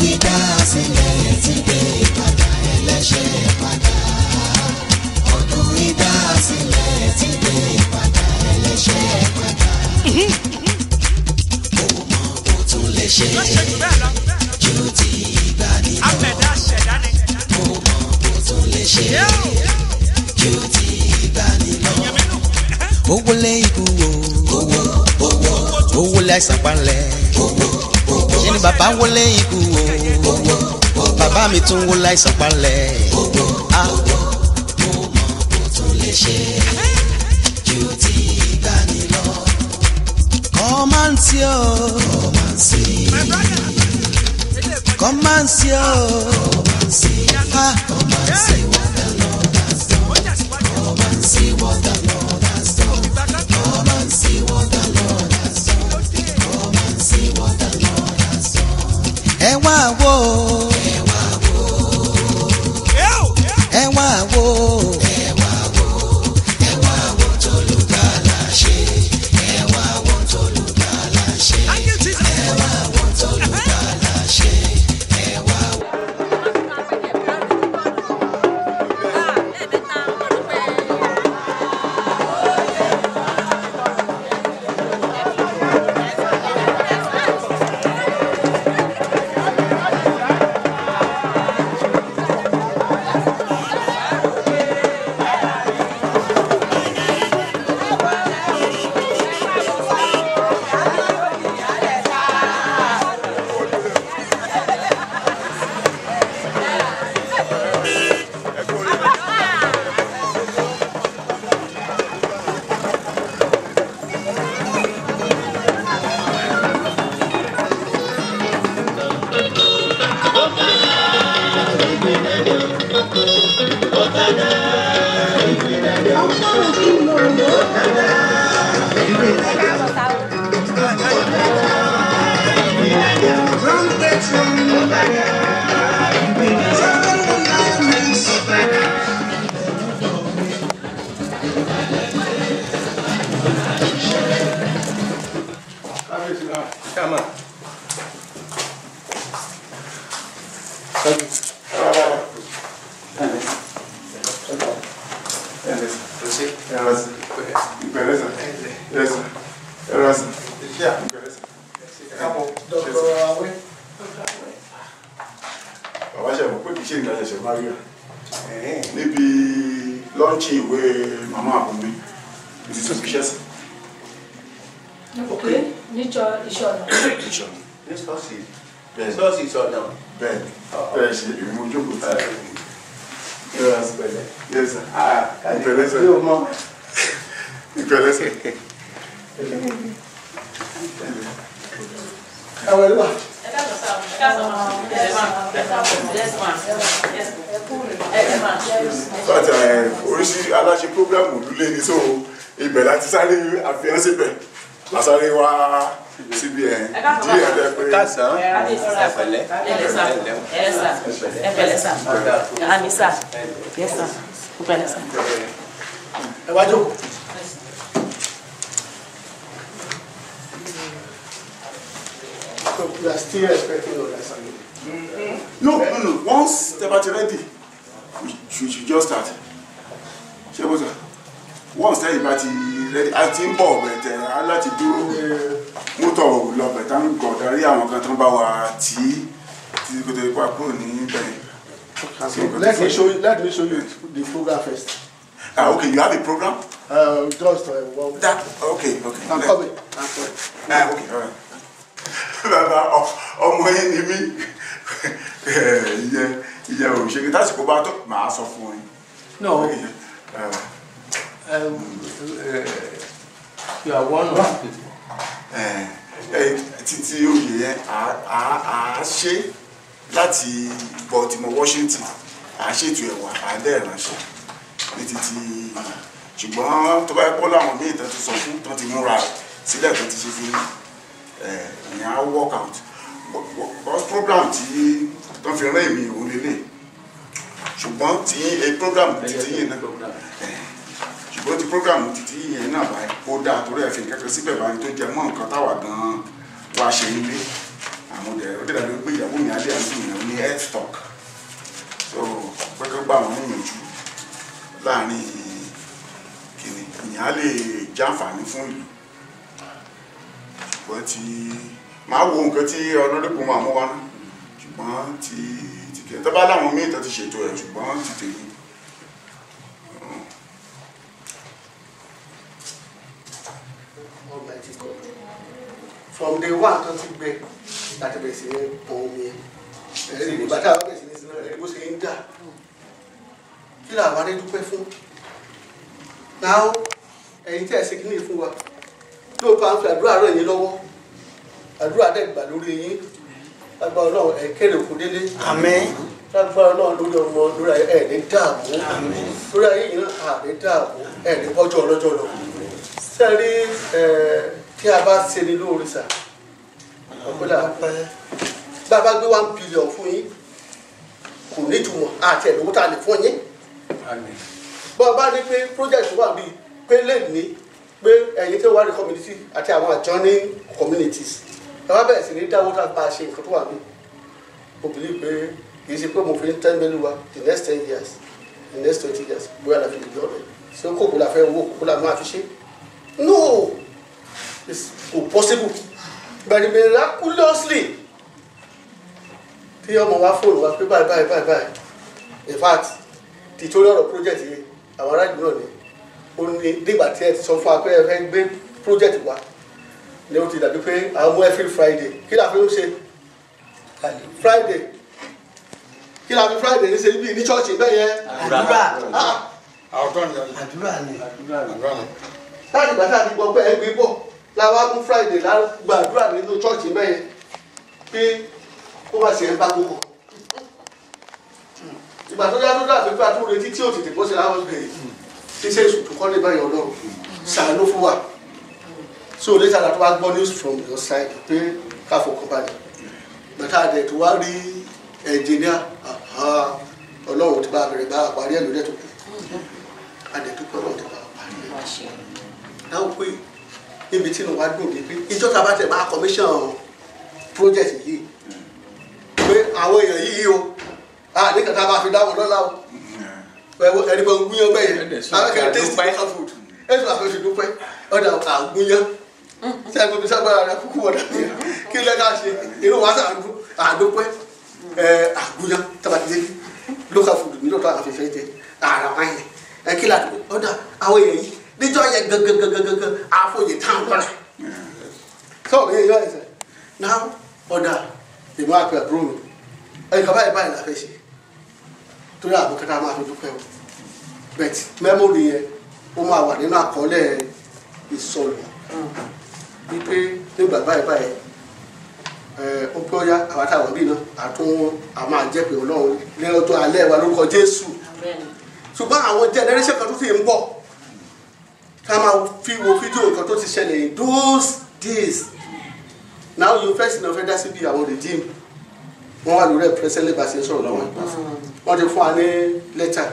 ìdásílẹ̀ ti dé padà ẹlẹ́ṣẹ̀ padà. Ọdún ìdásílẹ̀ ti dé padà ẹlẹ́ṣẹ̀ padà. Mo mọ̀ bó tún lè ṣe ju ti ìgbàanì lọ. Mo mọ̀ bó tún lè ṣe ju ti ìgbàanì lọ. Owó lé ikú wo, owó lé àìsàn palẹ̀. Ṣé ni bàbá wọlé ikú wo, bàbá mi tún wọlé àìsàn palẹ̀. Mo mọ̀ bó tún lè ṣe ju ti ìgbàanì lọ. Come and see, come and see, come and see, come and see, come and see what the Lord has done. Come and see what the Lord has done. Come and see what the Lord has done. Come and see what the Lord has done. Ẹ wá wò, ẹ wá wò, ẹ wá wò, ẹ wá wò, ẹ wá wò t'Olùgbàlà ṣe. Ẹ wá wò t'Olùgbàlà ṣe. Ẹ wá wò t'Olùgbàlà ṣe. Ẹ wá wò. Come on. Níbi lọ́ńchì ìwé màmá àbúmi, it is suspicious. Okay, níjọ ìṣọ̀nà. Ìṣọ̀nà. Ní sọ́ọ̀sì. Bẹ́ẹ̀ Sọ́ọ̀sì ìṣọ̀nà. bẹ́ẹ̀ bẹ́ẹ̀ ṣe èmi mo jókòó tí. Ìpẹ̀lẹ́. Yes sir. Ìpẹ̀lẹ́ sir. Yóò mọ. Ìpẹ̀lẹ́ sir. Àwọn ẹ̀rọ. But oríṣi aláṣẹ programu lulẹ̀ ní so ibẹ̀ láti sáré àfihàn síbẹ̀ àsáré wá síbi díẹ̀ ẹ̀dẹ́ pé. Kásán. Ẹ wá jókòó. So we are still expecting your assignment. No. Once the party ready, we should just start. Ṣé bó sọ? Once the party ready, a ti ń bọ̀ bẹ̀tẹ̀ aláti dúró mọ́tò lọ bẹ̀tẹ̀ ń gọ̀ darí àwọn kan tó ń bá wa tí kò tó ipa kúrò ní bẹ̀rẹ̀. Let me show you the program first. Okay, you have a program? Just one. Okay. I'm coming. Okay, all right. Bàbá ọmọ yẹn ni mí ìyẹ òṣèré tásìkò bá tó máa sọ fún yín. No. You are one of the people. Títí oyè yẹn à ṣe láti Baltimore, Washington à ṣètò ẹ̀wà àdẹ́ránṣẹ́ ní títí ṣùgbọ́n tó bá yẹ kó láwọn míì tó ti sọ fún tó ti múra sílẹ̀ tó ti ṣe fún ìyẹn á work out because program tí tó fi rán èmi òun lélẹ̀ ṣùgbọ́n tí a program títí yẹn náà ṣùgbọ́n tí program títí yẹn náà báyìí ó dáa torí ẹ̀ fi kẹ́kẹ́ síbẹ̀ báyìí tó jẹ mọ́ nǹkan táwa gan-an wá ṣe nílé àwọn ọdẹ ó dẹ̀ dàbí pé ìyàwó mi alẹ́ àti health talk so pẹ́kẹ́ gbà wọ́n níyànjú láàrin kìnnì ìyá lè jàǹfààní fún ìlú ṣùgbọ́n tí máa wo nǹkan tí ọlọ́dẹ́kùn máa mú wá náà ṣùgbọ́n tí kìí tó bá láwọn míì tó ti ṣètò ẹ̀ ṣùgbọ́n ti tèmi. From the one tó ti gbẹ láti bẹ̀rẹ̀ sí ní pọn omi ẹ̀rí ìgbà tá a bá bẹ̀rẹ̀ sí ní sinú ẹ̀rí bó ṣe ń dà kí làwọn adé dúpẹ́ fún náà ẹ̀yin tí ẹ̀ ṣe kíní fún wa lóòótọ́ à ń fi àdúrà ràn yín lọ́wọ́ àdúrà dẹ̀ gbà lórí yín lágbára Ọlọ́run ẹ̀ kéré òkú délé Àmín. lágbára Ọlọ́run lórí ọmọ lórí ẹ̀ ní dààmú lórí ayé yìí náà ní dààmú ẹ̀ ní bọ́jọ́ ọlọ́jọ́ lọ sẹ́rí tí a bá ṣe ní lóore sà ọ̀pẹ́lá bàbá gbé 1 billion fún yín kò ní ìtumọ̀ àti ẹ̀dùnkú tá a lè fún yín bọ́ bá ní pé project wà bíi pé lè ní pé ẹ̀yin tí ó wà ní community àti àwọn adjoining communities ẹ wá bẹ̀rẹ̀ sí ní dáwọ́ tá a bá ṣe nǹkan tó wà bíi mo believe pé kì í ṣe pé mo fi ń tẹ́ mẹ́lú wa the next 10 years the next 20 years bóyá la fi lè yọ ọ̀rẹ́ ṣé kókó la fẹ́ owó kókó la máa fi ṣe no it's impossible but miraculously tí ọmọ wa fóònù wa pé báyìí in fact tìtorí ọ̀rọ̀ project yìí àwọn aráàlú náà ni ó ní nígbà tí ẹ ti sọ fún wa pé ẹ fẹ́ gbé project wa ni ó ti dàbí pé àwọn ọmọ every Friday kí la fi ń ṣe Friday kí la fi Friday ní ṣe bí ní church bẹ́ẹ̀ yẹn Àdúrà. àdúrà ni láti ìgbà tí a ti gbọ́ pé ẹ gbé bọ̀ láwa mú Friday gbàdúrà nínú church bẹ́ẹ̀ yẹn pé ó wá sí ẹ̀ ń bá gbogbo ìgbà tó yá tó dàbí pé a tún retí tí ò tètè bọ́ sí láwọn gbèrè ṣíṣe ìṣùtù kọ́ lè báyìí Ọlọ́run ṣàánú fún wa so later that wá gbọ́ news from your side pé ká fọkàn balẹ̀ bàtà àdẹ̀ tó wá rí engineer Ọlọ́run ti bá a bẹ̀rẹ̀ bá a parí ẹ̀ lórí ẹ̀ tó kù àdẹ̀ tó pẹ́ Ọlọ́run ti bá a parí ẹ̀ náà pé níbi tí mo wá dùn ní pé ìjọba bá tẹ̀ máa commission project yìí pé àwọn èèyàn yìí o ní kàtà bá fi dáwọn lọ́la o ẹni bá ń gúnyán bẹ́ẹ̀ akẹ́kẹ́ taste local food ẹ̀sùn àfẹ́sù dúpẹ́ ọ̀dà àgúnyán tí a gbọ́dọ̀ sábà rẹ̀ kúkú wọ̀dà kí lẹ́ka ṣe inú wa àdúpẹ́ àgúnyán tabatidé local food ní lọ́tọ̀ àfẹ́fẹ́ jẹ ara wáyé kí la ọ̀dà àwọn èèyàn yìí níjọ́ yẹ gangan àfọyè táwọn lọ́la sọ̀rọ̀ yẹn yọ ẹ̀sẹ̀ náà ọ̀dà ìmọ̀ àpẹ àbúrò mi ẹ̀yìn kan báyìí la fẹ́ ṣe torí àwọn kẹta máa fi dúpẹ́ o bẹ́ẹ̀ mẹ́mórì yẹn ó máa wà nínú àkọọ́lẹ̀ ìsọ̀rọ̀ wípé nígbà báyìí ó pé ó yá àwọn àtàwọn bíi náà àmọ́ àjẹpẹ̀ Ọlọ́run ní ọjọ́ alẹ́ wa lórúkọ Jésù ṣùgbọ́n àwọn generation kan tó ti ń bọ̀ ká máa fi wo fídíò kan tó ti ṣẹlẹ̀ in those days now you first náà fẹ́ dá síbi àwọn regime wọ́n wà lórí ẹ̀ pẹ́sẹ́lẹ̀ bá ṣe sọ̀rọ̀ lọ́wọ́ wọ́n ti fún wa ní lẹ́tà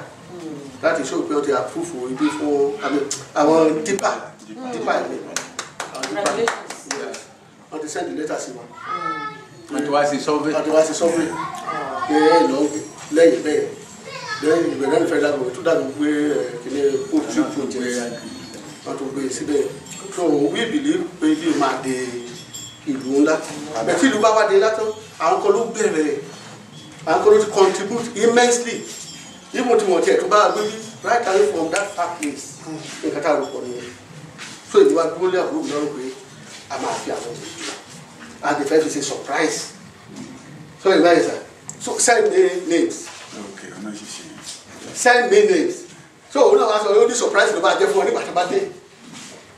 láti ṣó pé ó ti àpúfù ibi fún àwọn dípà ìlú wọ́n ti sẹ́ndì lẹ́tà sí wọn. wọ́n ti wá sí sọ́fẹ̀. pé ẹ lọ lẹ́yìn bẹ́ẹ̀ lẹ́yìn ìbẹ̀rẹ̀ ní federal government tó dàbí pé kìnìún ojú project wọ́n tó gbé síbẹ̀ so we believe pé ilé máa de ìlú ńlá bẹ́ẹ̀ tí ìlú bá wá dé látọ̀ àwọn kan ló bẹ̀rẹ̀ àwọn kan ló ti contribute immensely even tí wọ́n tiẹ̀ tó bá gbé right away from that far place nǹkan tá a rò pọ̀ nìyẹn so ìlú wa dúró lé àbúrò mi lọ́rùn pé a máa fi àwọn ìlú and the first is a surprise so ìgbà yẹn sà so send me names send me names so òun náà wá sọ ó ní surprise ló bá jẹ́ fún ọ nígbà tó bá dé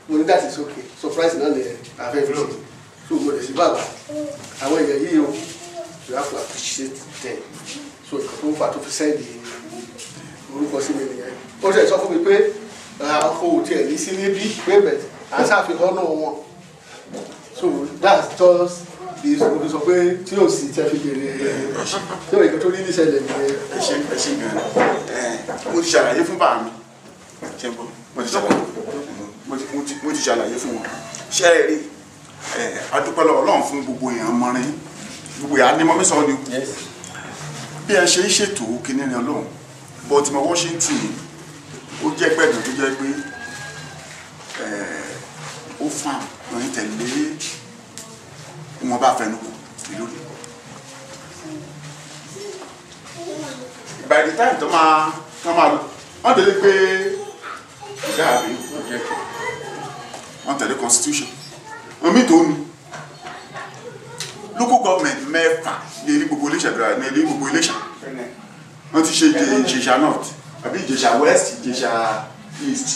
mo ní that is okay surprise náà nìyẹn àfẹ́ fi so mo lè sí bàbá àwọn èèyàn yìí o you have to appreciate them so ìkan tó ń fà tó fi sẹ́ẹ̀dì orúkọ sí mi nìyẹn ó ṣe sọ fún mi pé àwọn ò tiẹ̀ ní sí níbí pé bẹ̀ àṣàfihàn náà wọn so that's just the ìṣòro sọ pé tí yóò sì tẹ́ fi bèrè tí yóò ìkan tó ní níṣẹ̀lẹ̀ nìyẹn. ẹ ṣe gan mo ti ṣàlàyé fún bàá mi ṣe ń bọ mo ti ṣàlàyé fún wọn ṣe é rí adúpẹ́ lọ́wọ́ Ọlọ́run fún gbogbo èèyàn mọ́rin gbogbo èèyàn ní mọ́mí sọ ni bí ẹ ṣe ń ṣètò kíní ni Ọlọ́run Baltimore Washington ó jẹ́ gbẹ̀dùn tó jẹ́ pé ó fà lóyún tẹ̀lé wọn bá fẹnu kù lórí. By the time tó máa lọ wọ́n tẹ̀lé pé ìdáàbí wọ́n tẹ̀lé constitution wọ́n mi tó ní local government mẹ́fà ní ilé gbogbo Iléṣà ní ilé gbogbo Iléṣà wọ́n ti ṣe Ìjẹ̀ṣà north àbí Ìjẹ̀ṣà west Ìjẹ̀ṣà east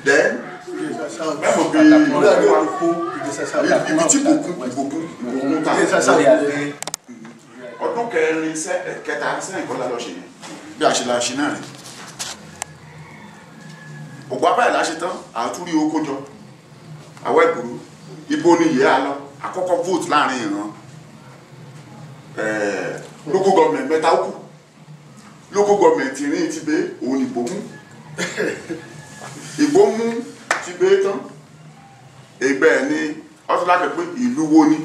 then mẹ́fọ̀ bí ibi tí ìbòkún ta ọdún kẹrin kẹta sẹ́yìn kọ́lá lọ ṣe bí a ṣe la ṣe náà rẹ̀ ògbó abáyé la ṣe tán àtúrí oko jọ àwọ̀ ìgboro ibo ni yẹ́ a lọ àkọ́kọ́ vote láàrin ìran local government mẹ́ta ó kù local government ìrìn ti bẹ́ òun ìbò mú ìbò mú ti bẹ́ tán ẹgbẹ́ ẹ̀ ní ọ́tọ́lákẹ́ pé ìlú wo ni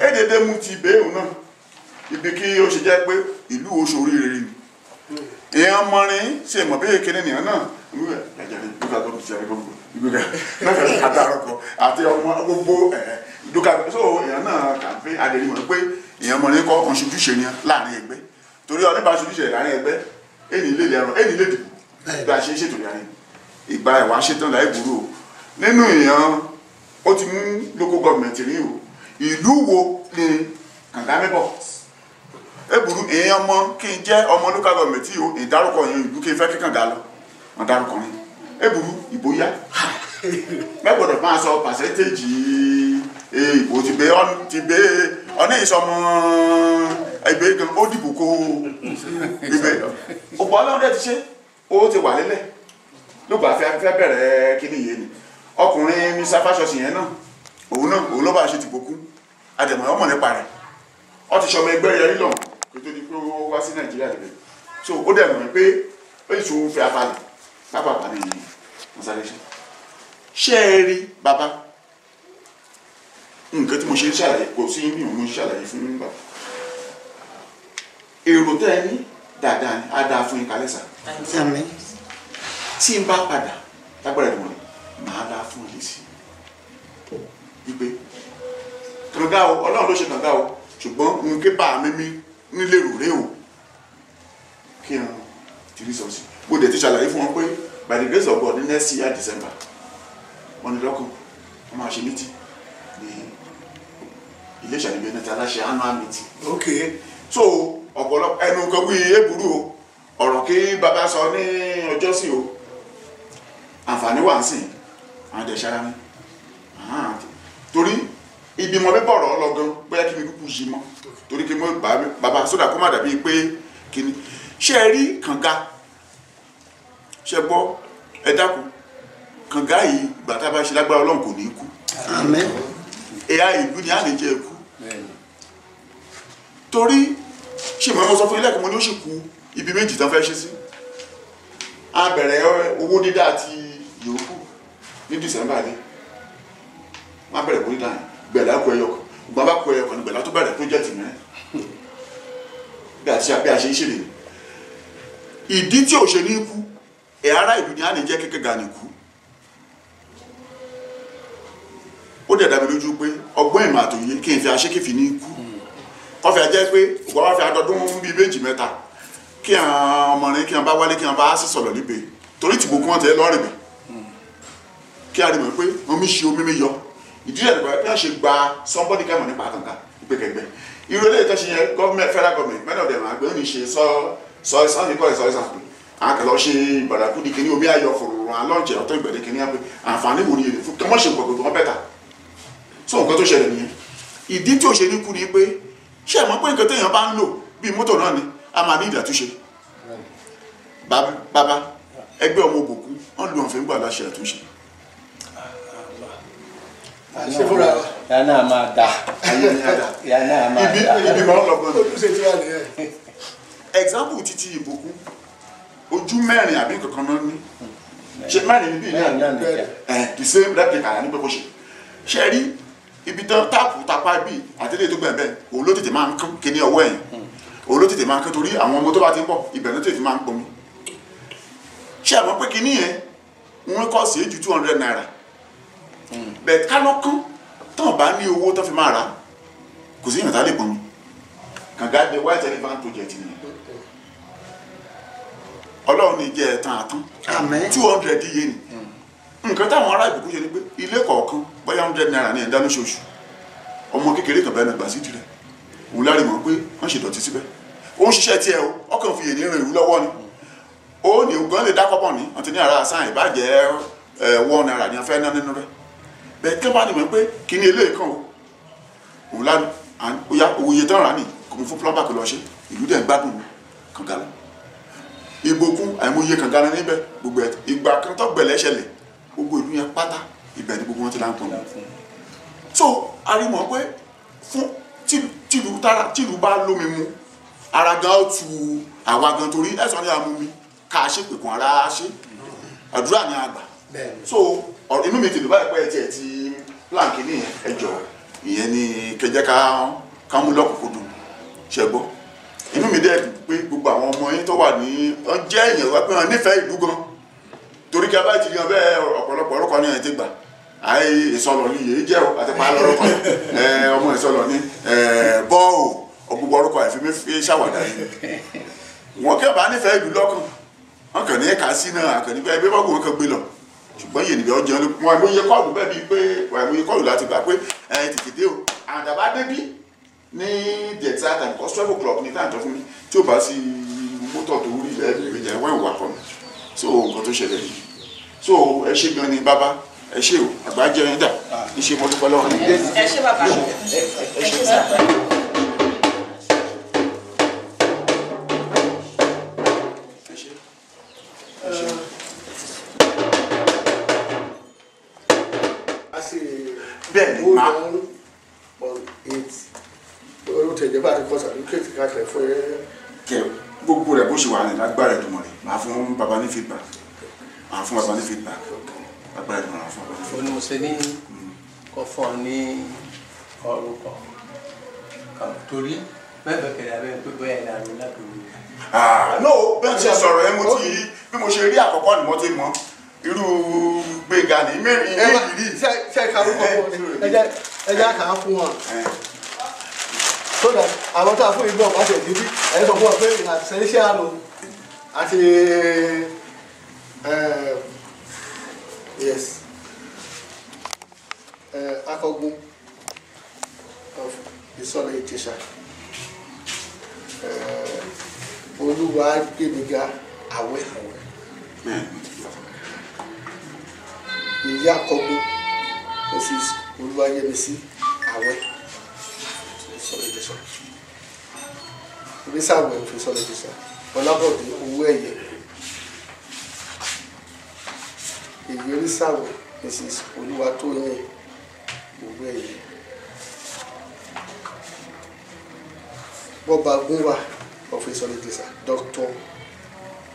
èdèdè mú ti bẹ́ òun náà ibi kí ó ṣe jẹ́ pé ìlú oṣù oríire ni èèyàn mọrin ṣe mọ̀ bí kékeré nìyẹn náà àti ọmọ gbogbo dúkà so èèyàn náà kàfé adèrímọ̀ pé èèyàn mọrin kọ́ ọ̀ṣunjúṣe ni láàrin ẹgbẹ́ torí ọdún bá ṣojúṣe láàrin ẹgbẹ́ èyí lè lẹ́rọ èyí lè dìbò bí a ṣe ṣètò ìyàrin ìgbà ẹ̀wà ṣetán láì burú o nínú èèyàn ó ti mú local government rí o ìlú wo ni kàndámẹ́bọ̀ eburu èèyàn mọ kí n jẹ́ ọmọ local government tí o ìdárúkọ yẹn ìlú kí n fẹ́ kíkàn dá lọ wọn dárúkọ yẹn eburu ìbóyá mẹ́gbọ̀dọ̀ máa sọ percentage ìbò ti bẹ ọ̀nà ìsọmọ ẹgbẹ́ gan ó dìbò kó ibẹ̀ òpó ọlọ́run dẹ̀ ti ṣe ó ti wà lélẹ̀ lóògbà fẹ́ bẹ̀rẹ̀ kíní yé ni ọkùnrin ní sáfàṣọsì yẹn náà òun ló bá ṣe tìbò kú àdèmọ̀ ọmọ nípa rẹ̀ ọ ti ṣọmọ ẹgbẹ́ yẹrí lọ kí tó di pé ó wá sí Nàìjíríà lẹ́gbẹ̀ẹ́ so ó dẹ̀ mọ̀ pé ó sì tún fẹ́ afalẹ̀ pápápá ní mọ́sálẹ́sì ṣé ẹ rí bàbá nǹkan tí mo ṣe ń ṣàlàyé kò sí bí mo ṣe ṣàlàyé fún nígbà èrò tẹ́ ẹ ní dáadáa ni á dáa fún yín kálẹ̀ sà tí n bá padà lágbára ìwọ̀n màá dáa fún yín sí wípé kànga o Ọlọ́run ló ṣe kànga o ṣùgbọ́n n ké bá mímí nílé rúuré o kí n ti rí sọ́ọ̀sì bó dẹ̀ ti ṣàlàyé fún wọn pé by the grace of God ní next year December wọn ni lọ́kàn wọn máa ṣe meeting ní Iléṣà níbi ẹni tí aláṣẹ annual meeting. ok so ọ̀pọ̀lọpọ̀ ẹnu kan wí eburu o ọ̀rọ̀ kí bàbá sọ ní ọjọ́ sí o àǹfààní wà ń sìn àwọn ẹ̀dẹ̀ ṣara ní torí ìgbìmọ̀ bí bọ̀rọ̀ ọlọ́gán bóyá kí mi kúkú yí mọ́ torí kí mo bàbá sódà kó má dàbí pé kíní ṣé ẹ rí kànga ṣe gbọ́ ẹ dákun kànga yìí ìgbà tá a bá ṣe lágbára Ọlọ́run kò ní í kú àmín ẹ̀yà ìlú ni a lè jẹ́ ikú torí ṣe mọ̀ ẹ́ mo sọ fún ilé ẹ̀kọ́ mo ní ó sì kú ibi méjì tán fẹ́ ṣe sí a bẹ̀rẹ̀ owó dídá àti yòókù ní December dé wọ́n á bẹ̀rẹ̀ owó dídá yẹn gbẹ̀lá kọ ẹyọ kan gbọ́n bá kọ ẹyọ kan ní gbẹ̀lá tó bẹ̀rẹ̀ project mìíràn bí a ṣe ń ṣe lè ìdí tí ò ṣe ní ikú ẹ̀ ará ìlú ni a lè jẹ́ kékeré ga ní ikú ó dẹ̀ dá mi lójú pé ọgbọ́n ìmọ̀ àtòyé kí n fi aṣékèfì ní ikú wọ́n fi ajẹ́ pé ògbọ́n wá fi adọ́dún bíi méjì mẹ́ta kí àwọn ọmọrin kí wọ́n bá wálé kí wọ́n bá sì sọ̀rọ̀ níbe torí tìbò kí wọ́n tẹ̀ lọ́rìn mi kí a rí mọ̀ pé omi ṣe omi mi yọ ìdílé ẹ̀dùnkọ̀ bí wọ́n ṣe gba somebody kẹ́mọ̀ nípa àkànkà ìgbẹ́kẹ̀gbẹ́ irú ilé ìtọ́sí yẹn government federal government many of them àgbẹ̀ òní ṣe sọ ìsàn nípa ìsọ ìsàn pé àwọn kẹlẹ́ ṣe ìbàdàkú di kíní omi ayọ̀ fòrò alọ́ọ̀jẹ̀ ọ̀tọ̀ ìgbẹ̀dẹ̀ kíní àpè àǹfààní wò ni èrè fún kọ́mọ́ ṣe gbọ̀gbọ̀ wọn bẹ́tà so nǹkan tó ṣẹlẹ̀ nìyẹn ìdí tí ò ṣe ní kú ni pé ṣé ẹ mọ̀ pé nǹkan téèyàn bá ń lò bíi mọ́tò náà ni a máa ní ìdàtúnṣe bàbá ẹgbẹ́ ọmọ òbòkú wọ́n lu ọ̀fẹ́ ń gbà láṣẹ àtúnṣe. ṣe fúnra wa yánà máa da ayé ni a dà yánà máa da ibi máa ń lọ́gbọ́n ni. ojúṣe tí wà nìyẹn. example títí ìbòkú ojú mẹ́rin àbí kankan náà ní ṣe mẹ́rin níbí ní the same replica ní pé kó ṣe rí ibi tán táàpù tapá bí àtẹ́lẹ̀ tó gbẹ̀bẹ̀ òun ló tètè máa ń kán kíní ọwọ́ ẹ̀yìn òun ló tètè máa kán torí àwọn ọmọ tó bá ti ń bọ̀ ibẹ̀ ló tètè máa ń pọnmi ṣé àwọn pé kinní yẹn wọ́n kọ́ sí ju 200 naira bẹ́ẹ̀ kálọ́kán tán bá ní owó tó fi máa rà kò sí ìyàntá lè pọnmi kànga the white elephant project nìyẹn ọlọ́run ní jẹ́ ẹ̀tàn àtán 200 iye ni nǹkan táwọn ará ìbùkún ṣe ni pé ilé kọ̀ọ̀kan bóyá 100 naira ní ẹ̀dá lóṣooṣù ọmọ kékeré kan bẹ́ẹ̀ náà gbà sí tirẹ̀ òun lárí mọ̀ pé wọ́n ṣèdọ̀tí síbẹ̀ ó ń ṣiṣẹ́ tiẹ̀ o ọkàn fi ènìyàn rìn ìlú lọ́wọ́ ni ó ní ògùn lè dákọ́pọ̀ ní ọ̀tí ní ara sáà ìbàjẹ́ 1 naira ní afẹ́ náà nínú rẹ̀ bẹ́ẹ̀ kí wọ́n bá ní mọ̀ pé kí ni eléyìí kan o òun lárí owó iye tán rà ní kò fún plumber kò lọ ṣe ìlú dẹ̀ gbádùn kànga lọ ìgbòkun àìmọye kànga lọ níbẹ̀ gbogbo ẹ̀ ìgbà kan tó gbẹ̀lẹ́ ṣẹlẹ̀ gbogbo ìlú yẹn pátá ibẹ̀ ni gbogbo wọn ti là ń pọn so a rí mọ̀ pé fún tìlú bá lómi mu ara gan ó tu àwa gan torí ẹ̀sán ní amú mi ká ṣe pè kún ara ṣe àdúrà ní àgbà so inú mi ti lù báyìí pé ẹ tiẹ̀ ti plan kìíní ẹjọ́ ìyẹn ni kẹjẹ ká mú lọ́kùnkúndùn ṣẹgbọ́ inú mi dẹ̀ pé gbogbo àwọn ọmọ yín tó wà ní wọ́n jẹ́ èèyàn wá pé wọ́n nífẹ̀ẹ́ ìlú gan torí kí a bá ti yan bẹ́ẹ̀ ọ̀pọ̀lọpọ̀ orúkọ ní ẹ̀ ti gbà àì ìsọlọ ní yèé jẹ́ o àti pàálọ̀ orúkọ ọmọ ìsọlọ ní bọ́ọ̀ ọgbogbo orúkọ àìfimí fi ṣàwàdà yìí wọ́n kẹ́ bá nífẹ̀ẹ́ ìlú lọ́kàn wọ́n kàn ní ẹ̀ka sí náà àkànní bẹ́ẹ̀ bí wọ́n kò wọ́n kàn gbé lọ ṣùgbọ́n yìí nìbẹ̀ ọjọ́ wọn àìmọye kọ́ọ̀lù bẹ́ẹ̀ bíi pé wọn àìmọye kọ́ọ̀lù láti gbà pé tètè dé o àdàbà débí ní dẹ̀tà tàbí kọ́sítọ́fù club ní táǹtọ́ fún mi tí ó bá sí mọ́tò tó rí ẹ̀ẹ́dẹ̀gbẹ̀jẹ̀ wọ́n ìwà kan so nǹkan tó ṣẹlẹ̀ yìí so ẹ ṣe gan ni bàbá ẹ ṣe o àgbà jẹ ẹ dà iṣẹ́ mo dúpẹ́ lọ́wọ́ ni. ẹ ṣe bàbá ẹ ṣe sà. bẹ́ẹ̀ni ma olùtẹ̀jẹ̀bá àti kọ́sà ló kéèkì káàkiri fún ẹ. kẹ gbogbo rẹ bó ṣe wà ní lágbára ìdùnmọ̀ rẹ màá fún bàbá ní feedback màá fún bàbá ní feedback lágbára ìdùnmọ̀ rẹ fún bàbá ní feedback. onímọ̀ọ́sẹ̀ ní kọ́ fún ọ ní orúkọ kan torí mẹ́fẹ̀ẹ́ kẹ̀lẹ́ abẹ́ pé bóyá ìlànà lábẹ́ no bẹ́ẹ̀ ti sọ̀rọ̀ ẹ mo ti bí mo ṣe rí àkọ́kọ́ ni mo ti mọ̀ irú gbẹ̀ngà ní mẹ́rin rí. ṣe ìkàrúkọ fún ọ ẹ jẹ́ àkàá fún wọn so that àwọn tó a fún ìgbọ̀n bá tẹ̀ níbí ẹ̀ sọ fún ọ pé ìlànà ṣẹ́ṣẹ́ àlò àti yes akọgun of Ìsọ̀lọ̀ Ìjẹ̀ṣà olúwa gbẹ̀míga àwẹ̀ ìyá akọgun Mrs. Olúwayẹmísí àwẹ̀ Ìsọ̀lọ̀ Ìjẹ̀ṣà onísàwẹ̀ of Ìsọ̀lọ̀ Ìjẹ̀ṣà Ọlábọ̀dé owó ẹ̀yẹ èyí onísàwẹ̀ Mrs. Olúwatóyìn owó ẹ̀yẹ Bọ́ba Gúnwà of Ìsọ̀lọ̀ Ìjẹ̀ṣà Dr.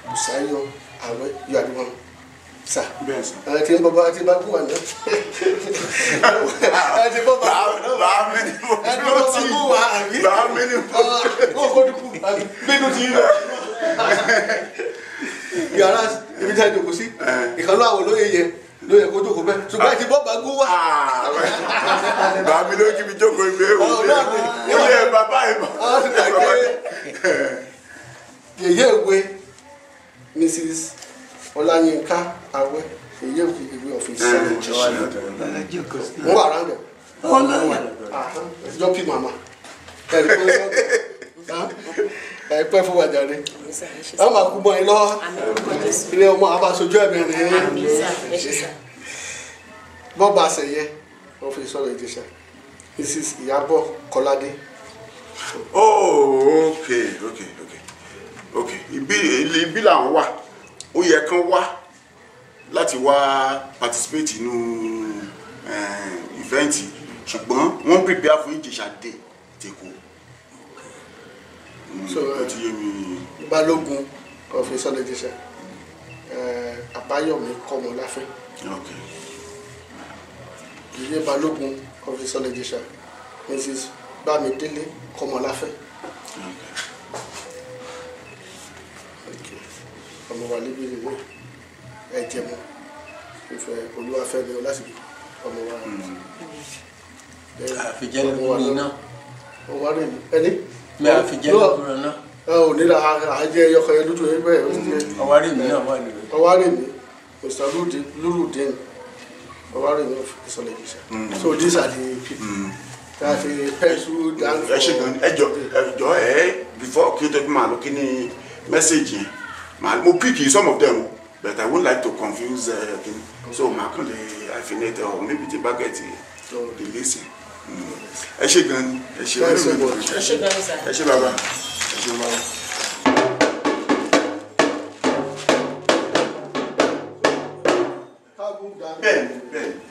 Bùsáyọ̀ àwẹ̀ yóò àdúgbò sa àti bọ́ba àti bá Gúnwà náà àti bọ́ba Gúnwà àbí kó dúkú gbẹ́nu ti yín lọ yàrá ibi tí a jòkó sí ìkànnì àwọn olóyè yẹ ló yẹ kó jókòó bẹ́ẹ̀ ṣùgbọ́n àti Bọ́ba Gúnwà. bàá mi ló kí mi jókòó ìgbé òye bàbá ìbọn. yèyé ìwé Mrs. Ọláyínká Àwẹ̀ yèyé ìwé ọ̀fíìsì wọ́n wà ráńdẹ̀ jọ́pì màmá ẹ pẹ́ fún wa jàre ẹ máa kú mọ́ ẹ lọ ilé ọmọ abasojú ẹ̀mí rẹ̀ Bọ́ba Àṣẹyẹ of Ìsọ̀lọ̀ Ìjẹ̀ṣà Mrs. Ìyábọ̀ Kọ́ládé. oh ok ibi làwọn wà ó yẹ kán wá láti wá participate nínú event ṣùgbọ́n wọ́n prepare fún Ìjẹ̀ṣà Day tèkó. So Balógun of Ìsọ̀lọ̀ Ìjẹ̀ṣà Àbáyọ̀mí Kọ́mọláfẹ́ Ìyé Balógun of Ìsọ̀lọ̀ Ìjẹ̀ṣà Mrs. Bámidélé Kọ́mọláfẹ́ ọmọ wa níbí nìwé ẹ̀jẹ̀ mọ́ ìfẹ́ Olúwafẹ́mi Ọlásìkò ọmọ wa. àfijẹ́ lórí iná. ọmọ wa rè mí ẹni. mi àfijẹ́ lórí iná. ò ní àjẹ ẹyọkọ yẹn lójú yẹn bẹ́ẹ̀ ó ti jẹ. ọwárí mi náà wà níbẹ̀. ọwárí mi Mr. Lurudeen ọwárí mi ìsọlẹ̀ ìjìṣà. So these are the people that a pencil down for. ẹ ṣe gan ẹjọ before kí o tó kí máa lọ kí ni message yẹn mo pick some of them but I would like to confuse so màá kàn lè hyphenate or maybe the bucket the list. ẹ ṣe gan ẹ ṣe ẹ ṣe bàbá ẹ ṣe bàbá. bẹ́ẹ̀ni bẹ́ẹ̀ni.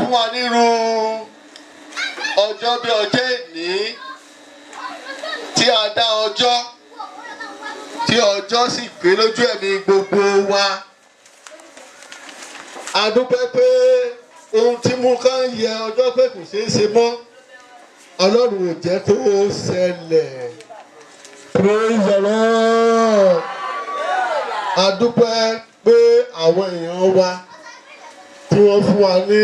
fún wa nírú ọjọ́ bí ọjọ́ ìní tí a dá ọjọ́ tí ọjọ́ sì pé lójú ẹ̀mí gbogbo wa. A dúpẹ́ pé ohun tí mú ká yẹ ọjọ́ pé kò ṣeé ṣe mọ́ Ọlọ́run ò jẹ́ kó ṣẹlẹ̀. Praise the Lord. A dúpẹ́ pé àwọn èèyàn wa tí wọ́n fún wa ní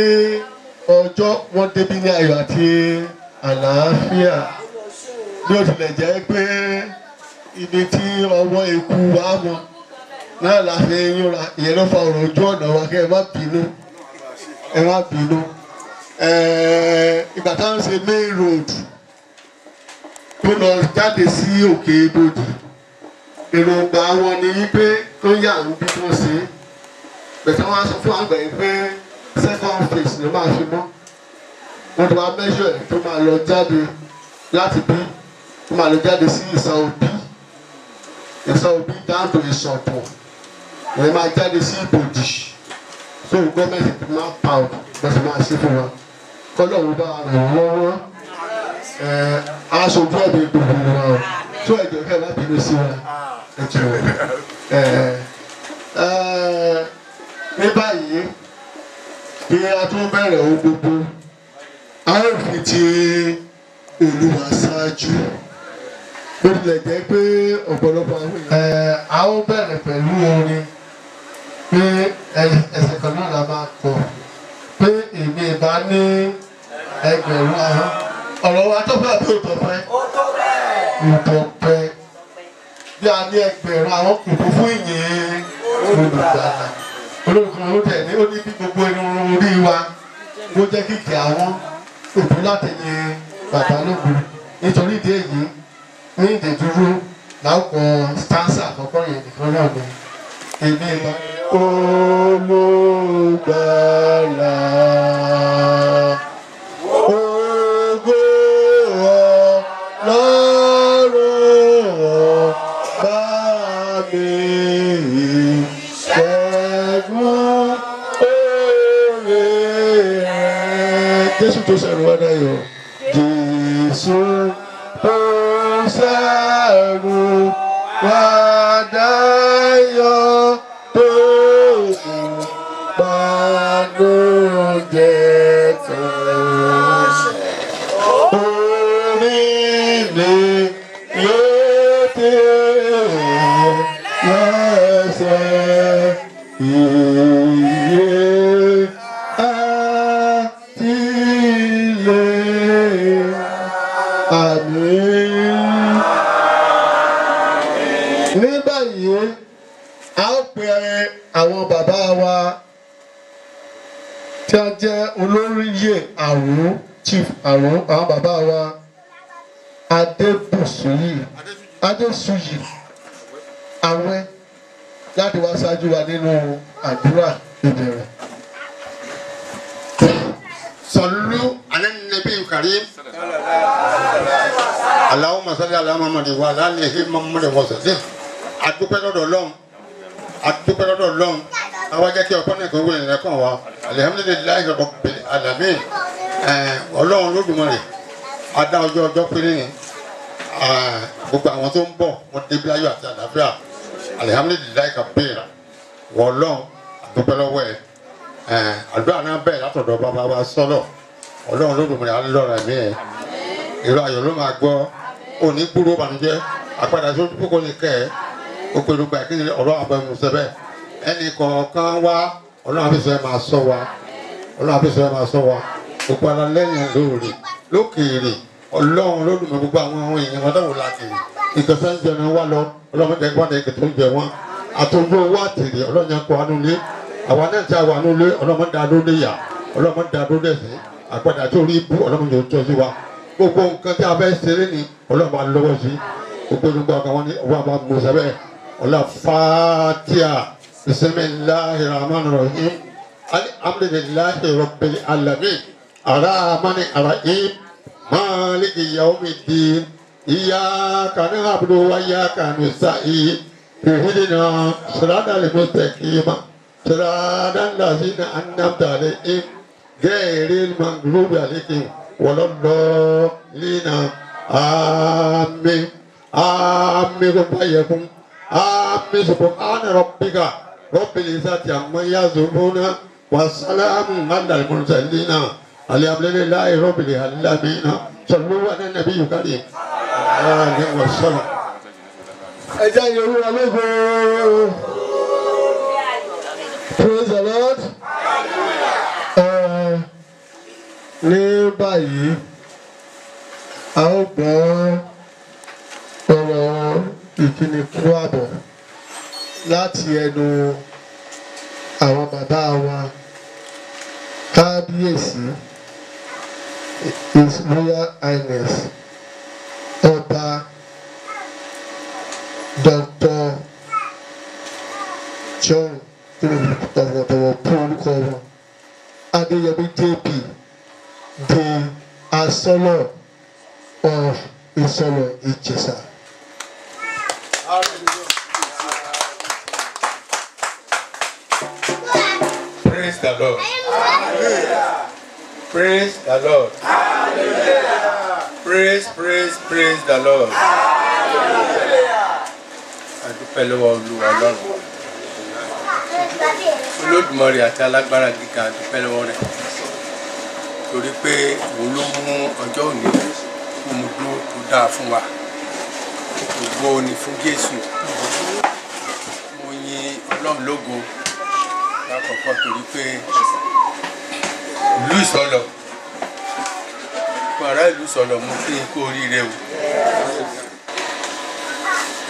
ọjọ́ wọn débi ní ayọ̀ àti àlàáfíà. Bí ó tilẹ̀ jẹ́ pé ibi tí ọwọ́ eku wa mọ náà la fi yúnra ìyẹn ló fa ọ̀rọ̀ ojú ọ̀nà wa kẹ́ ẹ má bínú ẹ má bínú. Ìgbà táwọn ṣe main road tó lọ jáde sí òkè ibodè èròǹgbà wọn ni wípé tó yà ń bí wọ́n ṣe bẹ̀tẹ̀ wọn á sọ fún àgbà yìí pé second phase ló máa fi mọ́ wọ́n ti wá measure ẹ̀ tó máa lọ jáde láti bí tó máa lọ jáde sí ìsà òbí down to ìsọ̀pọ̀ ẹ̀ máa jáde sí ibodè so gọ́ọ̀mẹ̀ntì ti máa pa ọ̀ lọ́sẹ̀ máa ṣe fún wa kọ́lọ́run bá ràn wọ́n lọ́wọ́ aṣojú ẹ̀mí gbogbo wa o tó ẹ̀jẹ̀ fẹ́ má bínú sí wa ẹ̀jẹ̀ ní báyìí bí a tún bẹ̀rẹ̀ ohun gbogbo a ó fi ti Olúwa ṣáájú ó tilẹ̀ jẹ́ pé ọ̀pọ̀lọpọ̀ àwọn èèyàn a ó bẹ̀rẹ̀ pẹ̀lú orin pé ẹsẹ̀ kan náà la máa kọ pé èmi ìbá ní ẹgbẹ̀rún ahọ́n ọ̀rọ̀ wa tó fẹ́ bí òtọ́pẹ́ òtọ́pẹ́ bí a ní ẹgbẹ̀rún àwọn kòkó fún ìyẹn olùgbàlà olùkọ́ ló tẹ̀ ní ó ní bí gbogbo irun orí wa ló jẹ́ kìkì àwọn òkú láti yin bàbá lógun nítorí ìdí èyí ní ìdèdúró láwùkọ stanza àkọ́kọ́ yẹn nìkan náà ni èmi ìbá olùgbàlà. Jésù tó ṣẹ̀rù wá dayọ̀. Jésù tó ṣẹ̀rù wá dayọ̀ tó mú bànújẹ́ tán. Orílẹ̀ yóò tẹ̀ lẹ́sẹ̀ iye. Ní báyìí a ó pe àwọn bàbá wa tí a jẹ́ olóríyè àrùn chief àrùn àwọn bàbá wa Adésùyì Awẹ́ láti wá ṣáájú wa nínú àdúrà ìbẹ̀rẹ̀. Sallu ala nabi karim. Allahumma salli ala Muhammad wa ala alihi Muhammad wa sallim. Adúpẹ́ lọ́dọ̀ Ọlọ́run. Adúpẹ́ lọ́dọ̀ Ọlọ́run. Àwa jẹ́ kí ọkọ náà kó wúlò nìkan wa. Alhamdulillahi rabbil alamin. Ọlọ́run Olódùmarè. Adá ọjọ́ péré ni. Gbogbo àwọn tó ń bọ̀ wọ́n débi ayọ̀ àti àlàáfíà. Alhamdulillahi kabira. Wọ́n Ọlọ́run adúpẹ́ lọ́wọ́ ẹ̀. Àdúrà náà bẹ̀rẹ̀ látọ̀dọ̀ bàbá wa sọ́lọ̀ Ọlọ́run Olódùmarè á lọ́ra ẹ̀mí ẹ̀ èrò ayọ̀ ló máa gbọ́ òní gbúrò bànújẹ́ àpàdà tó kókó ní kẹ́ ẹ̀ ó pé ló gba kí ni ọ̀rọ̀ àbẹ̀mùsẹ̀ bẹ́ẹ̀ ẹnì kọ̀ọ̀kan wá Ọlọ́run àfẹsẹ̀ máa sọ wa Ọlọ́run àfẹsẹ̀ máa sọ wa gbogbo ara lẹ́yìn lóore lókèèrè Ọlọ́run Olódùmarè gbogbo àwọn èèyàn wọn dáwọ́ láti ìkẹsẹ̀ ń jẹun wá lọ Ọlọ́run jẹ́ gbọ́dọ̀ ìkẹtẹ̀ ń jẹ wọn àtọ́jú owó àtìrì Ọlọ́run yẹn kọ́ anú lé àwọn náà tí a wà nílé Ọlọ́run dá lóde yà Ọlọ́run dá lóde ẹ̀sìn àpàdà tó rí ibú Ọlọ́run yóò tọ́ sí wa gbogbo nǹkan tí a fẹ́ ṣeré ni Ọlọ́run bá lọ́wọ́ sí gbogbo nígbà ọkàn wọn ni ọba bá mú sẹ́bẹ̀ Ọlọ́run Fatiha bismillahir rahmanir rahim alhamdulillahi rabbil alamin arrahmanir rahim maliki yawmiddin iyyaka na'budu wa iyyaka nasta'in ihdina siratal mustaqim صراط الذين أنعمت عليهم غير المغضوب عليهم ولا الضالين آمين آمين ربكم آمين سبحان ربك رب العزة عما يصفون والسلام على المرسلين الحمد لله رب العالمين صلوا على النبي الكريم عليه وسلم. ẹ jẹ́ yorùbá lógo. Praise the Lord. Ní báyìí a ó gbọ́ ọ̀rọ̀ ìkíni kú àbọ̀ láti ẹnu àwọn bàbá wa kábíyèsí His Royal Highness Ọba Dr. John tọ̀wọ̀tọ̀wọ̀ fún orúkọ wọn Adéyẹmí JP the Asọ́lọ̀ of Ìsọ̀lọ̀ Ìjẹ̀ṣà. Praise the Lord. Praise the Lord. Praise the Lord. Adúpẹ́ lọ́wọ́ Olúwa Ọlọ́run. Olódùmarè àti alágbára gíga adúpẹ́ lọ́wọ́ rẹ̀. Torí pé òun ló mú ọjọ́ òní kó mu dúró tó dáa fún wa. Ògo ni fún Jésù. Mo yin Ọlọ́run lógo lákọ̀ọ́kọ́ torí pé ìlú Ìsọ̀lọ̀ fún ará ìlú Ìsọ̀lọ̀ mo fi kú oríire o.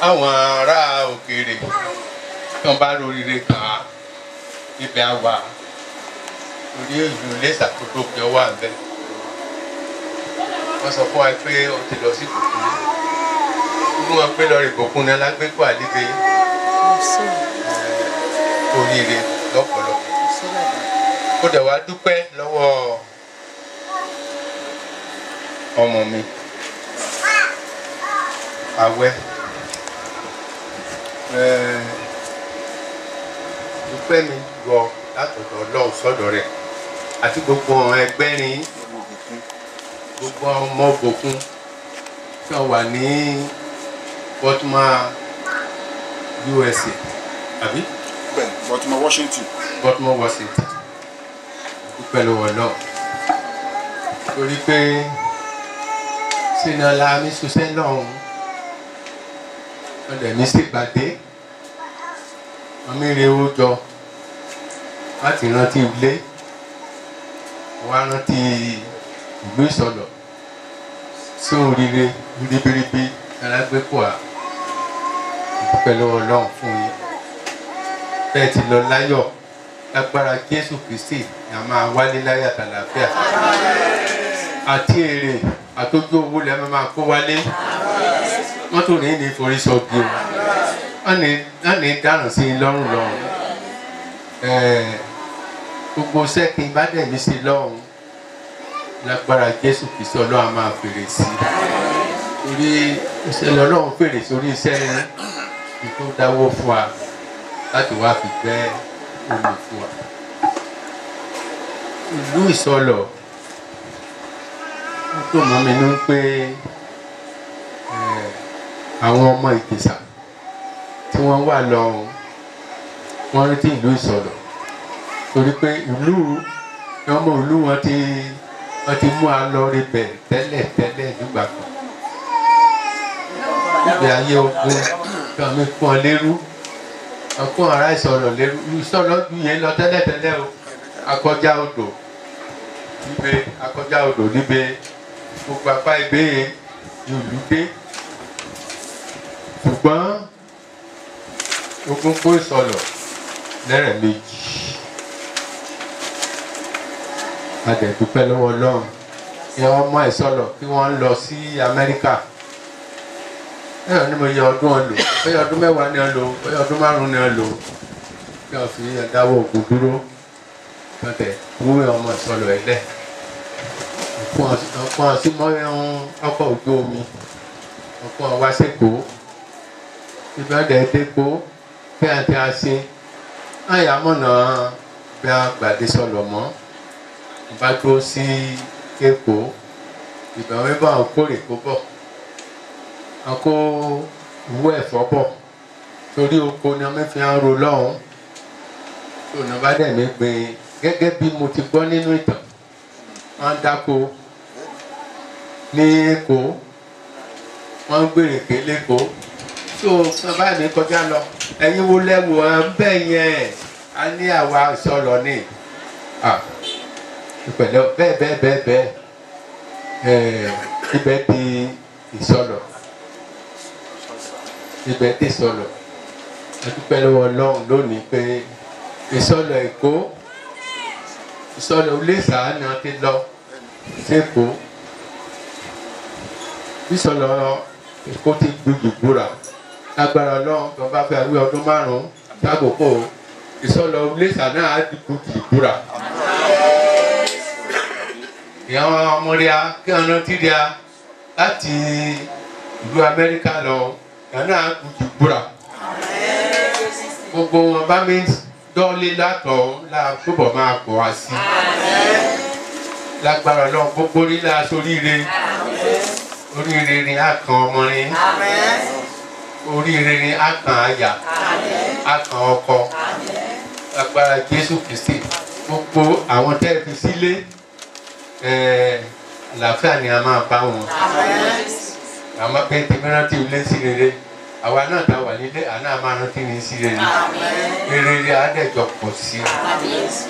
Àwọn ará òkèèrè tí wọ́n bá róríire kàn á ibẹ̀ á wà orí ìlú Iléṣà tó tó pé ó wà ń bẹ̀. Wọ́n sọ fún wa pé ó ti lọ sí Ìbùkún. Bí wọ́n pé lọ rí Ìbùkún náà lágbèkọ àdìgbé oríire lọ́pọ̀lọpọ̀. Ó dẹ̀ wá dúpẹ́ lọ́wọ́ ọmọ mi Àwẹ̀. Dúpẹ́ mi rọ látọ̀dọ̀ Ọlọ́run sọ́dọ̀ rẹ̀ àti gbogbo àwọn ẹgbẹ́rin gbogbo ọmọ Ìbùkún tí wọ́n wà ní Baltimore USA àbí? bẹ́ẹ̀ Baltimore Washington. Baltimore Washington. Dúpẹ́ lọ́wọ́ náà torí pé sínú ọlá mi ṣiṣẹ́ lọ́hùn ọ̀dẹ̀ mi sì gbàdé wọ́n mi rí owó jọ láti rántí ilé wọ́n á rántí ìlú Ìsọ̀lọ̀ sí oríire ribiribi alágbèpọ̀ à. Dúpẹ́ lọ́wọ́ náà fún yín bẹ́ẹ̀ ti lọ láyọ̀ lágbára Jésù Kristi a máa wálé láyà tàlàfíà àti èrè àtójú owó lẹ máa kó wálé mọ́tò ní ní forí sọ́gi o wọ́n ní dáràn sí i lọ́rùn lọ́rùn gbogbo sẹ́kìn bá dẹ̀ mí sí lọ́rùn lágbára Jésù Kristi Ọlọ́run máa fèrè sí i orí ìṣẹ̀lẹ̀ Ọlọ́run fèrè sórí iṣẹ́ tó dáwọ́ fún wa láti wá fi gbẹ́ omi fún wa. Ìlú Ìsọ̀lọ̀ tó mọ́ mi ní pé àwọn ọmọ Ìjẹ̀ṣà tí wọ́n wà lọ́hùn wọ́n rántí ìlú Ìsọ̀lọ̀ torí pé ìlú ọmọ ìlú wọn ti mú a lọ rí bẹ̀ tẹ́lẹ̀ nígbà kan. Níbi ayé ogun kan mi fún ọ lérú ọkùn ará Ìsọ̀lọ̀ lérú Ìsọ̀lọ̀ ju yẹn lọ tẹ́lẹ̀ o akọjá odò níbẹ̀ gbogbo apá ibẹ̀ ìlú dé ṣùgbọ́n ogun kó Ìsọ̀lọ̀ lẹ́rẹ̀ méjì adẹ̀dúpẹ́ lọ́wọ́ Ọlọ́run ìyẹn ọmọ Ìsọ̀lọ̀ kí wọ́n lọ sí Amẹ́ríkà ẹ̀rọ ní mo yẹ ọdún ọ lò bóyá ọdún mẹ́wàá ni ọ lò bóyá ọdún márùn-ún ni ọ lò kí wọ́n fi dáwọ́ ògùn dúró tọ́tẹ̀ wúwẹ́ ọmọ Ìsọ̀lọ̀ ẹ̀lẹ́ ọ̀pọ̀ sí mọ́yán ọkọ̀ ojú omi ọ̀pọ̀ wá sẹ́kọ̀ọ́ ìbádẹ́ dẹ́kọ̀ bí a ti a ṣe àyàmọ̀nà bí a gbàdé Sọ̀lọ̀ mọ́ mo bá dúró sí Èkó ìgbà wọn bá wọn kórè kó bọ̀ wọn kó owó ẹ̀fọ́ bọ̀ torí oko ni wọn fi ń ro lọ́hùn tó ní bá dẹ̀ mí gbìn gẹ́gẹ́ bí mo ti gbọ́ nínú ìtàn wọn dáko ní Èkó wọn ń gbèrèké lẹ́kọ̀ọ́ tó wọn bá mi kọjá lọ ẹ̀yin wo lẹ́wọ̀ bẹ́ẹ̀ yẹn a ní àwa ìsọlọ ní ìpẹ̀lẹ́ bẹ́ẹ̀ ibẹ̀ di ìsọlọ ibẹ̀ di ìsọlọ adúpẹ́ lọ́wọ́ Ọlọ́run lónìí pé ìsọlọ Èkó ìsọlọ Iléṣà ni wọ́n ti lọ sẹ́kọ̀ọ́ ìsọlọ Èkó ti gbùgbù gbúra lágbára Ọlọ́run tó bá fẹ́ wí ọdún 5 sákòókò ìsọlọ Iléṣà náà á di gbùgbù gbúra. Ìyàwó ọmọdéa kí wọn rántí díà láti ìlú Amẹ́ríkà lọ yàrá gbùgbù gbúra. Gbogbo wọn bá mi dọ́lé látọ̀ la túbọ̀ máa pọ̀ wá sí. Lágbára Ọlọ́run gbogbo nílá soríire. Oríire ni a kan ọmọrin. Oríire ni a kan aya. A kan ọkọ. Agbára Jésù Kristi. Gbogbo àwọn tẹ́ fi sílé. Àlàáfíà ni a máa bá wọn. Àmọ́ pé tí mìíràn tí ilé sí rere. Àwa náà ta wà nílé àná máa rántí ní sí rere. Rere adẹ́jọ pọ̀ sí.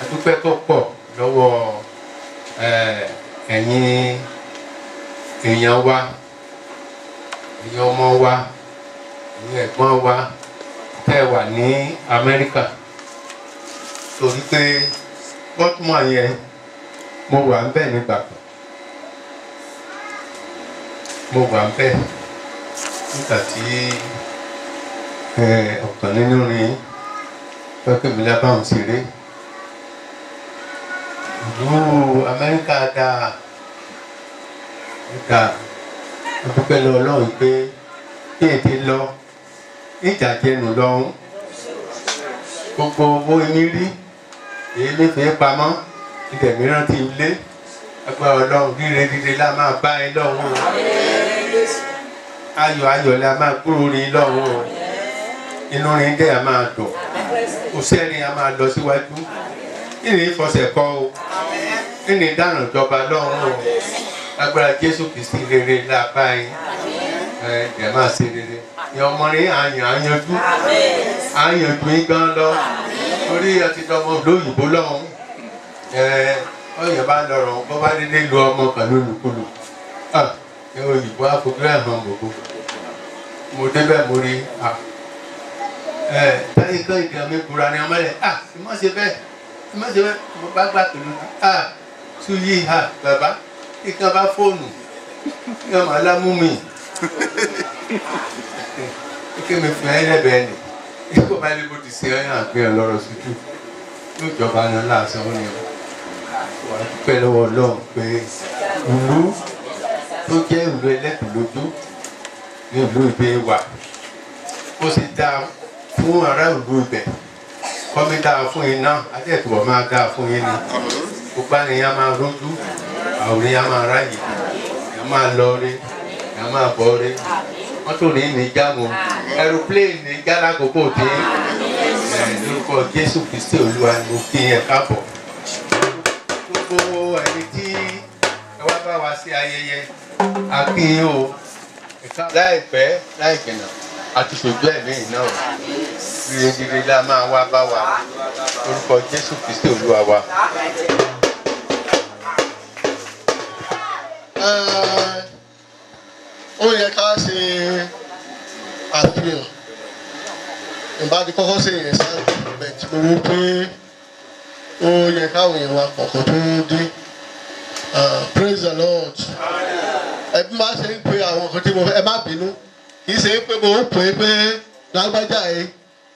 Adúpẹ́ tó pọ̀ lọ́wọ́ ẹ̀yin èèyàn wa ẹ̀yin ọmọ wa ẹ̀yin ẹ̀gbọ́n wa tẹ́ wà ní Amẹ́ríkà torí pé bọ́tùmọ̀ yẹn mo wà ń bẹ̀ nígbà kan mo wà ń bẹ̀ nígbà tí ọ̀kan nínú rin pẹ́kẹ́ mi lábàáhùn ṣeré ìlú Amẹ́ríkà dáa ó dúpẹ́ lọ Ọlọ́run pé kí èdè lọ ìjàjẹnu lọ́hún gbogbo owó mi rí èyí nífẹ̀ẹ́ pamọ́ ìdẹ̀ mìíràn ti lé agbára Ọlọ́run ríre la máa bá ẹ lọ́hún ayọ̀ la máa kúrò rí lọ́hún inú rí dẹ́ a máa dùn kò sẹ́rin a máa lọ síwájú ìní ìfọsẹ̀ kọ́ o ìní ìdáná ìjọba lọ́hún o agbára Jésù Kristi rere la bá yín ẹ máa ṣe rere ní ọmọrin àyànjú yín gan lọ orí ọtí tọmọ lóyìnbó lọ́hún ọyàn bá lọ́rọ̀ bọ́ bá dédé lu ọmọ kan lólùkulù òyìnbó àfojú ẹ̀ hàn gbogbo mo débẹ̀ mo rí táyé kan ìdí àmì ìbúra ni ọmọ rẹ̀ ẹ má ṣe bẹ́ẹ̀ mo bá gbà pẹ̀lú tún yí bàbá kíkan bá fóònù yóò máa lámú mi kí mi fún ẹ lẹ́bẹ̀ẹ́ ni kó bá lè bó ti ṣe ọyàn àgbéyàn lọ́rọ̀ sójú yóò jọba náà láàṣọ ó ní wà á dúpẹ́ lọ́wọ́ Ọlọ́run pé ìlú tó jẹ́ ìlú ẹlẹ́kùn lójú ní ìlú Ìbẹ̀ wà ó sì dáa fún ará ìlú Ìbẹ̀ kọ́mí dáa fún yín náà adẹ́tùbọ̀ máa dáa fún yín ni gbogbo àníyàn máa rójú àwòrán yà máa ráyè yà máa lọ rí yà máa bọ̀ rí mọ́tò ní jáàmù aeroplane ní gánà kókó tí lórúkọ Jésù Kristi Olúwa ni mo kí ẹ káàbọ̀ gbogbo ẹni tí ẹ wá bá wa sí ayẹyẹ akínyìn o láìpẹ́ láìpẹ́nà àti ṣojú ẹ̀mí náà rere la máa wá bá wa lórúkọ Jésù Kristi Olúwa wa. Ó yẹ ká ṣe àfihàn ìbádi kọ́kọ́ ṣe yẹn ṣáájú bẹ̀ tí mo wí pé ó yẹ káwọn èèyàn wa kọ̀ọ̀kan tó dé praise the Lord ẹbí máa ṣe ń pe àwọn nǹkan tí mo fẹ́ ẹ má bínú kì í ṣe pé mo ń pè é pé lágbájá yìí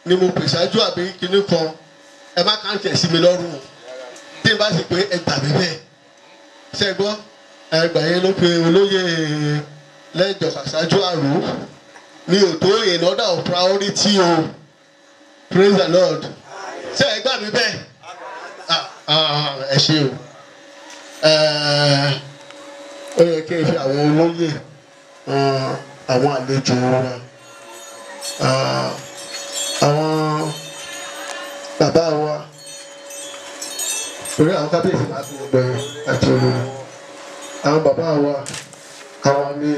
ni mo pè ṣáájú àbí kinní kan ẹ má kàn tẹ̀ sí mi lọ́rùn tí n bá sì pé ẹ gbà mí bẹ́ẹ̀ ṣe gbọ́ ẹgbà yẹn ló pe olóyè lẹ́jọ̀ ṣáájú àrò mi ò tó in order of priority o praise the Lord ṣe ẹ gbà mí bẹ́ẹ̀ ẹ ṣe o ó yẹ kí n fi àwọn olóyè àwọn àlejò wa àwọn bàbá wa torí àwọn kábíyèsí máa fi gbẹ àti olórí àwọn bàbá wa àwọn ní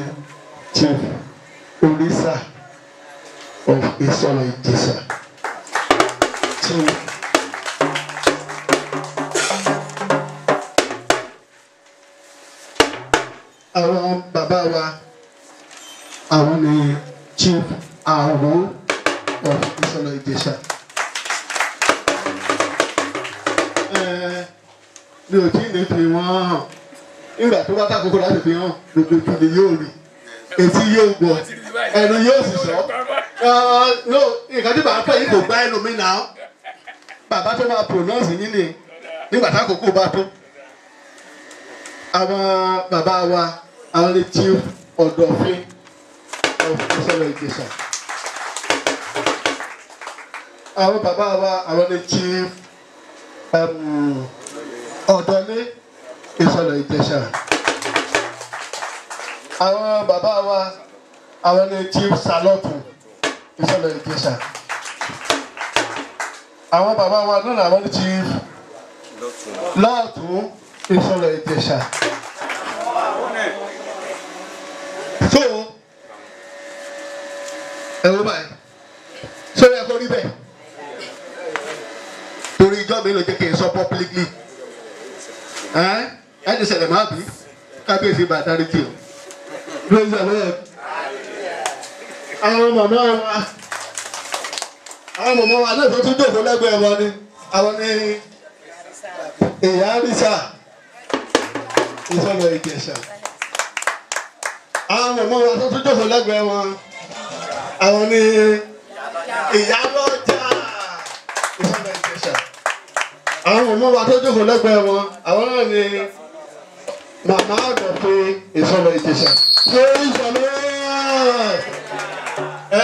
chief Orisa of Isolo Ijesa chief àwọn bàbá wa àwọn ní chief Awo of Isolo Ijesa. Mi ò tí ì lè fi wọ́n hàn nígbà tó bá tàkókò láti fi hàn gbogbo ìpìlẹ̀ yóò rí etí yóò gbọ́ ẹnu yóò sì sọ nǹkan tí bàbá pẹ̀ yìí kò gbá ẹnu mi náà bàbá tó máa pronounce nílé nígbà tàkókò bá tó àwọn bàbá wa àwọn lè chief Ọ̀dọ̀fin of Isolo Ijesa àwọn bàbá wa àwọn lè chief Ọ̀dọ̀lé Isolo Ijesa àwọn bàbá wa àwọn ní chief Salotu Isolo Ijesa àwọn bàbá wa náà àwọn ní chief Lọ́ọ̀tún Isolo Ijesa so ẹ̀rọ báyìí so yẹ kó rí bẹ́ẹ̀ torí ìjọ mi ló jẹ́ kí n sọ publicly ẹ ti ṣẹlẹ̀ máa bí kábíyèsí bàtàrí tí o lórí ìṣẹ̀lẹ̀ àwọn màmá wa náà tó tún dòfó lẹ́gbẹ̀ẹ́ wọn ni àwọn ní ìyá àríṣà Isolo Ijesa àwọn màmá wa tó tún dòfó lẹ́gbẹ̀ẹ́ wọn àwọn ní ìyá lọ́jà Isolo Ijesa àwọn màmá wa tó dòfó lẹ́gbẹ̀ẹ́ wọn àwọn náà ní màmá Ọ̀dọ̀fin Isolo Ijesa lórí ìṣẹ̀lẹ̀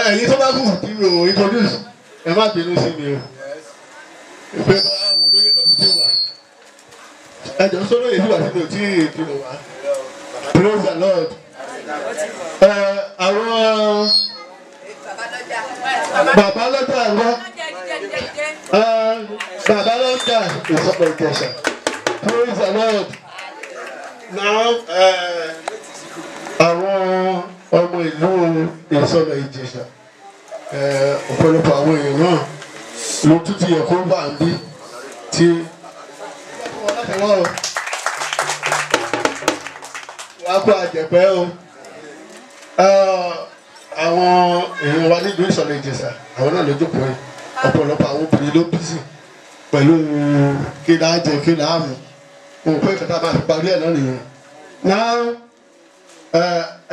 ẹ̀yin tó bá kù kí mi ò introduce ẹ má bínú sí mi o ìpè bá àwọn olóyè kan tó ti wà ẹjọ sọ́dọ̀ èyí wà sínú tí ètò wà praise the Lord àwọn bàbá lọ́jà ẹ̀rọ bàbá lọ́jà Isolo Ijesa praise the Lord now àwọn ọmọ ìlú Isolo Ijesa ọ̀pọ̀lọpọ̀ àwọn èèyàn náà ló tún ti yẹ kó wà níbí tí wàá kó àjẹpẹ́ o àwọn èèyàn wa nílùú Isolo Ijesa àwọn náà ló jókòó yìí ọ̀pọ̀lọpọ̀ àwọn obìnrin ló bí sí pẹ̀lú kí náà jẹ kí náà mú òun pé kàtà máa fi parí ẹ̀ náà nìyẹn náà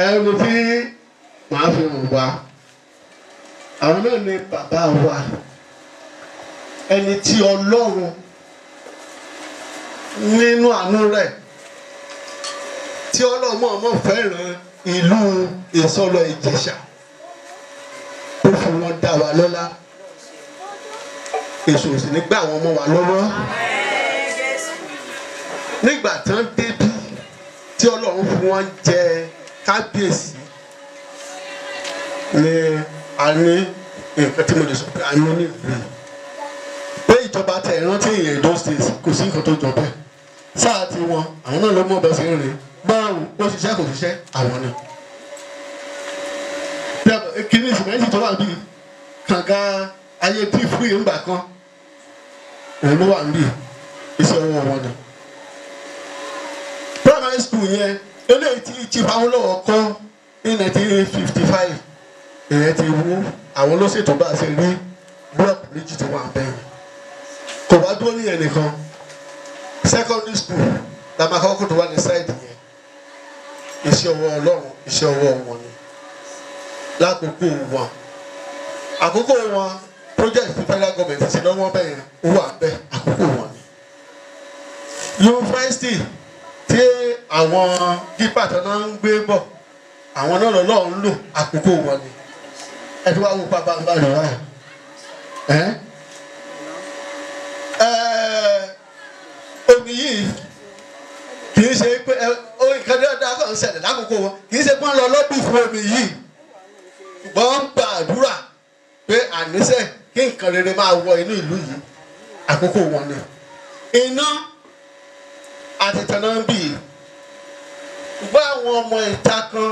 ẹni tí màá fi hàn wá àwọn náà ní bàbá wa ẹni tí Ọlọ́run nínú àánú rẹ̀ tí Ọlọ́run mọ̀ọ́mọ̀ fẹ́ràn ìlú Isolo Ijesa ó fi wọn dá wa lọ́lá èso sì ní gbà wọn mọ́ wa lọ́wọ́ nígbà tán débí tí Ọlọ́run fún wọn jẹ kábíyèsí ni a ní nǹkan tí mo lè sọ pé a ní ní ìlú pé ìjọba tẹ ìrántí ìyẹn Edo State kò sí nǹkan tó jọ bẹ́ẹ̀ sáà tí wọn àwọn náà ló mọ̀ bẹ́ẹ̀ sí ń rìn báwo ó ṣiṣẹ́ kò ṣiṣẹ́ àwọn ni. kíní sìmẹ́ntì tó wà bí kànga ayé tí fúri ńgbà kan òun ló wà níbí iṣẹ́ ọwọ́ wọn ni. primary school yẹn eléyìí tí Chief Awólọ́wọ̀ kọ́ ní 1955 èyẹ ti wú àwọn ló ṣètò bá a ṣe rí búlọ̀kù méjì tó wà bẹ́ẹ̀ kò wá dúró níyẹn nìkan secondary school la máa kọ́kọ́ tó wà ní sáìdì yẹn iṣẹ́ ọwọ́ Ọlọ́run iṣẹ́ ọwọ́ wọn ni lákòókò wọn àkókò wọn project ti federal government ṣe lọ́wọ́ bẹ́ẹ̀ ó wà bẹ́ẹ̀ àkókò wọn ni university tí àwọn gípà tó náà ń gbé bọ̀ àwọn náà lọ́ọ́ ń lò àkókò wọn ni ẹ ti wá wo pápá ń bá rẹ̀ wáyà omi yìí kì í kàn ń ṣẹlẹ̀ lákòókò wọn kì í ṣe pọ́n lọ lọ́bì fún omi yìí ṣùgbọ́n wọ́n ń gba àdúrà pé àníṣe kí nǹkan rere máa wọ inú ìlú yìí àkókò wọn ni iná àti tẹ̀nà ń bì í ṣùgbọ́n àwọn ọmọ ìta kan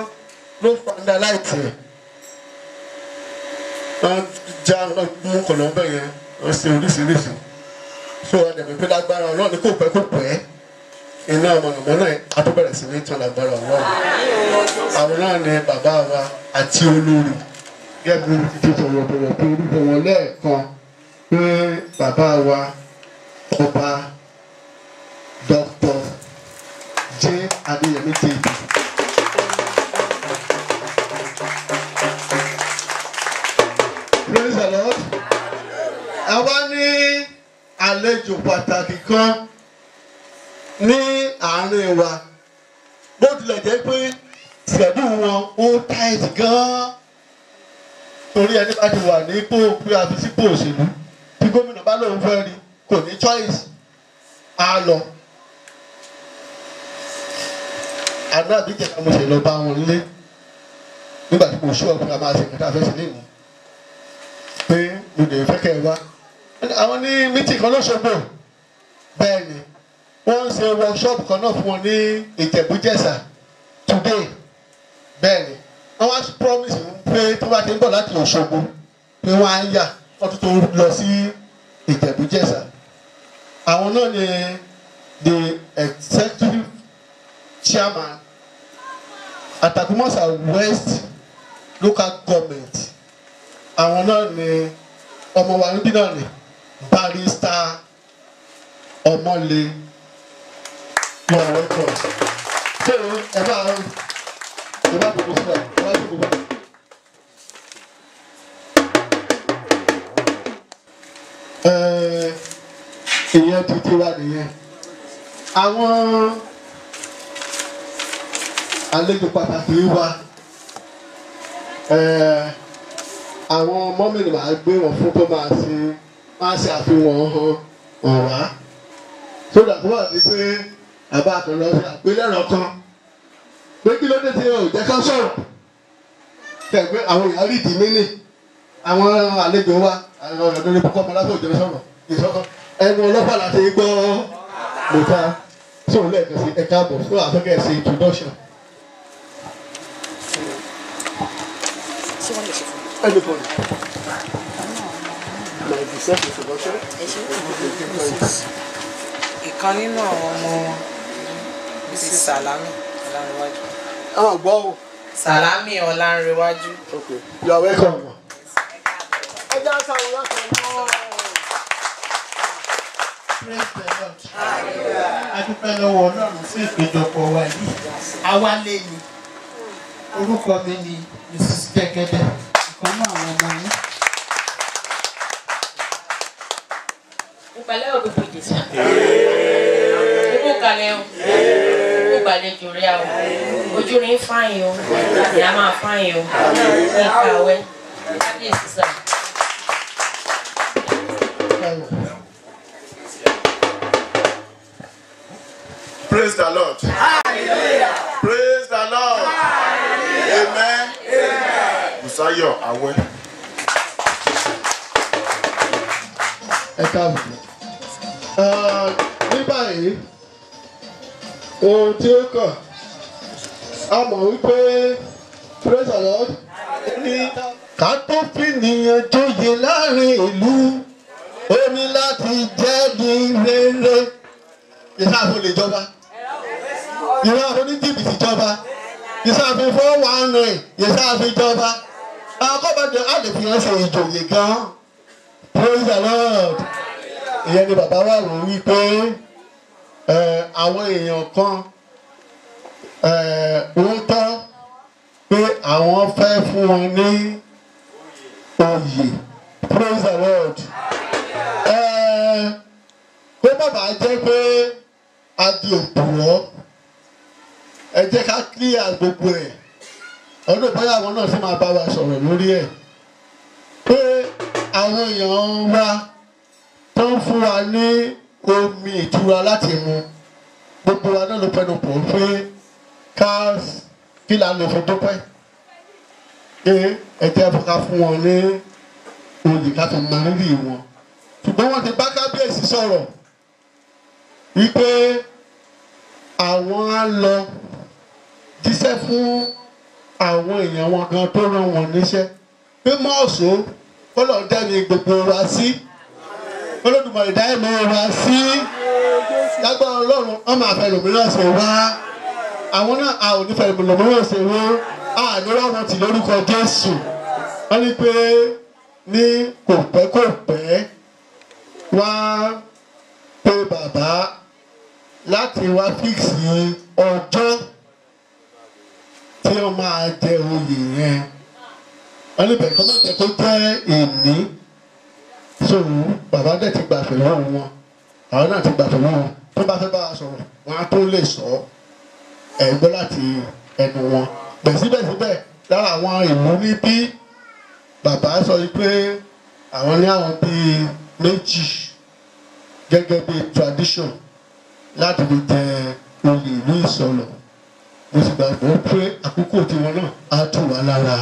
ló fanda láìtì ẹ̀ wọ́n já mú kọ̀nà ọbẹ̀ yẹn wọ́n ṣe oríṣiríṣi so ọ̀dẹ̀mí pé lágbára ọlọ́run ní kò pẹ́ kò pẹ́ iná mọ̀nàmọ́ná àtúbẹ̀rẹ̀ sí ní tán lágbára ọlọ́run àwọn náà ni bàbá wa àti olórí gẹ́gẹ́ bí ti sọ̀rọ̀ bọ̀rọ̀ pé orúkọ wọn lẹ́ẹ̀kan pé bàbá wa ọba Dr. J. Adéyẹmí Tèbí. Praise the Lord. Àwa ní àlejò pàtàkì kan ní àárín wa bó tilẹ̀ jẹ́ pé ṣẹ̀dú wọn ó tight gan-an torí ẹni bá ti wà ní ipò pé àfi sípò òṣèlú tí gómìnà bá lóun fẹ́ rí kò ní choice á lọ. àná àbíjẹ̀ká mo ṣe lọ bá wọn lé nígbà tí mo ṣú ọ̀pọ̀ àmà àṣẹ kẹta fẹ́ sí lè mú pé mo lè fẹ́ kẹ́ ẹ wá. àwọn ní mítì kan lọ́sọ̀gbọ̀ bẹ́ẹ̀ ni wọ́n ń ṣe workshop kan náà fún wọn ní Ìjẹ̀bú-Jẹ̀ṣà today bẹ́ẹ̀ ni wọ́n wá promise pé tó bá ti ń bọ̀ láti Òṣogbo pé wọ́n á yà wọ́n tó lọ sí Ìjẹ̀bú-Jẹ̀ṣà. àwọn náà ni the executive chairman Atakumasa West local government. àwọn náà ni ọmọ wa níbí náà ni Barrister Ọmọlé you are welcome. so ẹ bá gbogbo sílẹ̀ ẹ bá gbogbo bá. ìyẹn títí wá nìyẹn. àwọn àlejò pàtàkì wa àwọn mọ́mìnì máa gbé wọn fún tó máa ṣe àfihàn hàn wá sódà tó wà ní pé àbá kan lọ sí àgbélẹ̀rọ kan pé kí ló dé tí o jẹ́ ká sọ̀rọ̀ tẹ̀gbẹ́ àwọn èèyàn rí ìdí mínì àwọn àlejò wa àwọn ọ̀dọ́ ní púpọ̀ ọmọláfẹ́ òjò sọ̀rọ̀ ìsọ̀kan ẹnu ọlọ́pàá láti gbọ́ lóta tí òun lẹ́ẹ̀kan sí ẹ̀ka àbọ̀ tó àfẹ́kẹ́ ṣe introduction. Anybody? Like the self-introduction? Ìkan nínú àwọn ọmọ wọn Mrs. Salami Ọlánrewájú. Gbọ́ o. Salami Ọlánrewájú. Okay, you are welcome. Ẹ jẹ́ àṣà òun láti ọ̀nà. Praise the Lord. A dúpẹ́ lọ́wọ́ Ọlọ́run fún ìpéjọpọ̀ wa yìí. Awálé ni. Orúkọ mi ni Mrs. Jẹ́gẹ́dẹ́. Ìkan náà àwọn ọmọ yín. Ìpàlẹ́ òbí fìdí sí. Ikú kalẹ̀ o. Ikú gbàlejò rí a o. Ojú rí fáyìn o. Ìyá máa fáyìn o. Ní ìkàwé. Kábíyèsí sà. Praise the Lord. Hallelujah. Praise the Lord. Hallelujah. Amen. Amen. Busayo Awe. Ẹ káàbọ̀. Ní báyìí, ohun tí ó kàn, a mọ̀ wípé praise the Lord ní ká tó fi nìyẹn jóye láàrin ìlú, ó ní láti jẹ́ ní rere. Ìsáàfin lè jọba. Ìsáàfin ní jìbìtì jọba. Ìsáàfin 419 ìsáàfin jọba. Akọ́bàdé á lè fi hàn ṣe ìjòyè gan. Praise the Lord. Ìyẹn ni bàbá wa rò wípé àwọn èèyàn kan wọ́n tọ́ pé àwọn fẹ́ fún wọn ní oyè. Praise the Lord. Pé bàbá jẹ́ pé a di òpùrọ́. Ẹ jẹ́ ká clear gbogbo ẹ̀. Ọdún báyà àwọn náà sì máa bá wa sọ̀rọ̀ lórí ẹ̀. Pé àwọn èèyàn wa tó ń fún wa ní omi ìtura láti mu gbogbo wa náà ló fẹnu pọ̀ pé kí la lè fi dúpẹ́ pé ẹ̀jẹ̀ ká fún wọn ní oyè ká fi mọ rírì wọn ṣùgbọ́n wọ́n ti bá kábíyèsí sọ̀rọ̀ wípé àwọn á lọ jíṣẹ́ fún àwọn èèyàn wọn kan tó rán wọn níṣẹ́ pé mọ́ọ̀só kọ́lọ̀ dẹ́ni gbogbo wa sí Olódùmarè dá ẹ̀mí wa sí lágbára Ọlọ́run wọ́n máa fẹ́ lòmíràn ṣe wá àwọn náà a ò ní fẹ́ lòmíràn ṣe wá a ní ráwọn tì lórúkọ Jésù wọ́n ní pé ní kò pẹ́ wá pé bàbá láti wá fíìsì ọjọ́ tí wọ́n máa jẹ oyè yẹn wọ́n ní bẹ̀rẹ̀ kọ́ máa jẹ́ kó jẹ́ ìní sòwò bàbá dẹ̀ ti gbà pẹ̀lú wọn àwọn náà ti gbà pẹ̀lú wọn tó bá fẹ́ bá a sọ̀rọ̀ wọn á tó lè sọ ẹ̀ gbọ́ láti ẹnu wọn bẹ̀síbẹ̀síbẹ̀ lára àwọn ìlú níbí bàbá sọ pé àwọn ní àwọn bíi méjì gẹ́gẹ́ bíi tradition láti lè jẹ oyè ìlú Ìsọlọ̀ mo sì gbàgbọ́ pé àkókò tiwọn náà á tù wá lára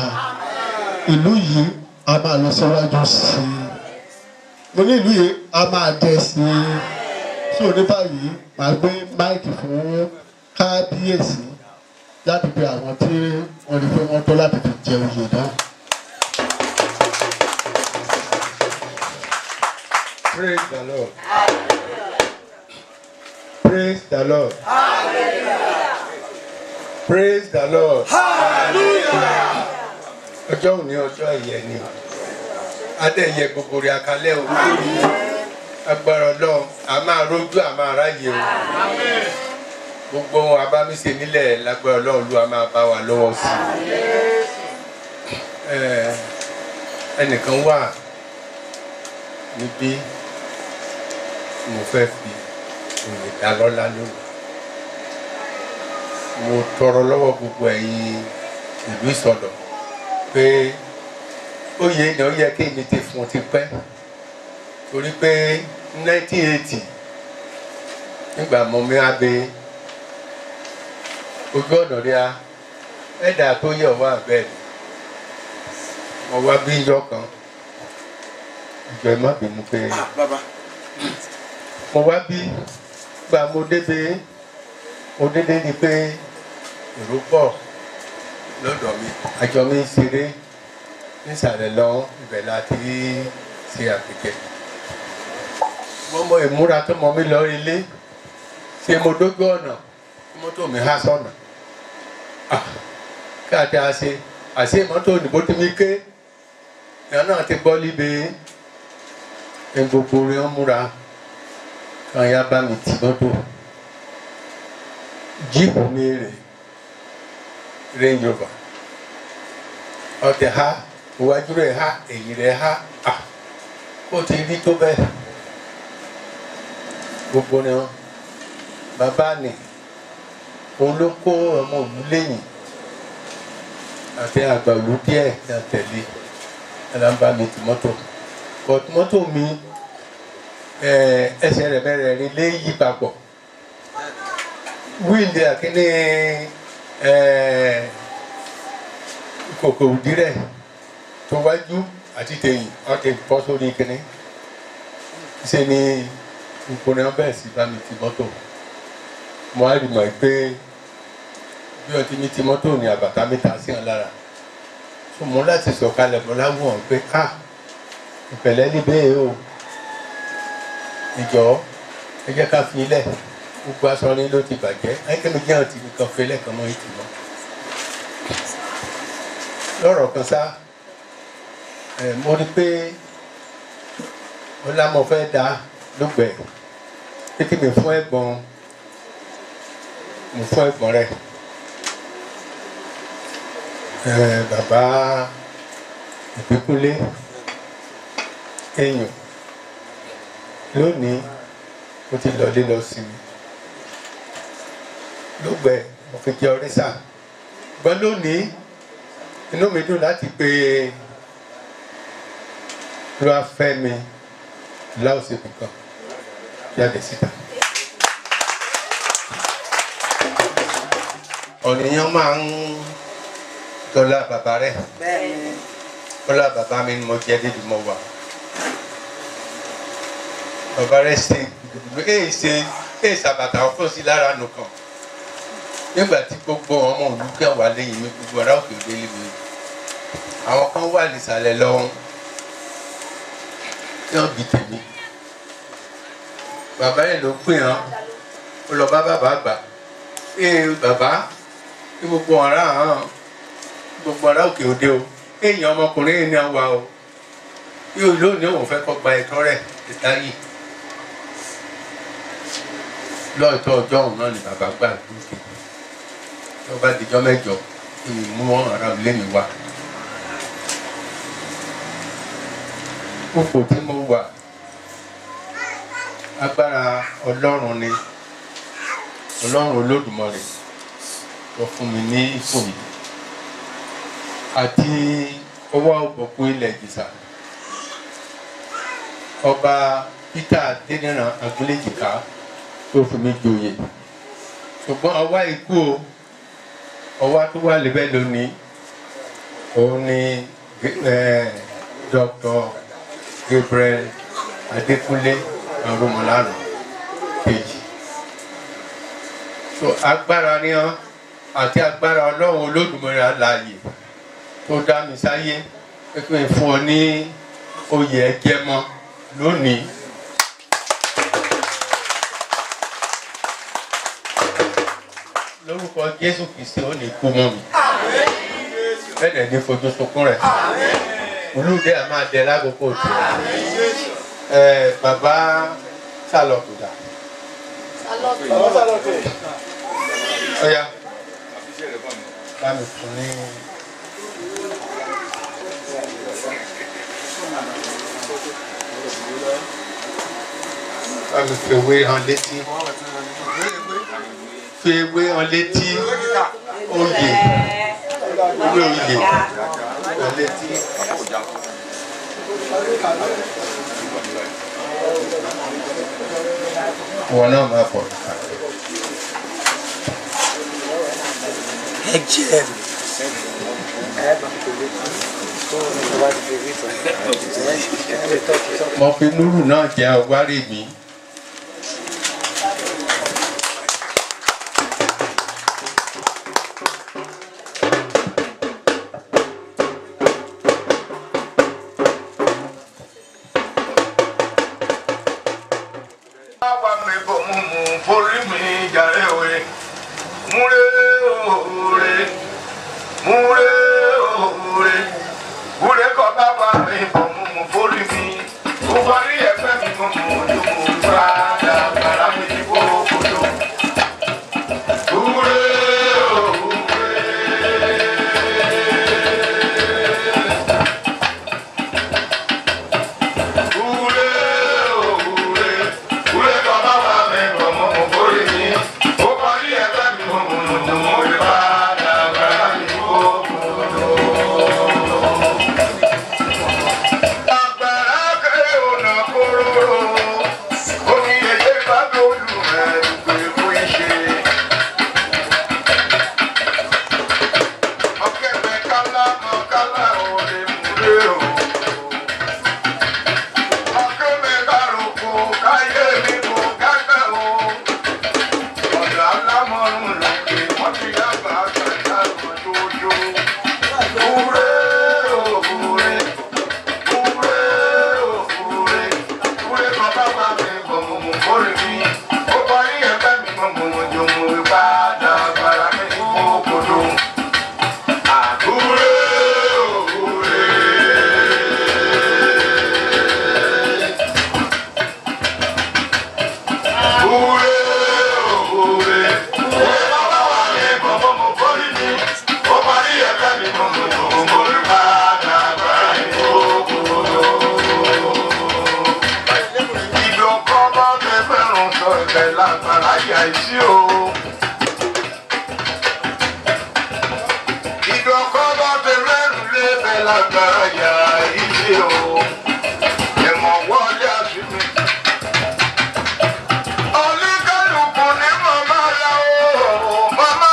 ìlú yìí a máa lọ síwájú sí i mo ní ìlú yìí a máa dẹ̀ sí i sí òní báyìí màá gbé máìkì fún kábíyèsí láti pe àwọn tí wọ́n rí pé wọ́n tó láti fi jẹ oyè náà. Praise the Lord. Praise the Lord. Praise the Lord. Ọjọ́ òní ọjọ́ ẹ̀yẹ ni adẹ́yẹ gbogbo rẹ̀ àkálẹ̀ olórí agbára Ọlọ́run a máa rójú a máa ráyè o gbogbo abámise nílẹ̀ lágbára Ọlọ́run ló a máa bá wa lọ́wọ́ sí ẹnìkan wà níbí mo fẹ́ fi òye dá lọ́lá lónìí mo tọrọ lọ́wọ́ gbogbo ẹ̀yin ìlú Ìsọlọ̀ pé oyè ni ó yẹ kí èmi ti fún ti pẹ́ torí pé 1980 nígbà mo mi abẹ ojú ọ̀nà rí a ẹ̀dà tó yẹ wá bẹ́ẹ̀ mo wá bí ijọ́ kan ìjọ ẹ̀ má bínú pé mo wá bí gba mo dédé ni pé èrò pọ̀ lọ́dọ̀ mi àjọ mi ń ṣeré nísàlẹ̀ lọ ibẹ̀ láti ṣe àpèjẹ wọ́n mọ ìmúra tó mọ mi lọ ilé ṣe mo dójú ọ̀nà mọ́tò mi há sọ̀nà káàtì àṣe mọ́tò òyìnbó tí mi ké ìyá náà ti gbọ́ líbe ní gbogbo rẹ̀ ń múra kan ya bá mi tì mọ́tò jíìpù mi Range Rover ọ̀tẹ̀ ha iwájú rẹ̀ ha èyí rẹ̀ ha ó ti rí tó bẹ́ẹ̀ gbogbo ni wọn bàbá ni òun ló kó ọmọ òlú lẹ́yìn àti àgbà òlú díẹ̀ ní àtẹ̀lé ẹ̀làǹbá mi tì mọ́tò mi ẹsẹ̀ rẹ̀ mẹ́rẹ̀ẹ̀rin lé yí papọ̀ wíìlì àkíní kòkò òdìrẹ̀ tó wájú àti tẹ̀yìn ọ̀tẹ̀ bọ́ sórí kíní ṣe ni nkùnrin ọbẹ̀ sí bá mi ti mọ́tò mo á rí mọ̀ pé bí ọtí mi ti mọ́tò ní àbàtà mi ta sí wọn lára tó mọ́ láti sọ̀kalẹ̀ mọ́ láwùn pé ìpẹ̀lẹ́ níbẹ̀ o ìjọ ẹ jẹ́ ká fi ilẹ̀ gbogbo aṣọ ni ló ti bàjẹ́ ẹ̀kẹ́mi jẹ́ àti nǹkan fẹ́lẹ́ kan mọ́ ìtìmọ́ lọ́rọ̀ kan sá mo rí pé ọlá mo fẹ́ dá lógbẹ̀ pé kí mi fún ẹ̀gbọ́n rẹ̀ bàbá Ìbíkúnlé èèyàn lónìí mo ti lọlé lọ sí mi lógbẹ̀ mo fi jẹ ọrísà gbọ́n lónìí inú mi dùn láti pé ló wá fẹ́ mi láòsì nìkan jáde síta ọ̀nìyàn máa ń tọ́lá bàbá rẹ̀ tọ́lá bàbá mi ni mo jẹ́ débi mo wà bàbá rẹ̀ ṣe èè ṣàbàtà ọ̀fọ̀ sí lára nìkan nígbà tí gbogbo ọmọ olùkẹ́ wà lẹ́yìn mi gbogbo ará òkè délé mi àwọn kan wà nísàlẹ̀ lọ́wọ́ yóò bí tèmi bàbá yẹn ló pè hàn ó lọ bá bàbá àgbà bàbá ní gbogbo ará òkè òde o èèyàn ọmọkùnrin yìí ní àwa o yóò lónìí òun fẹ́ kọ́ gba ẹ̀tọ́ rẹ̀ ìtayì lọ́ọ̀tọ́ ọjọ́ òun náà ni bàbá gbà lókè tó bá dijọ́ mẹ́jọ èmi mú ara ilé mi wá kókò tí mo wà agbára ọlọ́run ni ọlọ́run olódùmarè tó fún mi ní ipò yìí àti ọwọ́ òbòkú ilẹ̀ ìjìṣà ọba Peter Adéníran Agúnléjìká tó fún mi joyè ṣùgbọ́n ọwọ́ ikú o ọwọ́ tó wà lébẹ̀ lónìí òun ni Dr. Gabriel Adékúnlé Arúmọláràn kejì so agbára ni hàn àti agbára ọlọ́run olódùmarè alààyè tó dá mi sáyé pé fún ọ ní oyè ẹgẹmọ lónìí lórúkọ Jésù Kristi ó ní kú mọ́ mi bẹ́ẹ̀ ní fojú sunkún rẹ̀ olùdé a máa dẹ lákòókò tó bàbá sálọ̀tù dà ọ̀ya bá mi fún ní. Bá mi fi ewé hàn létí fi ewé hàn létí oyè ewé oyè hàn létí. Wọn náà máa bọ̀. Ẹ jẹ́ mo fi núrù náà jẹ ọgbárí mi. Mama,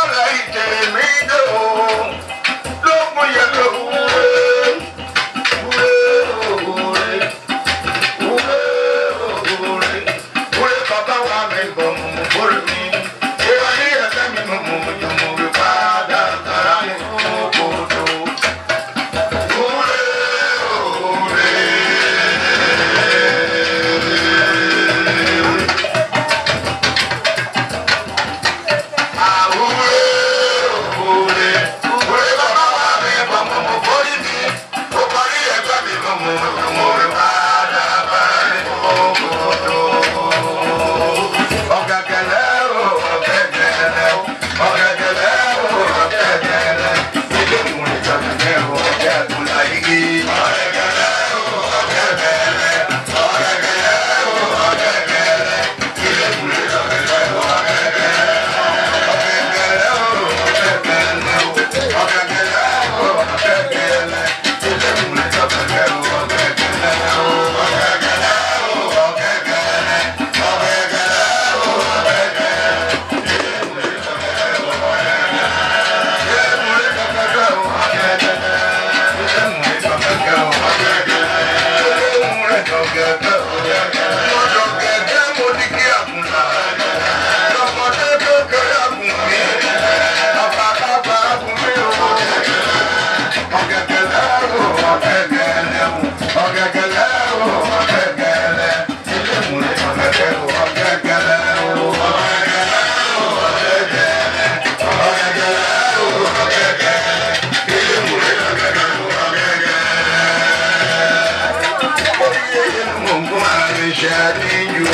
níyù.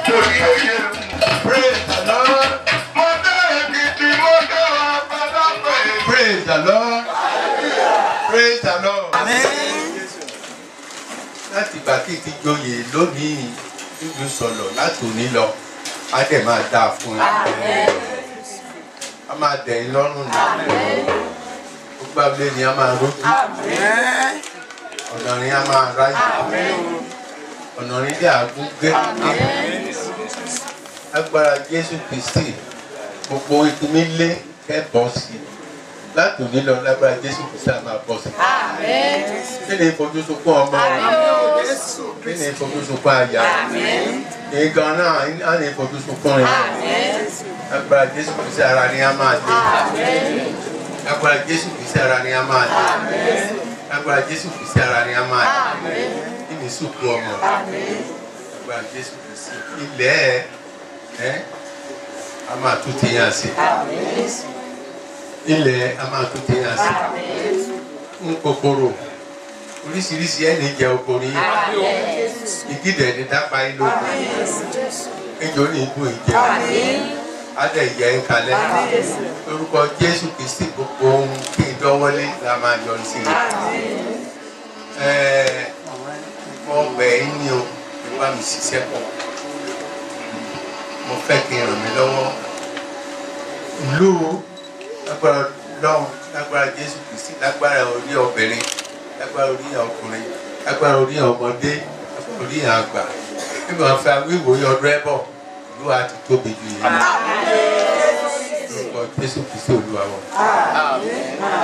Torí òye praise the Lord. Mo dé Èkìtì, mo dé ọ̀pọ̀lọpọ̀. Praise the Lord. Praise the Lord. Láti ìgbà tí ti joyè lónìí nílùú Sọ̀lọ̀ láti òní lọ, á dẹ̀ máa dáa fún yín. A máa dẹ̀ yín lọ́rùn ní. Gbogbo abúlé ni a máa rójú. Ọ̀nà ni a máa ráyè. Ọ̀nà ni dé àgún gẹ́gẹ́. Agbára Jésù Kristi gbogbo ìpínlẹ̀ lé kẹ́ bọ́ sí. Láti òní lọ lágbára Jésù Kristi a máa bọ́ sí. Kí ni ìfojúsùnkún ọmọ? Kí ni ìfojúsùnkún àyà? Ìgan náà á ní ìfojúsùnkún rẹ̀. Agbára Jésù Kristi ara ni a máa lé. Agbára Jésù Kristi ara ni a máa lé. Agbára Jésù Kristi ara ni a máa lé. Kí ni ìsùnkún ọmọ? Agbára Jésù Kristi ilẹ̀ ẹ̀ a máa tún ti yàn sí. Ilẹ̀ a máa tún ti yàn sí. Ń kòkòrò oríṣiríṣi ẹni jẹ oko ní ìgídẹ̀ ní dápá ìlú ejò ní ìlú ìjẹ adẹ ìyẹ ń kalẹ̀ lórúkọ Jésù Kristi gbogbo ohun kí n dọ́wọ́lé la máa yọrí sí i. Mo bẹ̀ ẹ́ ní o bá mi ṣiṣẹ́ pọ̀ mo fẹ́ kí n ràn mí lọ́wọ́ ìlú lágbára lọ́wọ́ lágbára Jésù Kristi lágbára orí obìnrin lágbára orí ọkùnrin lágbára orí ọmọdé lágbára orí àgbà nígbà wọn fẹ́ wíwò yọ dírẹ́bọ̀ ìlú wa ti tóbi ju yìí lórúkọ Jésù Kristi Olúwa wa.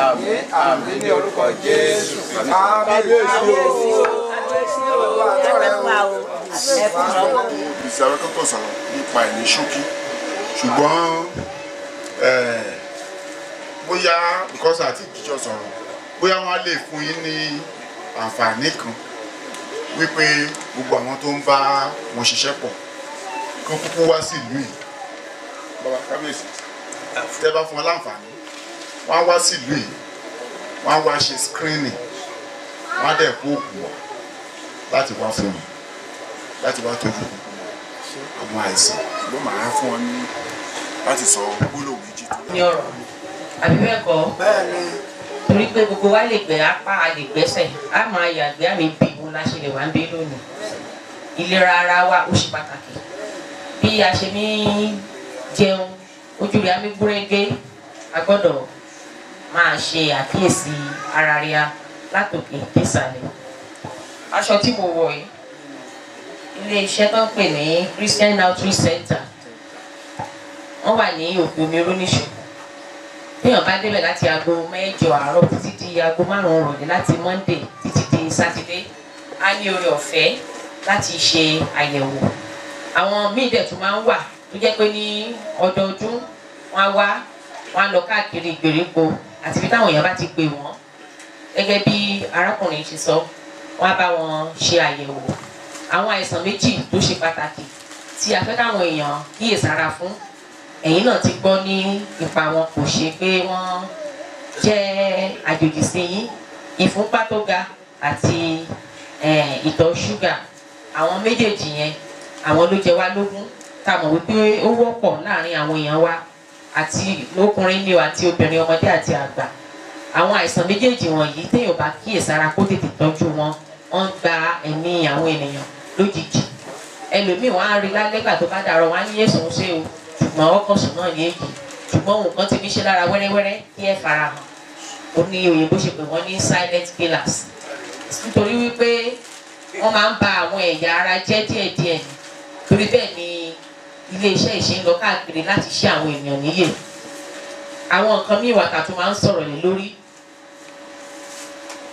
Àmín àmín ní orúkọ Jésù. Ìsàwé kọ́kọ́ sọ̀rọ̀ nípa ẹ̀ ní ṣókí ṣùgbọ́n bóyá because àti ìjíjọ sọ̀rọ̀ bóyá wọ́n lè fún yín ní àǹfààní kan wípé gbogbo àwọn tó ń bá wọn ṣiṣẹ́ pọ̀ kán kúkú wá sí ìlú yìí bàbá kábíyèsí tẹ́ bá fún wọn láǹfààní wọ́n á wá sí ìlú yìí wọ́n á wá ṣe screening wọ́n á dẹ̀ kó òògùn wọ̀ láti wá fún wọn láti wá tọ́jú àwọn àìsàn ló máa fún wọn ní láti sọ gbólóhùn méjì tó ní ọ̀rọ̀ àbí bẹ́ẹ̀ kọ́ torí pé gbogbo wa lè gbẹ apá a lè gbẹ́sẹ̀ a máa yàgbé àmì bí òun la ṣe lè wá ń bí lónìí ìlera ara wa ó ṣe pàtàkì bí a ṣe ní jẹun ojú rẹ̀ á mi gúrégé a gbọ́dọ̀ máa ṣe àkíyèsí ara ríà látòkè désàlẹ̀ aṣọ tí mo wọ̀ yìí ilé iṣẹ́ tó ń pè ní Christian Outreach Center wọ́n wà ní òkè omi oróníṣù téèyàn bá débẹ̀ láti aago 8 àárọ̀ títí di aago 5 ìrọ̀lẹ́ láti Monday títí di Saturday á ní oore ọ̀fẹ́ láti ṣe àyẹ̀wò àwọn míì dẹ̀ tún máa ń wà tó jẹ́ pé ní ọdọọdún wọ́n á lọ káàkiri ìgbèríko àti bí táwọn èèyàn bá ti pè wọ́n gẹ́gẹ́ bí arákùnrin ṣe sọ wọ́n á bá wọn ṣe àyẹ̀wò àwọn àìsàn méjì tó ṣe pàtàkì tí a fẹ́ káwọn èèyàn kíyèsára fún ẹ̀yin náà ti gbọ́ ní ipa wọn kò ṣe pé wọ́n jẹ́ àjòjì sí yín ìfúnpá tó ga àti ìtọ̀ ṣúgà àwọn méjèèjì yẹn àwọn ló jẹ wá lógún tá a mọ̀ wípé ó wọ́pọ̀ láàrin àwọn èèyàn wa àti lókùnrin ni o àti obìnrin ọmọdé àti àgbà àwọn àìsàn méjèèjì wọ̀nyí téèyàn bá kíyèsára kó tètè tọ́jú wọn wọ́n ń gba ẹ̀mí àwọn ènìyàn lójijì ẹlòmíì wọ́n á rí lálẹ́gbà tó bá dàrọ̀ wọ́n á ní yéṣù ń ṣe o ṣùgbọ́n ọkọ̀ sùn náà ní èyí ṣùgbọ́n nǹkan ti fi ṣe lára wẹ́rẹ́wẹ́rẹ́ kí ẹ farahàn ó ní òyìnbó ṣe pé wọ́n ní silent killers nítorí wípé wọ́n máa ń ba àwọn ẹ̀yà ara jẹ́ díẹ̀díẹ̀ torí bẹ́ẹ̀ ni ilé iṣẹ́ ìṣe ń lọ káàkiri láti ṣe àwọn èèyàn níyè àwọn nǹkan míì wà tá tó máa ń sọ̀rọ̀ lé lórí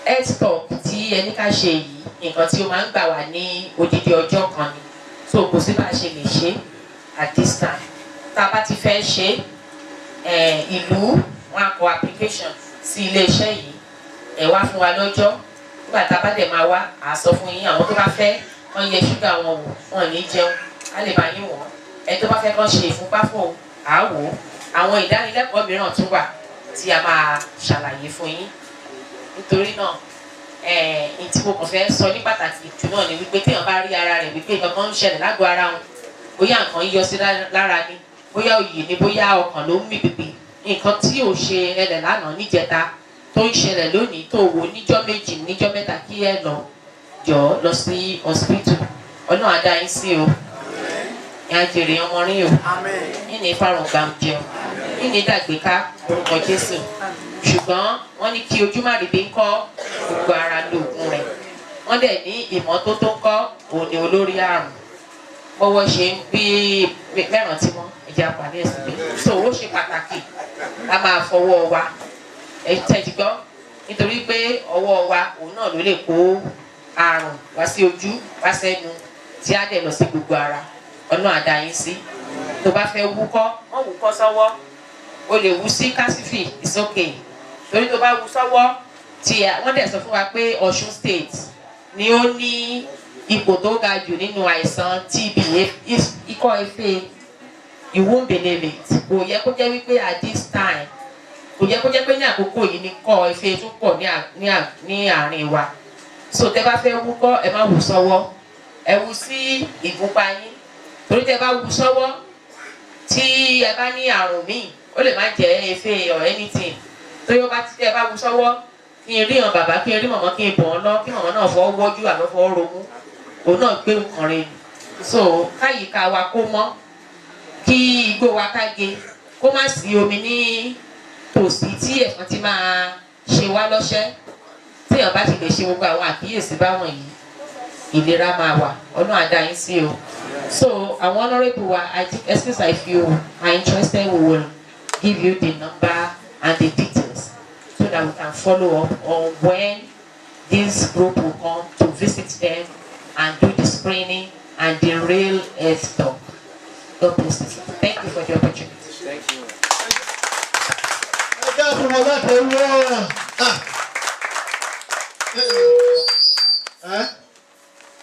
health talk tí ẹni ká ṣe yìí nǹkan tí ó máa ń gbà wá ní odidi ọjọ́ kan ni so kò sí bá a ṣe lè ṣe at this time tá a bá ti fẹ́ ṣe ìlú wọn á kọ application sí ilé iṣẹ́ yìí ẹ wá fún wa lọ́jọ́ nígbà tá a bá dẹ̀ máa wá à sọ fún yín àwọn tó bá fẹ́ wọ́n yẹ ṣúgà wọn wò wọ́n ní jẹun á lè bá yín wọ̀n ẹ tó bá fẹ́ kàn ṣe ìfúnpá fún à wò ó àwọn ìdánilẹ́kọ̀ọ́ mìíràn tún wà tí a máa ṣàlàyé fún yín nítorí náà tí mo kàn fẹ́ sọ ní pàtàkì jù náà ni wípé téèyàn bá rí ara rẹ̀ wípé nǹkan kan ń ṣẹlẹ̀ lágọ̀ọ́ ara wọn bóyá nǹkan yíyọ sí lára ni bóyá òyì ni bóyá ọkàn ló ń mì pìpì nǹkan tí ò ṣe ẹlẹ̀ lánàá níjẹta tó ń ṣẹlẹ̀ lónìí tó wò níjọ́ méjì níjọ́ mẹ́ta kí ẹ lọ sí hospital ọlọ́run á dá yín sí o ìyá jèrè ọmọ rí o ìní ìfarun gbàm jẹun ìní dàgbéká orúkọ Jésù ṣùgbọ́n wọ́n ní kí ojú má rí bí ń kọ́ gbogbo ara lóògùn rẹ̀ wọ́n dẹ̀ ní ìmọ́tótó ń kọ́ òní olórí àrùn bọ́wọ́ ṣe ń bí mẹ́ràn tí wọ́n ẹja pàdé ẹ̀sìn pé so ó ṣe pàtàkì a máa fọwọ́ wa tẹ̀jú gbọ́ nítorí pé ọwọ́ wa òun náà ló lè kó àrùn wá sí ojú wá sẹ́nu tí á dẹ̀ lọ sí gbogbo ara ọ̀nà àdáyín sí tó bá fẹ́ wúkọ́ wọ́n wúkọ́ sọ́wọ́ o lè wú sí kásífì it's okay torí tó bá wú sọ́wọ́ tí wọ́n dẹ̀ sọ fún wa pé Ọ̀ṣun state ni ó ní ipò tó ga jù nínú àìsàn TB ikọ́ efe you won't believe it kò yẹ kó jẹ́ wípé at this time kò yẹ kó jẹ́ pé ní àkókò yìí ni kọ́ efe tún pọ̀ ní àárín wa so tẹ́ bá fẹ́ wúkọ́ ẹ má wú sọ́wọ́ ẹ wú sí ìgúnpá yín torí tẹ́ bá wú sọ́wọ́ tí ẹ bá ní àrùn míì ó lè má jẹ́ efe or anything torí ó bá ti tẹ́ ẹ bá wú sọ́wọ́ kí n rí hàn bàbá kí n rí mọ̀mọ́ kí n bọ̀ ọ́ lọ kí mọ̀mọ́ náà fọ́ wọ́jú àbọ̀ fọ́ romú òun náà gbé nǹkan rẹ̀ so káyìíká wa kó mọ́ kí igbó wa káge kó má sí omi ní tòsí tí ẹ̀fọn ti máa ṣe wá lọ́ṣẹ́ tí èèyàn bá ti lè ṣe gbogbo àwọn àkíyèsí báwọn yìí ìlera máa wà ọ̀nà àdáyín sí o so àwọn honourable wa excuse if you are interested we will give you the number and the details so that we can follow up on when this group will come to visit them and do the screening and the real health talk. God bless you. Thank you for the opportunity. Thank you.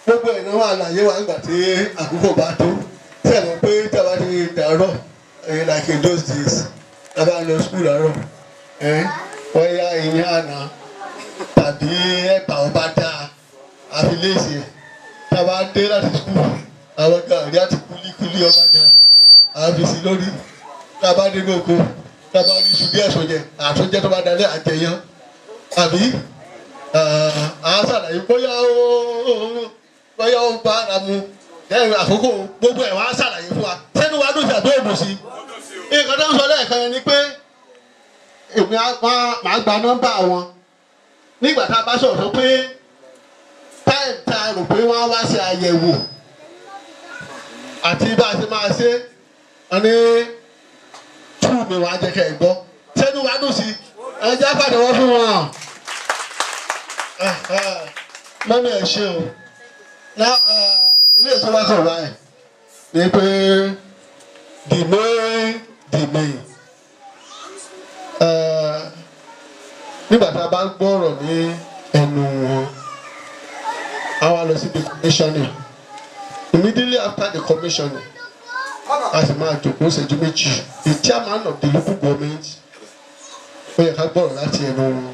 Gbogbo ìnáwó àlàyé wa nígbà tí àkókò bá tó sẹ́nu pé tí a bá ti dàárọ̀ like in those days tí a bá lọ school àárọ̀ wọ́n yá ìyẹn àná tàbí ẹ̀bà ọba dáa àfi léèsì tí a bá dé láti school àwọn gàrí àti kúlíkúlí ọba dáa àfi sí lórí tí a bá dé gbòkó tí a bá rí iṣu bí àsọjẹ tó bá dalẹ̀ àjẹyàn àbí àwọn sàlàyé bóyá ó bá ara mu lẹ́yìn àkókò gbogbo ẹ̀ wá sàlàyé fún wa sẹ́nu wa dùn sí àbí òdùn sí nǹkan tó ń sọ lẹ́ẹ̀kan yẹn ni pé èmi máa gba nọ́mbà wọn nígbà tá a bá sọ̀rọ̀ pé táìmù tá a rò pé wọ́n á wá ṣe àyẹ̀wò àti bá a ṣe máa ṣe wọn ní tú mi wàá jẹ́ kẹ́ ẹ̀ gbọ́ sẹ́nu wa dùn sí ẹ jẹ́ àpàdéwọ́ fún wọn mọ́mí ẹ̀ ṣe o ilé ètò wa sọ̀rọ̀ báyìí ni pé the main nígbà tá a bá gbọ́ ọ̀rọ̀ ní ẹnu wọn a wá lọ síbi commissioning immediately after the commissioning a sì máa jókòó ṣẹ́jú méjì the chairman of the local government ó yẹ ká gbọ́rọ̀ láti ẹnu wọn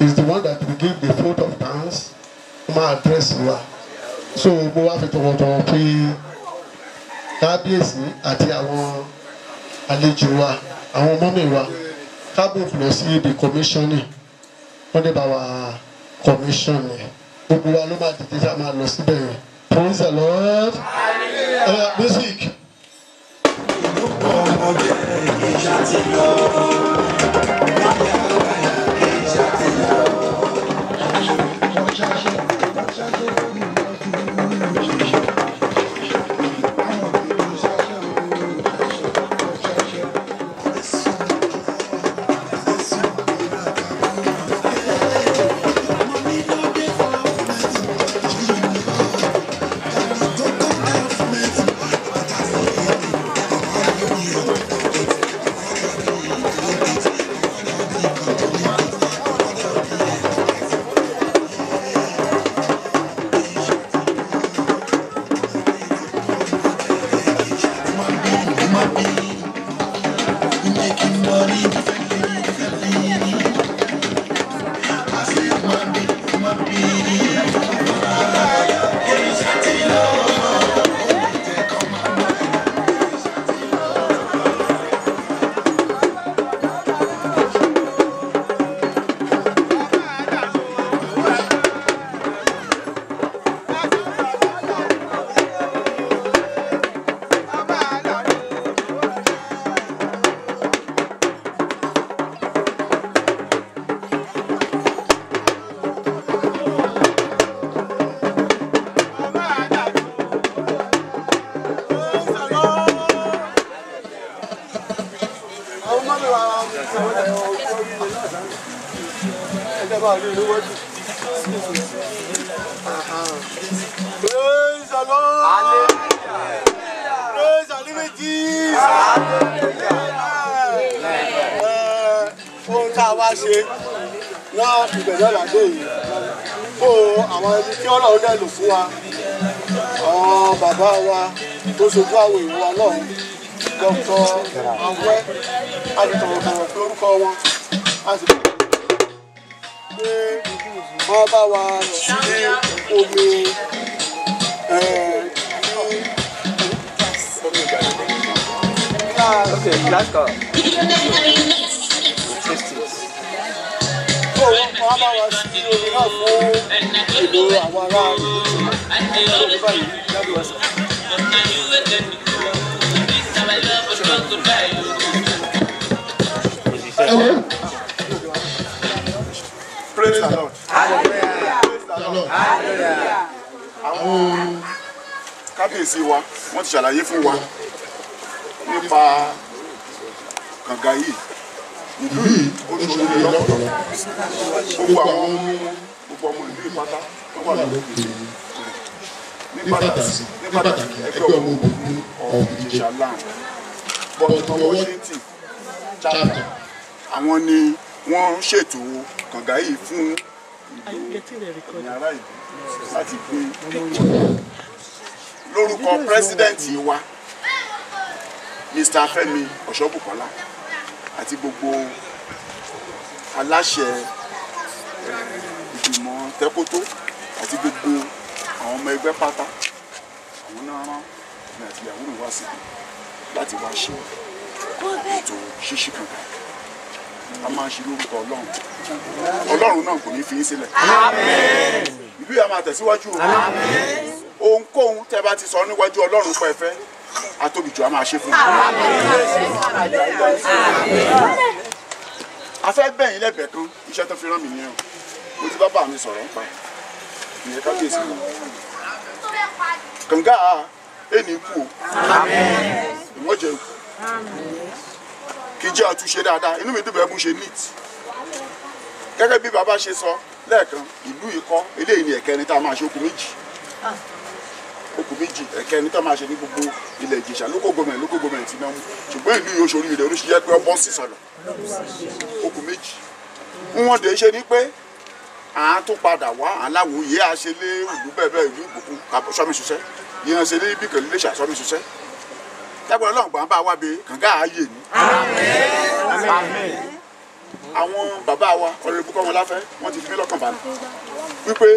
is the one that will give the vote of thanks máa address wa so mo wá fi tọwọ́tọwọ́ pé kábíyèsí àti àwọn àlejò wa àwọn mọ́mì wa kábíyèsí lọ sí the commissioning wọ́n dé bá wa commissioning gbogbo wa ló máa dìde tá a máa lọ síbẹ̀ yẹn praise the Lord music. ẹjọ́ bá rí olówó jù. Praise the Lord. Praise the living Jesus. Ohun tá a wá ṣe náà ìbẹ̀rẹ̀ làdé yìí fún àwọn ẹni tí Ọlọ́run dẹ̀ lò fún wa. Àwọn bàbá wa tó ṣojú àwọn èèyàn wa náà Dr. Awẹ́ adìtọ̀wọ̀tọ̀wọ̀ pé orúkọ wọn a sì pé wọ́n bá wa rọ̀ sí omi Last call. wọ́n bá wa sí omi náà fún ìlú àwọn ará ìlú báyìí lábẹ́ wa sí. Praise the Lord. Àwọn Kábíyèsí wa wọ́n ti ṣàlàyé fún wa nípa kànga yìí. Ìlú yìí ó ṣòro ní lọ́pọ̀lọpọ̀. Gbogbo ọmọ ìlú ìpátá tó wà lókè. Ní pàtàkì ẹgbẹ́ ọmọ ogun Ìjẹ̀ṣà land. Bọ̀dọ̀ Washington chapter. Àwọn ni wọ́n ṣètò kànga yìí fún ìlú ará ìlú láti gbé lórúkọ pírẹsidẹ́ǹtì wa Mr. Fẹ́mi Ọ̀ṣọ́bùkọ́lá àti gbogbo aláṣẹ ìgbìmọ̀ tẹ́kótó àti gbogbo àwọn ọmọ ẹgbẹ́ pátá àwọn náà rán ní àti ìyàwó mi wá síbi láti wá ṣe ètò ṣíṣí kànga a máa ṣe lórúkọ Ọlọ́run náà kò ní fi yín sílẹ̀ ìlú yà máa tẹ̀síwájú ohunkóhun tẹ́ bá ti sọ níwájú Ọlọ́run pẹ́ẹ́fẹ́ atóbijù a máa ṣe fún yín. a fẹ́ bẹ̀yìn lẹ́bẹ̀ẹ́ kan iṣẹ́ tó fi rán mi nìyẹn mo ti bá mi sọ̀rọ̀ nípa ìyẹn kábíyèsí mi kànga ẹni kú o ìwọ́n jẹ ikú kì í jẹ́ àtúnṣe dáadáa inú mi dùn bẹ́ẹ̀ bó ṣe neat gẹ́gẹ́ bí bàbá ṣe sọ lẹ́ẹ̀kan ìlú ikọ́ eléyìí ni ẹ̀kẹrin tá a máa ṣe okùn méjì ẹ̀kẹrin tá a máa ṣe ní gbogbo ilẹ̀ Ìjẹ̀ṣà lókò gómìnà ti náà mú ṣùgbọ́n ìlú yìí oṣooṣi rẹ̀ oríṣi jẹ́ pé ọbọ̀ sì sọ̀rọ̀ okùn méjì wọ́n dé ṣe ni pé à ń tún padà wá aláwo yìí á ṣe lé ìlú bẹ́ẹ̀ ìlú Ìgbòkun sọ́mi ṣiṣẹ́ yìí ṣe lé ibi kẹ̀lé Iléṣà sọ́mi ṣiṣẹ́ lágbára Ọlọ́run gbọ́n bá wá be kànga ààyè ni. àwọn bàbá wa Honorable Kọ́mọláfẹ́ wọ́n ti fi mí lọ́kàn balẹ̀ wípé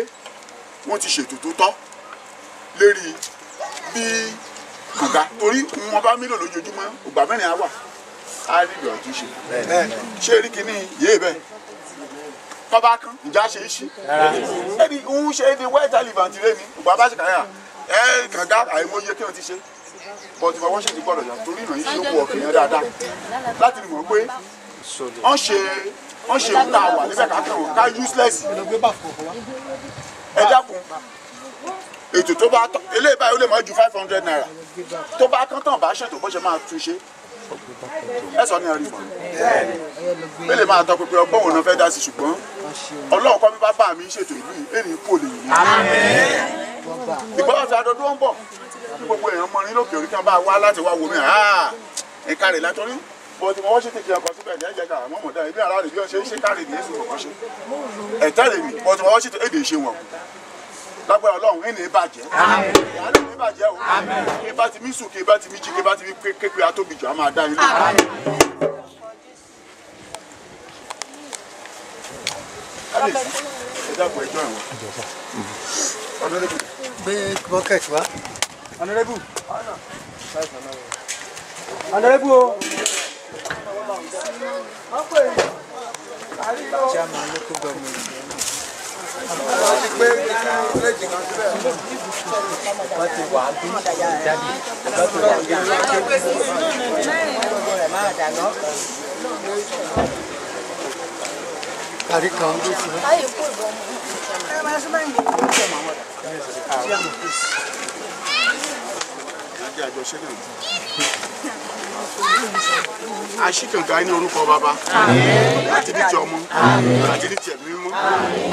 wọ́n ti ṣètò tó tọ́ lérí bí kànga torí wọn bá mílò lójoojúmọ́ ògbà mẹ́rin á wà á rí ìlú àtúnṣe ṣé rí kíní yéé bẹ́ẹ̀ tọ́ba kan ìjà ṣe é ṣí ẹni ń ṣe é di white elephant lé ní ògbà bá ṣe kàyà kànga àìmọye kí wọ́n ti ṣe bọ́ọ̀tì máa wọ́n ṣe ti gbọ́dọ̀ jà torí ìrìn yìí ṣe wọ ọ̀kìyàn dáadáa láti mọ̀ pé wọ́n ṣe ń ta wà níbẹ̀ ká kẹ́wọ̀n ká useless ẹ dákun ètò tó bá tán eléyìí báyìí ó lè máa ju 500 naira tó bá kán tán bá ṣètò bó ṣe máa tún ṣe ẹ sọ ní ẹrí mọ ẹ lè máa tọ pé ọgbọ́n òun náà fẹ́ dá sí ṣùgbọ́n Ọlọ́run kọ́ mi bá bá mi ṣètò ìlú yìí èrè ipò lè yìí ìgbọ́dọ̀ fi adọ́dún ó ń bọ̀ kí gbogbo èèyàn mọ ní lókè orí kí wọ́n bá wá láti wá wo mi ẹ̀ka rẹ̀ látọ́rí bọ́ọ̀tì mọ́ wọ́n ṣe tètè ọkọ̀ síbẹ̀ ní ẹ̀jẹ̀ ká àmọ́ mọ̀dá ibi ara rẹ̀ bí wọ́n ṣe ń ṣe káàrẹ̀ ní èsì kọ̀ọ̀kan ṣe ẹ̀tẹ́ rẹ̀ mi bọ́ọ̀tì mọ́ wọ́n ṣe èdè ìṣe wọn lágbára Ọlọ́run ẹni ìbàjẹ́ ìyáálé ní ìbàjẹ́ o kí bá ti mí sùn kí bá ti mí jí kí bá ti mí kékeré atóbijù á máa dá ilé. ẹ dákun ẹjọ́ ẹ̀wọ̀n gbé bọ́kẹ̀tì wá. Honorable. Honorable o. Chairman local government. Wọ́n ti wà á bí jáde. Kárí kan ló fi. àjọṣe náà aṣíkànga ní orúkọ bàbá àti ní ti ọmọ àti ní ti ẹ̀mí mímọ́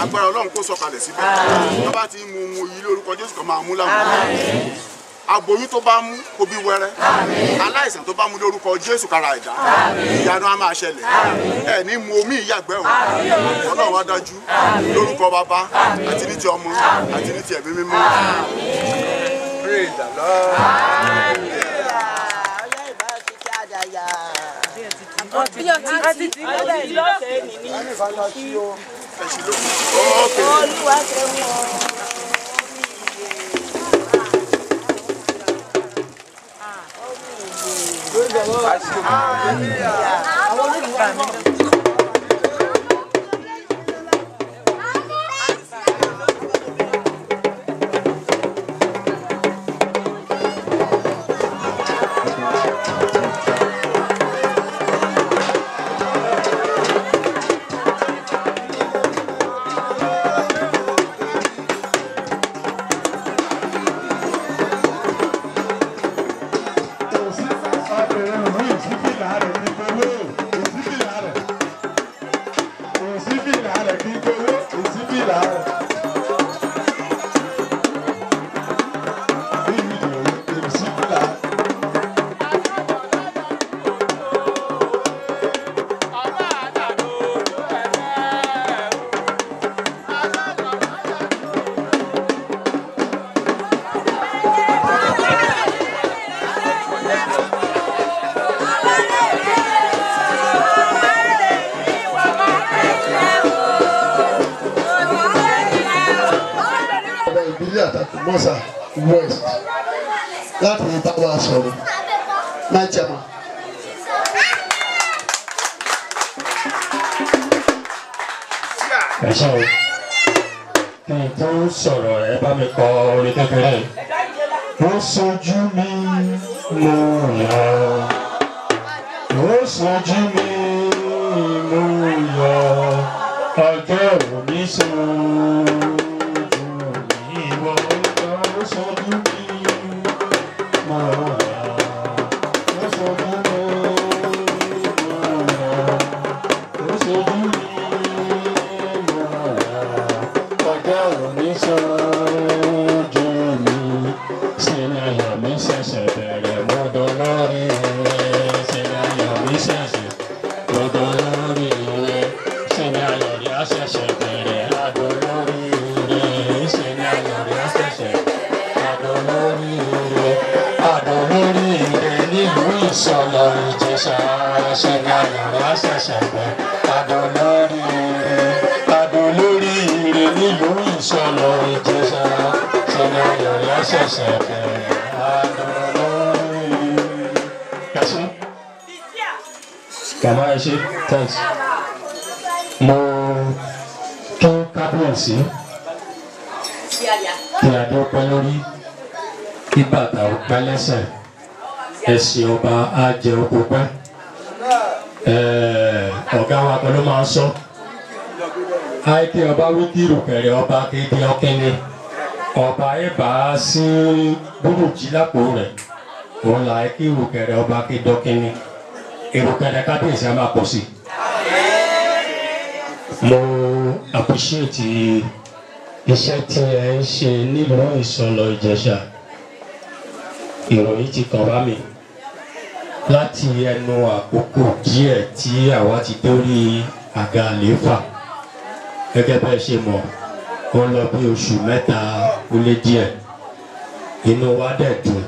agbára ọlọ́run kó sọ̀kalẹ̀ síbẹ̀ tó bá ti mú yìí lórúkọ Jésù kan máa mú láwọn aboyún tó bá mú kó bí wẹ́rẹ́ aláìsàn tó bá mú lórúkọ Jésù kára ẹ̀dá ìyanu á máa ṣẹlẹ̀ ẹ̀ ní mu omi ìyàgbẹ́ o ọlọ́run wá dájú lórúkọ bàbá àti ní ti ọmọ àti ní ti ẹ̀mí mímọ́. Praise the Lord. Mọ́sà West láti bá wa sọ̀rọ̀ máa jẹ́ mọ́. Ẹ ṣe o, kí n tó sọ̀rọ̀ ẹ bá mi kọ orin kékeré. Ó sojú mi mo yọ, ó sojú mi mo yọ, ọjọ́ òní sùn. Thanks. Mo kí kábíyèsí kí adé pẹ́ lórí kí bàtà ó pẹ́ lẹ́sẹ̀ ẹ̀sìn ọba á jẹ oko pẹ́ ọ̀gá wa kan ló máa ń sọ àìkí ọba wíkì rùkẹ̀rẹ̀ ọba kéde ọkẹ́ni ọba ẹ̀bà sí burújí lápò rẹ̀ òun là àìkí rùkẹ̀rẹ̀ ọba kéde ọkẹ́ni ìrùkẹ̀rẹ̀ kábíyèsí á máa pọ̀ sí i. Mo appreciate iṣẹ́ tí ẹ ń ṣe nílùú Ìsọ̀lọ̀ Ìjẹ̀ṣà. Ìròyìn ti kàn wá mi láti ẹnu àkókò díẹ̀ tí àwa ti dórí àga àlééfà. Gẹ́gẹ́ bẹ́ẹ̀ ṣe mọ̀, ó lọ bí oṣù mẹ́ta ó lé díẹ̀. Inú wa dẹ̀ dùn.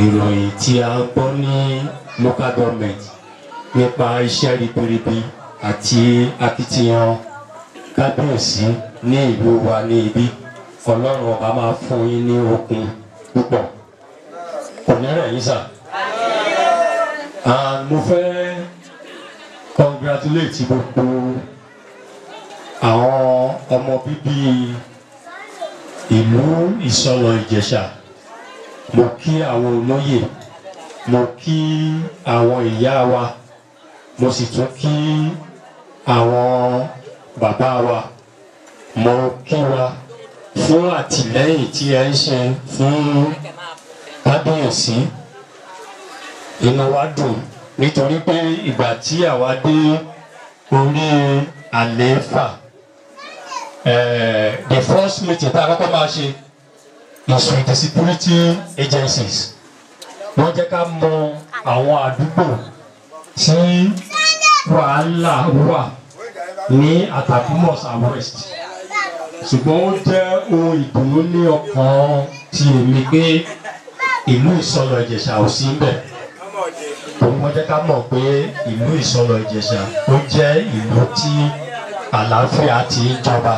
Ìròyìn tí a ń gbọ́ ní local government nípa iṣẹ́ ribiribi àti akitiyan kábíyèsí ní ìlú wa ní ibi Ọlọ́run ọba máa fún yín ní okun púpọ̀ kò ní rẹ̀ yín sà. Mo fẹ́ congratulate gbogbo àwọn ọmọ bíbí ìlú Ìsọ̀lọ̀ Ìjẹ̀ṣà. Mo kí àwọn olóyè, mo kí àwọn ìyá wa, mo sì tún kí àwọn bàbá wa. Mo kí wa fún àtìlẹ́yìn tí ẹ ń ṣe fún kábíyèsí. inú wa dùn nítorí pé ìgbà tí àwa dé orí àlééfà the first meeting tá a kọ́kọ́ máa ṣe is with the security agencies wọ́n jẹ́ ká mọ àwọn àdúgbò tí wàhálà wà ní Atakumos West ṣùgbọ́n ó jẹ́ ohun ìdùnnú ní ọkàn ti èmi pé ìlú Ìsọlọ̀ Ìjẹ̀ṣà ò sí ń bẹ̀ òun wọ́n jẹ́ ká mọ̀ pé ìlú Ìsọlọ̀ Ìjẹ̀ṣà ó jẹ́ ìlú tí àlàáfíà ti ń jọba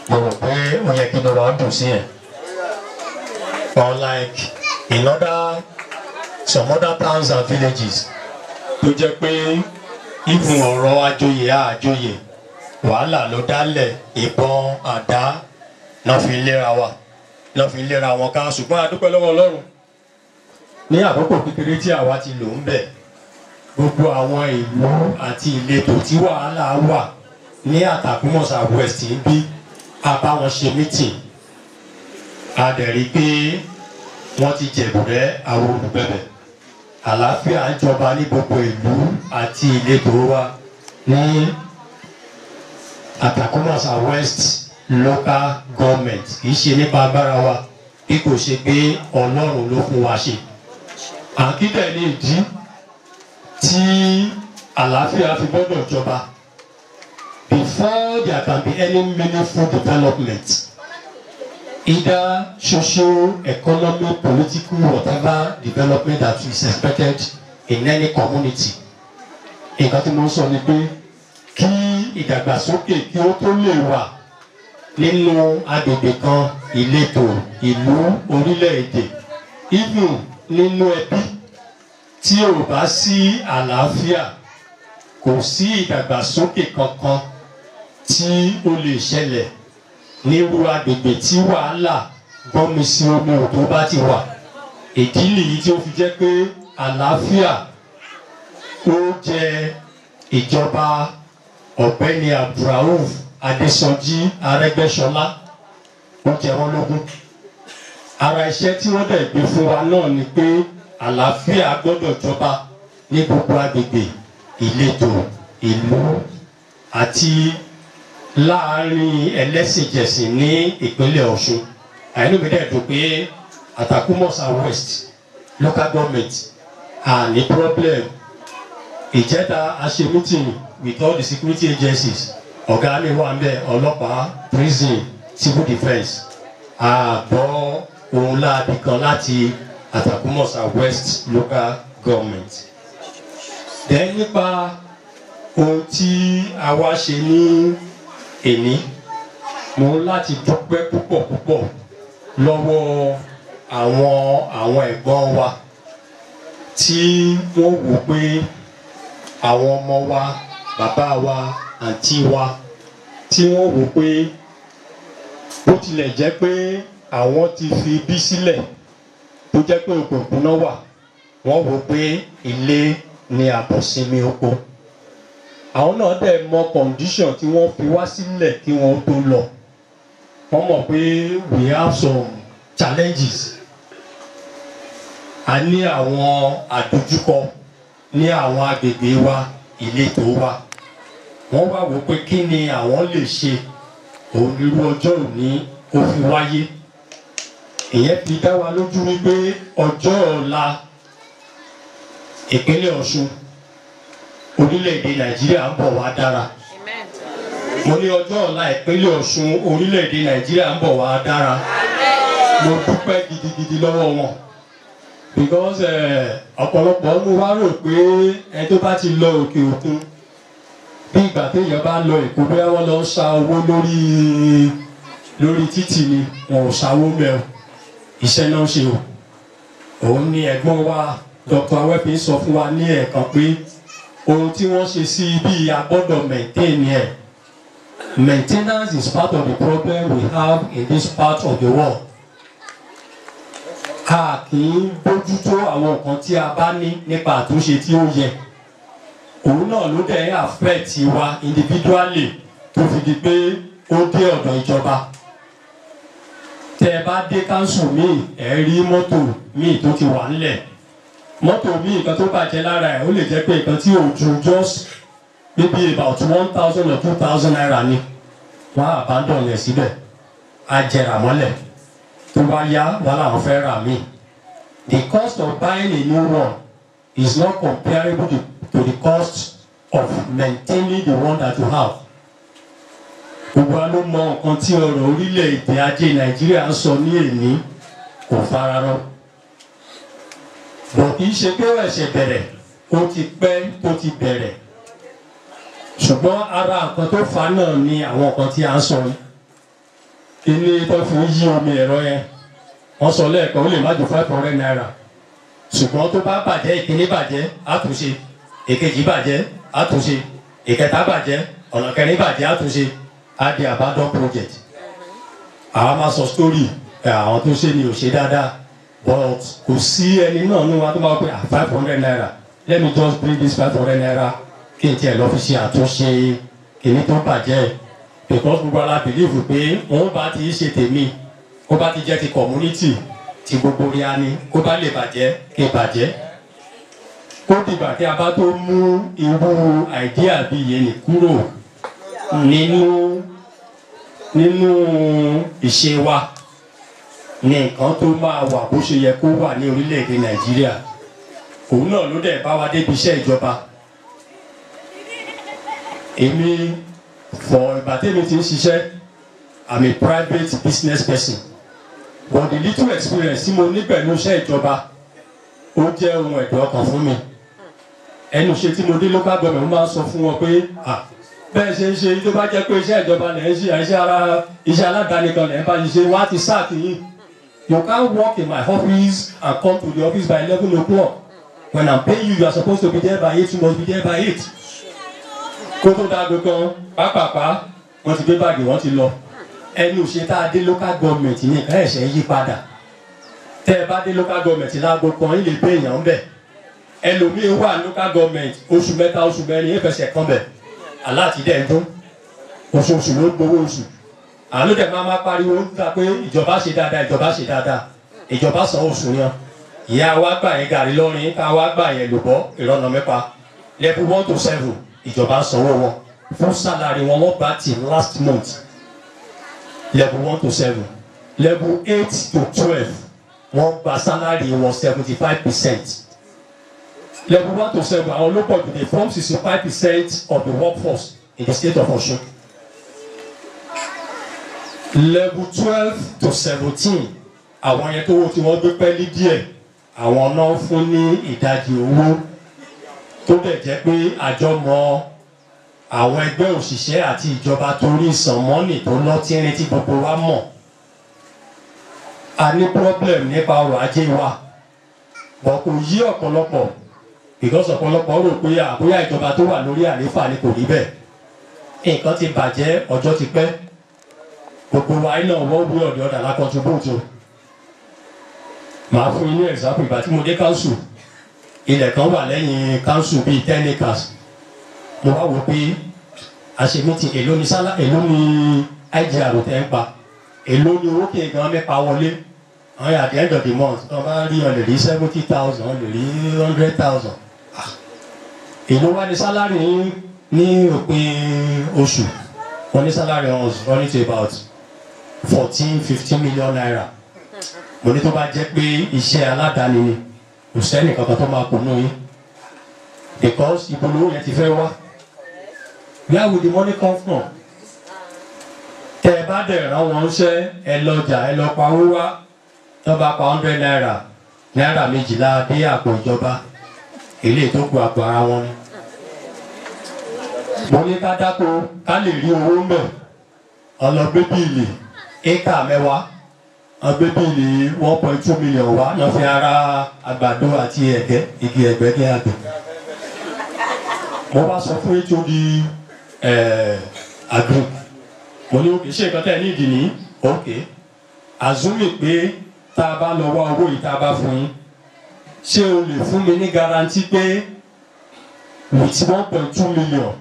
mo rò pé ó yẹ kí ló wá dùn sí ẹ̀. Unlike in some other towns and villages tó jẹ́ pé ìfún ọ̀rọ̀ àjòyè àjòyè wàhálà ló dálẹ̀ ìbọn àdá náà fi léra wọn ká ṣùgbọ́n a dúpẹ́ lọ́wọ́ Ọlọ́run ní àkókò kékeré tí àwa ti lò ń bẹ̀ gbogbo àwọn ìlú àti ìletò tí wàhálà wà ní Atakumos West ń bí a bá wọn ṣe meeting a dẹ̀ rí pé wọ́n ti jẹ̀bùrẹ́ àwọn olùbẹ̀bẹ̀ àlàáfíà ń jọba ní gbogbo ìlú àti ìletò wa ní Atakumos West local government kì í ṣe nípa agbára wa bí kò ṣe pé Ọlọ́run ló fún wa ṣe àkídẹ̀ ní ìdí tí àlàáfíà fi gbọ́dọ̀ jọba before there can be any meaningful development either socio-economic, political, whatever development that is expected in any community. Nǹkan tí mo ń sọ ni pé kí ìdàgbàsókè kí ó tó lè wà nínú agbègbè kan ìletò ìlú orílẹ̀-èdè even nínú ẹbí tí ò bá sí àlàáfíà kò sí ìdàgbàsókè kankan tí ó lè ṣẹlẹ̀ nírú agbègbè tí wàhálà gbọ́nmi sí omi òtó bá ti wà ìdí nìyí tí ó fi jẹ́ pé àlàáfíà ó jẹ ìjọba ọ̀gbẹ́ni Abdulrauf Adésọjí Arẹ́gbẹ́ṣọlá ó jẹ wọ́n lógún ara iṣẹ́ tí wọ́n dẹ̀ gbé fún wa náà ni pé àlàáfíà gbọ́dọ̀ jọba ní gbogbo agbègbè ìletò ìlú àti láàárín ẹlẹ́sìnjẹsìn ní ìpínlẹ̀ Ọ̀ṣun àìní mi dẹ̀ dùn pé Atakumos West local government ní problem ìjẹta a ṣe meeting with all the security agencies ọ̀gá mi wà ń bẹ̀ ọlọ́pàá prison civil defence àgbọ̀ ohun láàbì kan láti Atakumos West local government. Then nípa ohun tí a wá ṣe ní èní mo láti dúpẹ́ púpọ̀ lọ́wọ́ àwọn ẹ̀gbọ́n wa tí wọ́n wò pé àwọn ọmọ wa bàbá wa àǹtí wa tí wọ́n wò pé bó tilẹ̀ jẹ́ pé àwọn ti fi bí sílẹ̀ tó jẹ́ pé òkùnkùn náà wà wọ́n wò pé ilé ni àbọ̀sínmi oko àwọn náà dẹ̀ mọ condition tí wọ́n fi wá sílẹ̀ kí wọ́n tó lọ wọ́n mọ̀ pé we have some challenges a ní àwọn àdójúkọ ní àwọn agbègbè wa ìletò wa wọ́n wá wò pé kí ni àwọn lè ṣe òun irú ọjọ́ òní ó fi wáyé ìyẹn fi dá wa lójú wípé ọjọ́ ọ̀la ìpínlẹ̀ Ọ̀ṣun orílẹ̀-èdè Nàìjíríà ń bọ̀ wá dára mo ní ọjọ́ ọ̀la ìpínlẹ̀ Ọ̀ṣun orílẹ̀-èdè Nàìjíríà ń bọ̀ wá dára mo dúpẹ́ gidigidi lọ́wọ́ wọn because ọ̀pọ̀lọpọ̀ mo wá rò pé ẹni tó bá ti lọ òkè òkun bí ìgbà téèyàn bá lọ Èkó bóyá wọ́n lọ ṣa owó lórí títì ni wọn ò ṣàwó mẹ́ọ̀ iṣẹ́ náà ṣe o òun ni ẹ̀gbọ́n wa Dr. Awẹ́pin sọ fún wa ní ẹ̀ẹ̀kan pé ohun tí wọ́n ṣe sí ibi a gbọ́dọ̀ maintain ẹ̀ maintenance is part of the problem we have in this part of the world a kì í bójútó àwọn nǹkan tí a bá ní nípa àtúnṣe tí ó yẹ òun náà ló dẹ̀ affect wa individually tó fi di pé ó dé ọ̀dọ̀ ìjọba tẹ́ ẹ bá dé council míì ẹ rí mọ́tò míì tó ti wà nílẹ̀ mọ́tò mi nǹkan tó bàjẹ́ lára ẹ̀ ó lè jẹ́ pé nǹkan tí ò ju just maybe about 1,000 or 2,000 naira ni wọ́n á abandon ẹ̀ síbẹ̀ á jẹrà mọ́lẹ̀ tó bá yá wọ́n làwọn fẹ́ rà mí. The cost of buying a new one is not comparable to the cost of maintaining the one that you have. Gbogbo wa ló mọ nǹkan tí ọrọ̀ orílẹ̀-èdè ajé Nàìjíríà ń sọ ní èní kò fara rọ. Bọ̀ kì í ṣe pé ẹ̀ṣẹ̀ bẹ̀rẹ̀ ó ti pẹ́ tó ti bẹ̀rẹ̀. Ṣùgbọ́n ara nǹkan tó fà náà ni àwọn nǹkan tí a ń sọ yìí. Kíní tó fi ń yí omi ẹ̀rọ yẹn wọ́n sọ lẹ́ẹ̀kan ó lè má ju 500 naira. Ṣùgbọ́n tó bá bàjẹ́ ìkíní bàjẹ́ àtúnṣe èkejì bàjẹ́ àtúnṣe ìkẹta bàjẹ́ ọ̀nà kẹrin bàjẹ́ àtúnṣe á di abandon project. Àwa máa sọ story àwọn tó ṣe ni ò ṣe dáadáa but kò sí ẹni náà nínú wa tó máa pè 500 naira let me just bring this 500 naira kí n tiẹ̀ lọ fi ṣe àtúnṣe kìíní tó bàjẹ́ because gbogbo ala believe pé òun bá ti ṣe tèmi ó bá ti jẹ́ ti community ti gbogbo rí a ní ó bá lè bàjẹ́ kí bàjẹ́ kó dìgbà tí a bá tó mú irú idea bí yẹn ní kúrò nínú ìṣe wa ní nǹkan tó máa wà bó ṣe yẹ kó wà ní orílẹ̀-èdè Nàìjíríà òun náà ló dẹ̀ bá wa débi iṣẹ́ ìjọba. Èmi for ìgbà tèmi ti ń ṣiṣẹ́ I'm a private business person but the little experience tí mo ní pẹ̀lú iṣẹ́ ìjọba ó jẹ́ ohun ẹ̀dùn ọkàn fún mi. Ẹnu ṣe tí mo dé local government máa ń sọ fún wọn pé bẹ́ẹ̀ ṣe ń ṣe tó bá jẹ́ pé iṣẹ́ ìjọba lẹ̀ ń ṣe iṣẹ́ aládàáni kan lẹ̀ ń bá ṣe wá ti sáà kì í. You can't work in my office and come to the office by 11 o'clock. When I'm paying you, you are supposed to be there by 8, you must be there by 8. Kó tó dáadọ́ kan pápápá wọ́n ti gbé báàgì wọ́n ti lọ. Ẹnu ṣe tá a dé local government ní ìka ẹ̀ṣẹ̀ yí padà. Tẹ́ ẹ bá dé local government láago kan yín lè pé èèyàn ń bẹ̀. Ẹlòmíín wà local government oṣù mẹ́ta oṣù mẹ́rin ẹ̀fẹsẹ̀ kan bẹ̀. Aláàtí dẹ̀ ń dún. Oṣooṣù ló gbowó oṣù. Àló dẹ̀ máa pariwo nípa pé ìjọba ṣe dáadáa ìjọba ṣe dáadáa. Ìjọba san oṣù yan. Ìyá wa gbà yẹn gàrí lọ́rin ká wa gbà yẹn lòbọ́ ìrọ̀nà mẹ́pa. Level 1 to 7 ìjọba sanwó wọn. Fún sálárì wọn wọ́n gbà tì last month. Level 1 to 7. Level 8 to 12 wọ́n gba sálárì wọn 75%. Level 1 to 7 àwọn olópọ̀ jù dey form 65% of the workforce in the state of Ọ̀ṣun. Level 12 to 17 àwọn yẹn tó wọ́n tí wọ́n gbé pẹ́lí díẹ̀ àwọn náà fún ní ìdajì owó tó dẹ̀ jẹ́ pé àjọmọ́ àwọn ẹgbẹ́ òṣìṣẹ́ àti ìjọba torí ìsànmọ́nì tó lọ tíírín tí gbogbo wa mọ̀. A ní problem nípa ọrọ̀ ajé wa bọ̀ kò yí ọ̀pọ̀lọpọ̀ because ọ̀pọ̀lọpọ̀ rò pé àbúyá ìjọba tó wà lórí àlééfà ni kò rí bẹ́ẹ̀. Nǹkan ti bàjẹ́ ọjọ́ ti pẹ́ gbogbo wa iná wọ́n wí ọ̀dẹ̀ ọ̀dà lákọ̀túbọ̀tò. Màá fún yín ní example ìgbà tí mo dé council ilẹ̀ kan wà lẹ́yìn council bíi 10 acres mo wá wò pé àṣemítì èló ni IGR tẹ́ ń pa èló ni owó kí nǹkan mẹ́pa wọlé àwọn at the end of the month wọ́n bá rí ọ̀lẹ̀ rí 70,000 ọ̀lẹ̀ rí 100,000 èló wá ní sálárì ní òpin oṣù wọ́n ní sálárì wọn was running to about 14-15 million naira mo ní tó bá jẹ́ pé iṣẹ́ aládàáni ni kò sẹ́ni kankan tó máa kùnú yín because ìpolówó yẹn ti fẹ́ wá where will the money come from? Tẹ́ ẹ bá dẹ̀ rán wọn ṣẹ́ ẹ lọ́jà ẹ lọ pa owó wá tó bá pa 100 naira náírà 12 dé àpò ìjọba èlé tó kù àpò ara wọn ni. Mo ní ká dáko ká lè rí owó ń bẹ̀ ọlọ́gbé bíìlì éka 10 ọgbẹ́ bíìlì 1.2 million wá lọ́ fi ara àgbàdo àti ẹ̀gẹ́ igi ẹ̀gbẹ́ ní àgbẹ̀. Mo bá sọ fún HOD agri mo ní òkè ṣe nǹkan tẹ́ ní ìdí ní òkè azumi pé tá a bá lọ wá owó yìí tá a bá fún yín ṣé o lè fún mi ní garanti pé with 1.2 million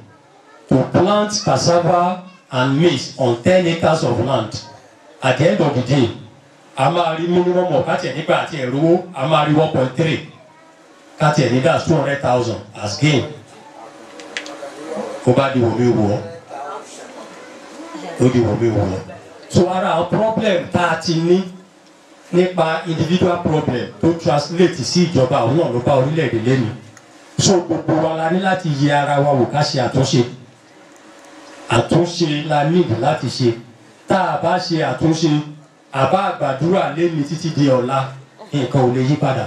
to plant cassava and maize on 10 acres of land at the end of the day a máa rí minimum of káàtì nígbà àti ẹ̀rọ a máa rí 1.3 káti ẹ̀ ní that's 200,000 as gain kó bá di wòmí wò ó di wòmí wò ó. So ara àwọn problem tá a ti ní nípa individual problem tó translate sí ìjọba òun náà ló bá orílẹ̀-èdè lẹ́nu. So gbogbo wa la ní láti yẹ ara wa wò ká ṣe àtúnṣe la need láti ṣe. Tá a bá ṣe àtúnṣe àbá àgbàdúrà lẹ́ni títí di ọ̀la nǹkan ò lè yí padà.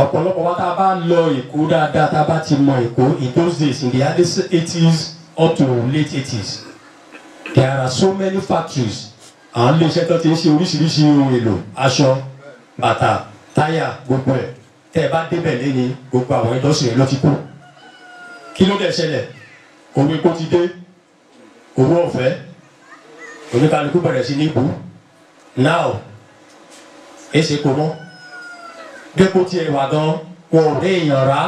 Ọ̀pọ̀lọpọ̀ wa tá a bá lọ Èkó dáadáa tá a bá ti mọ Èkó in those days in the early 80s up to late 80s there are so many factories. Àwọn iléeṣẹ́ tó ti ń ṣe oríṣiríṣi ohun èlò aṣọ bàtà táyà gbogbo ẹ̀ tẹ́ ẹ bá débẹ̀ lẹ́ni gbogbo àwọn industry ló ti kú. Kí ló dẹ̀ ṣẹlẹ̀? Owó epo ti dé, owó ọ̀fẹ́ oníkálukú bẹ̀rẹ̀ sí ní ibú. Now èsì kò mọ́ dépò tí ẹ wà gan wọn ò rí èèyàn rà.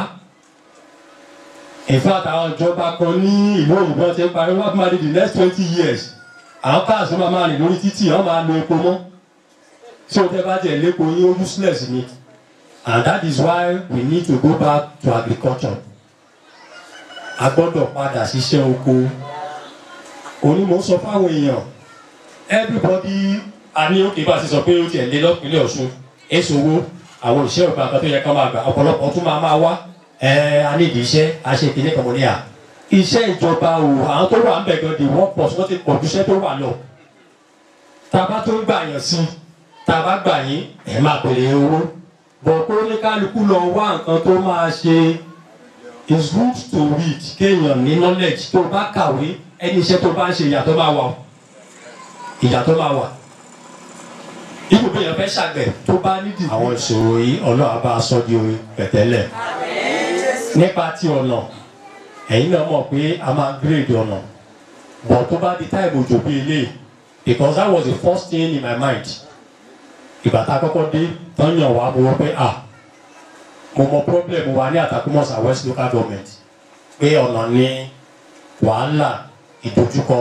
In fact àwọn ìjọba kan ní ìlú òyìnbó ti ń parí wọ́n máa di the next 20 years àwọn káàsì máa rìn lórí títì wọ́n máa lo epo mọ́. So tẹ́ bá jẹ́ lépo yín ó useless ni, and that is why we need to go back to agriculture. A gbọ́dọ̀ padà ṣiṣẹ́ oko. Onímọ̀ sọ fáwọn èèyàn everybody a ní òkè bá a ti sọ pé ó tiẹ̀ lé lọ́pìnlẹ̀ Ọ̀ṣun èso owó àwọn òṣìṣẹ́ ọ̀gá kan tó yẹ ká máa gbà ọ̀pọ̀lọpọ̀ tún máa wá a ní ìdí iṣẹ́ a ṣe ìpínlẹ̀ kan mọ́ ní à. Iṣẹ́ ìjọba o àwọn tó wà ń bẹ̀ gan the workforce wọ́n ti pọ̀ ju iṣẹ́ tó wà lọ. Tá a bá tó ń gbà yàn sí tá a bá gbà yín ẹ̀ máa pèlè owó bọ̀ kó ní kálukú lọ wá nǹkan tó máa ṣe. It's good to read kéèyàn ní knowledge tó bá kàwé ẹni iṣẹ́ tó bá ń ṣe ìyàtọ̀ máa wà ìyàtọ̀ máa wà. Ibùdó èèyàn fẹ́ ṣàgbẹ̀ tó bá nídìí. Àwọn ìṣòro yìí Ọlọ́run bá aṣọ di orin pẹ̀tẹ́lẹ̀. Nípa ti ọ̀nà ẹ̀yin náà mọ̀ pé a máa grade ọ̀nà but tó bá di time òjò bí ilé because that was the first thing in my mind. Ìgbà tá a kọ́kọ́ dé tán yàn wá mo wọ́n pé mo mọ problem wa ní Àtàkùmọ̀sà West Local Government pé ọ̀nà ní wàhálà ìdojúkọ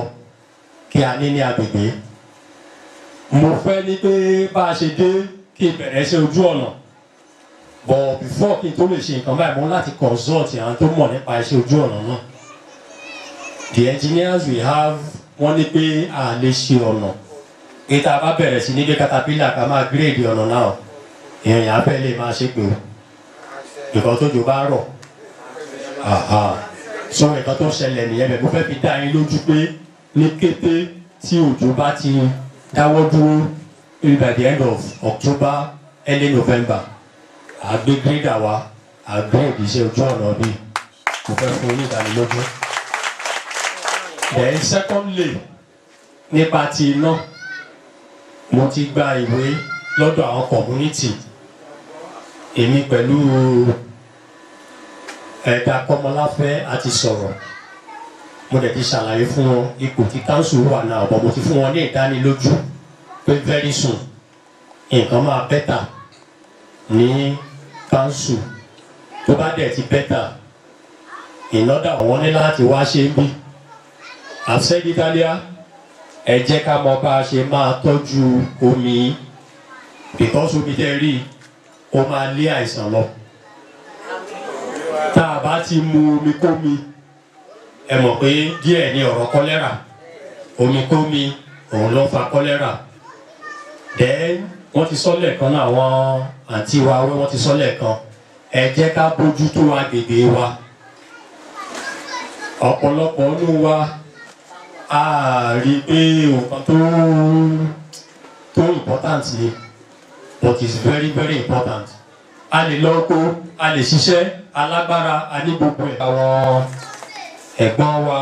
kí a ní agbègbè. Mo fẹ́ ní pé bá a ṣe dé kí n bẹ̀rẹ̀ ṣe ojú ọ̀nà but before kí n tó lè ṣe nǹkan báyìí mo láti consult àwọn tó mọ̀ nípa iṣẹ́ ojú ọ̀nà náà. The engineers we have wọ́n ní pé a lè ṣe ọ̀nà pé tá a bá bẹ̀rẹ̀ sí ní gbé caterpillar ká máa grade ọ̀nà náà èèyàn yà á fẹ́ lè máa ṣe pé o nǹkan tó jò bá rọ̀ so nǹkan tó ṣẹlẹ̀ nìyẹn bẹ̀ mo fẹ́ fi dá yín lójú pé ní kété tí òjò bá ti dáwọ́ dúró by the end of October early November àgbé grader wa àgbé ìdíṣẹ́ ojú ọ̀nà bíi mo fẹ́ fún yín ìdánilójú. Then secondly nípa ti iná mo ti gba ìwé lọ́dọ̀ àwọn community èmi pẹ̀lú ẹ̀ka Kọ́mọláfẹ́ àti sọ̀rọ̀ mo dẹ̀ ti ṣàlàyé fún wọn ipò tí council wà náà ọ̀bọ̀ mo ti fún wọn ní ìdánilójú pé very soon nǹkan máa better ní council tó bá dẹ̀ ti better ìnọ́dà wọn ní láti wá ṣe ń bí I've said it earlier ẹ jẹ́ ká mọ bá a ṣe máa tọ́jú omi because omi tẹ́ rí ó máa lé àìsàn lọ. Tá a bá ti mu omi kómi ẹ mọ̀ pé díẹ̀ ní ọ̀rọ̀ kọ́lẹ́rà omi kómi òun ló fa kọ́lẹ́rà. Then wọ́n ti sọ lẹ́ẹ̀kan náà àwọn àǹtí wa wọ́n ti sọ lẹ́ẹ̀kan ẹ jẹ́ ká bójútó agbègbè wa. Ọ̀pọ̀lọpọ̀ ọdún wa a rí pé nǹkan tó important ni but it's very very important. A lè lọ oko a lè ṣiṣẹ́ alágbára a ní gbogbo ẹ̀. Àwọn ẹ̀gbọ́n wa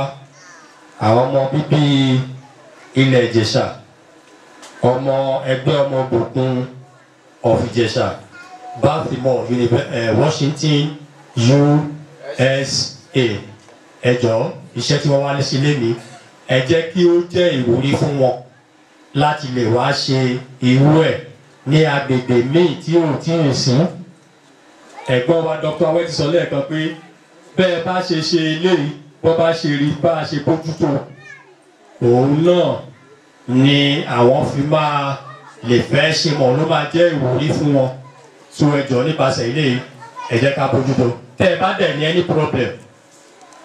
àwọn ọmọ bíbí ilẹ̀ Ìjẹ̀ṣà ọmọ ẹgbẹ́ ọmọ Ògùn of Ìjẹ̀ṣà Baltimore Washington USA ẹ jọ̀ọ́ iṣẹ́ tí wọ́n wá sí lẹ́ni ẹ jẹ́ kí ó jẹ́ ìwúrí fún wọn láti lè wá ṣe irú ẹ̀ ní agbègbè míì tí ò tí ì sún. Ẹ̀gbọ́n wa Dr. Awẹ́ ti sọ lẹ́ẹ̀kan pé bẹ́ẹ̀ bá ṣe ṣe eléyìí bọ́ bá ṣe rí bá a ṣe bójútó òun náà ni àwọn fi máa lè fẹ́ ṣe mọ̀ ló máa jẹ́ ìwúrí fún wọn. so ẹjọ́ nípasẹ̀ ilé yìí ẹ jẹ́ ká bójútó tẹ́ ẹ bá dẹ̀ ní any problem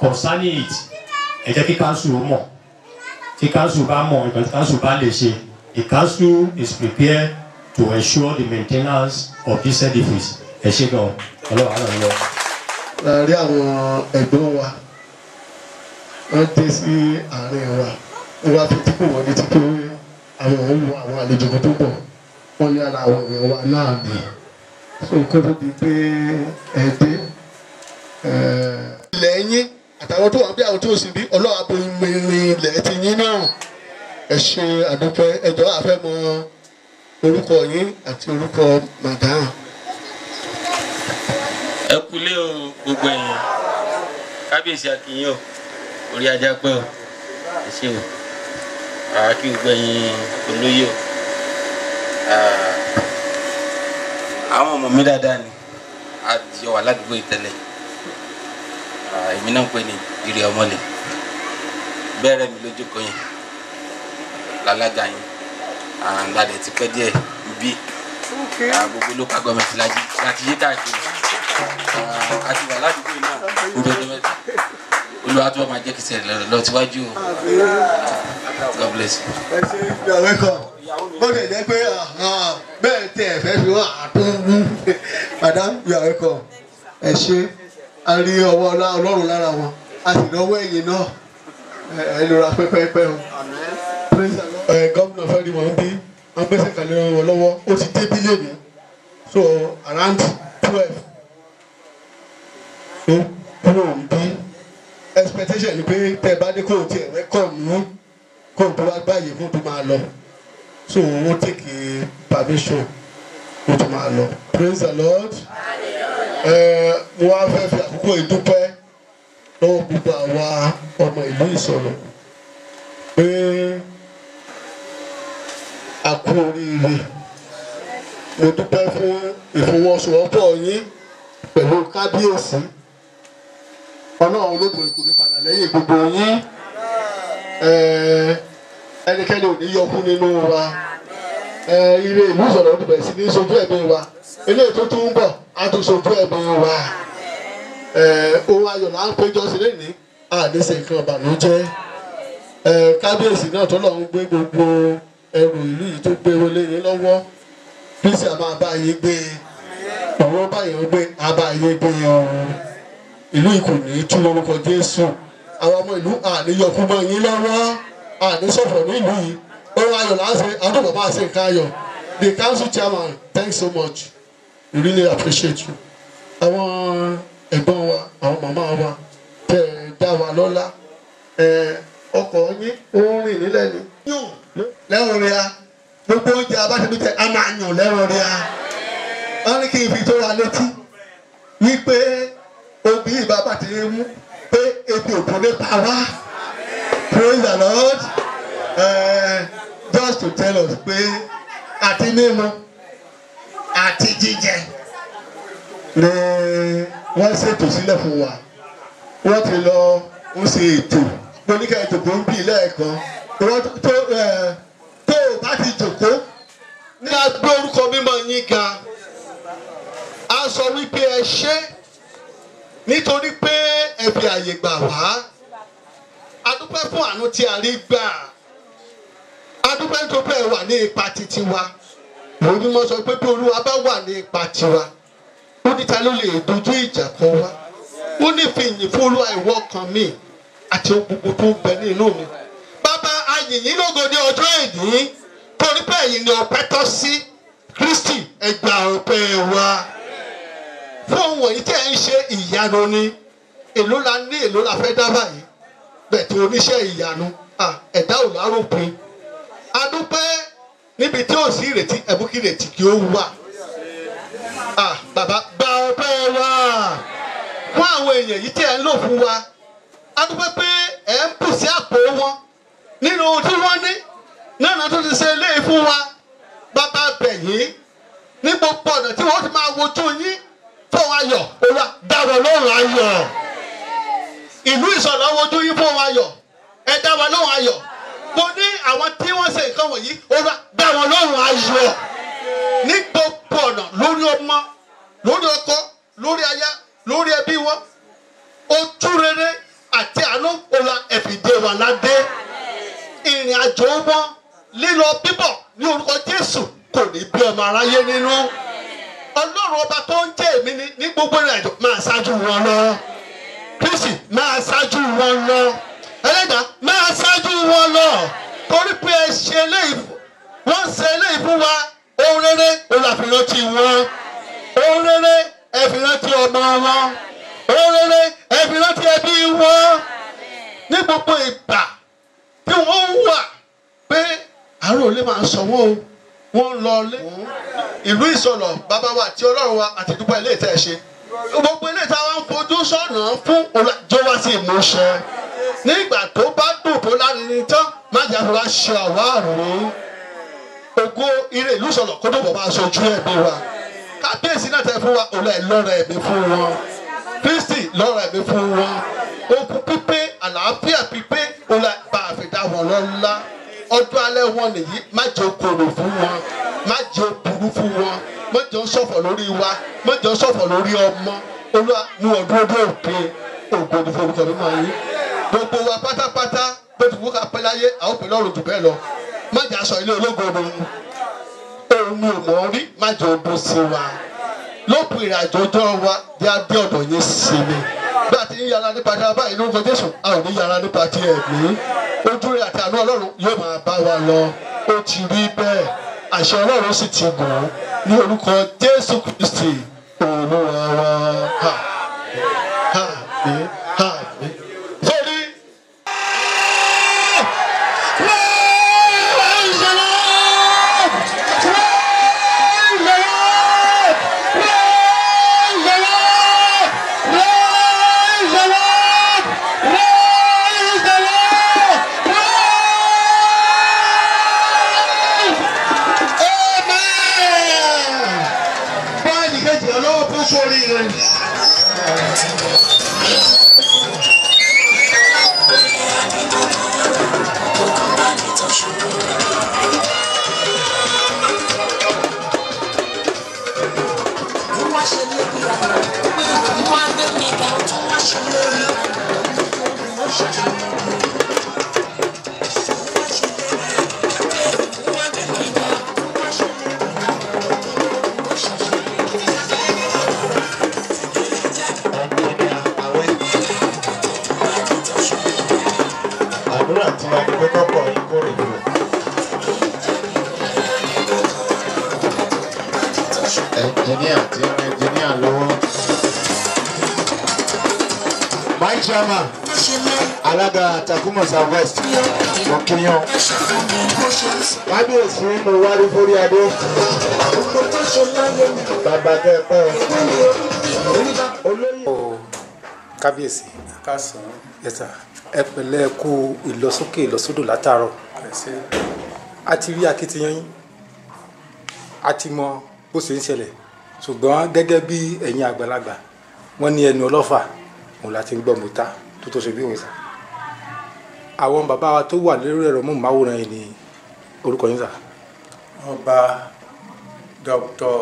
concerning it ẹ jẹ́ kí council mọ̀ tí council bá mọ̀ nǹkan tí council bá lè ṣe the council is prepared to ensure the maintenance of this edifice ẹ ṣe gan ọlọ́wọ́ àná lọ. láàárín àwọn ẹ̀gbọ́n wa wọ́n dé sí àárín wa wọ́n wá fi tíkù wọ́n ní tíkù àwọn òun wo àwọn àlejò tó bọ̀ wọ́n ní ara àwọn èèyàn wa náà nì so kó tó di pé ẹ dé ilẹ̀ yín àtàwọn tó wà bí àwọn tó sì bí ọlọ́wà bó mìíràn ilẹ̀ ti yín náà ẹ ṣe àdúpẹ́ ẹjọ́ àfẹ́ mọ orúkọ yín àti orúkọ madam. ẹ kúlé o gbogbo ẹ̀yìn kábíyèsí akínyìn o orí ajá pẹ́ o ẹ ṣe o kí gbogbo ẹ̀yìn olóyè o àwọn ọmọ mi dáadáa ni a jọ wà ládùúgbò ìtẹ́lẹ̀ èmi náà ń pè ní ìrì ọmọlẹ̀ bẹ́ẹ̀rẹ̀ mi lójú kan yẹn lálájà yẹn àǹdàdẹ̀ ti pẹ́ díẹ̀ bí gbogbo local government láti yé káàkiri àti wà ládùúgbò náà gbogbo ọjọ́ mẹ́ta olúwa tó máa jẹ́ kí sẹ́yìn lọ síwájú o God bless you. ẹ ṣe ìyàwó ẹ̀kọ́ bó lè jẹ́ pé bẹ́ẹ̀ tẹ ẹ̀fẹ́ fi wá àtúnwú madam ìyàwó ẹ̀kọ́ ẹ ṣe a rí ọwọ́ ọlọ́run lára wọn a sì lọ́wọ́ ẹ̀yìn náà ẹ lọ́ra pẹ́pẹ́pẹ́ o gómìnà fẹ́ẹ́ rí wọn bí wọ́n gbèsè kàlẹ́ wọn lọ́wọ́ ó ti dé bílíọ̀nù so around 12 so kúrò ń bí expectation ni pé tẹ́ ẹ bá dé kóòtù ẹ̀ rẹ́kọ̀mù kóòtù wá gbáyé kóòtù máa lọ so wọ́n take permission kóòtù máa lọ praise the Lord mo wá fẹ́ fi àkókò ìdúpẹ́ lọ́wọ́ gbogbo àwa ọmọ ìlú Ìsọ̀lọ̀ pé a kú oríire mo dúpẹ́ fún ìfọwọ́sowọ́pọ̀ yín pẹ̀lú kábíyèsí ọlọ́run ológun èkó ní padà lẹ́yìn gbogbo yín ẹnikẹ́ni ò ní yọkú nínú wa ire ìlú Ìsọ̀lọ̀ ọdún bẹ̀rẹ̀ sí ní sojú ẹ̀mí wa eléyìí tó tún ń bọ̀ á tún sojú ẹ̀mí wa ohun ayọ̀ là ń péjọ sí lẹ́nìí àdéṣe nǹkan ìbànújẹ́ kábíyèsí náà tó lọ́ọ́ ń gbé gbogbo ẹrù ìlú yìí tó gbé wọlé yín lọ́wọ́ bísí àmọ́ àbá yín gbé ọ̀rọ̀ báyìí gbé àbá yín gbé ìlú yìí kò ní tú lórúkọ Jésù àwọn ọmọ ìlú àníyọkú mọ́ yín lọ́wọ́ àníṣọ̀fọ̀ ní ìlú yìí ohun ayọ̀ là ń ṣe àdúgbò bá ṣe nǹkan ayọ̀ the council chairman thanks so much we really appreciate you àwọn ẹ̀gbọ́n wa àwọn màmá wa tẹ̀ dá wa lọ́lá ọkọ̀ yín ó ń rìn nílẹ̀ ni lẹ́wọ̀n rẹ̀ a gbogbo oúnjẹ abáṣẹ́bí tẹ a máa yàn lẹ́wọ̀n rẹ̀ a wọ́n ní kí n fi tó wa létí wípé obì bàbá ti mú pé ebi òkú ní pa wá praise the Lord just to tell us pé àti mímu àti jíjẹ ni wọ́n ṣètò sílẹ̀ fún wa wọ́n ti lọ ń ṣe ètò oníkà ètò tó ń bì lẹ́ẹ̀kan tó o bá ti jòkó ní agbé orúkọ mímọ́ yín ga a sọ wípé ẹ ṣé nítorí pé ẹ fi àyè gbà wá a dúpẹ́ fún àánú tí a rí gbà a dúpẹ́ tó pé ẹ wà ní ipa titi wa òun ni mo sọ pé bí Olúwa bá wà ní ipa tiwa ó ní ta ló lè dojú ìjà kọ wá ó ní fi ìyìn fún Olúwa ìwọ kan mi àti ohun gbogbo tó ń bẹ ní inú mi bàbá ayìnyín lógo ní ọjọ́ èdè torí pé ẹ̀yin ni ọpẹ́ tọ́ sí Kristi ẹ gbà ọpẹ́ wa fún ohun wọ̀nyí tí ẹ ń ṣe ìyanu ni èló la ní èló la fẹ́ dá báyìí bẹ́ẹ̀ tí oníṣẹ́ ìyanu ẹ̀dá ò láròpin adúpẹ́ níbi tí ò sí ìrètí ẹ̀bùn kí ìrètí kí ó wà bàbá gba ọpẹ́ wa fún àwọn èèyàn yìí tí ẹ ń lò fún wa adúpẹ́ pé ẹ ń bù sí àpò wọn nínú ohun tí wọ́n ní náà tó ti ṣe eléyìí fún wa bàbá bẹ̀yìn ní gbogbo ọ̀nà tí wọ́n ti máa wojú yín fún ayọ̀ olúwa dáwọ́ lóhùn ayọ̀ ìlú Ìsọ̀lọ̀ wojú yín fún ayọ̀ ẹ dáwọ́ lóhùn ayọ̀ mo ní àwọn tí wọ́n ṣe nǹkan wọ̀nyí olúwa dáwọ́ lóhùn ayọ̀ ní gbogbo ọ̀nà lórí ọmọ lórí ọkọ lórí aya lórí ẹbí wọn ojú rere àti àánú ọlá ẹ̀fìdé wà ládé ìrìn àjò wọn lílọ bíbọ̀ ní orúkọ Jésù kò ní bí ọmọ aráyé nínú Ọlọ́run ọba tó ń jẹ́ èmi ní gbogbo ìrìn àjò máa ṣáájú wọn lọ Kristi máa ṣáájú wọn lọ Ẹlẹ́dàá máa ṣáájú wọn lọ torí pé ẹ ṣe eléyìí wọ́n ṣe eléyìí fún wa ohun rere olùàfihàn ti wọn ohun rere ẹ̀fìrán ti ọmọ wọn ohun rere ẹ̀fìrán ti ẹbí wọn ní gbogbo ìgbà tí wọ́n wà pé àárò lè máa sọ wọ́n o wọ́n lọ lé ìlú ìsọlọ̀ bàbá wa àti Ọlọ́run wa àti dúpẹ́ ilé ìtẹ́ ṣe gbogbo ilé ìta wa ń fojú sọ́nà fún jọwọ́ sí ìmúṣẹ nígbà tó bá dùn tó lárinrin tán má jà fún wa ṣe àwárí ògo ire ìlú ìsọlọ̀ kó tó bọ̀ bá aṣojú ẹbí wa kábíyèsí náà tẹ fún wa òun ẹ̀ lọ́rọ̀ ẹ̀mí fún wọn Kristi lọ́rọ̀ ẹ̀mí fún wọn okùn pípé àlàáfíà pípé òun ẹ̀ bá àfìdá wọn lọ́lá ọdún alẹ́ wọn nìyí má jẹ́ okòrò fún wọn má jẹ́ burú fún wọn má jẹ́ ṣọ̀fọ̀ lórí wa má jẹ́ ṣọ̀fọ̀ lórí ọmọ Olúwa mú ọdún ọdún òpin ògo ní forúkọ mímọ́ yín gbogbo wa pátápátá bó ti wú ká pẹ́ láyé àwọn òpin lọ́rùn jù bẹ́ẹ̀ lọ má jẹ́ aṣọ ilé ológo ni òun mi ò mọ̀ rí má jẹ́ ọdún sí wa lópin ìrìnàjò ọjọ́ wa bí a dé ọ̀dọ̀ yín sí mi bí a ti ń yára nípa tí a bá ìlú ọjọ́ Jésù a ò ní yára nípa tí ẹ̀mí ojú rẹ̀ àti àánú Ọlọ́run yóò máa bá wa lọ ó ti rí bẹ́ẹ̀ àṣẹ Ọlọ́run sì ti gùn ní orúkọ Jésù Kristi Olúwa wa àmín àmín. Sórí. Chairman alága Takuma Southwest Òkèèyàn kábíyèsí mo wárí forí adé bàbá kẹ́ẹ̀pẹ́ olóyè. kábíyèsí yẹsà ẹ pẹ̀lẹ́ kú ìlọsókè ìlọsódò látàárọ̀ a ti rí akitiyan yín a ti mọ bó ṣe ń ṣẹlẹ̀ ṣùgbọ́n gẹ́gẹ́ bí ẹ̀yin àgbàlagbà wọ́n ní ẹnu ọlọ́fà òun láti ń gbọ́ mọ́ta tó tó ṣe bí òun sà àwọn bàbá wa tó wà lórí ẹ̀rọ móhùnmáwòrán yìí ní orúkọ yín sà. Ọba Dr.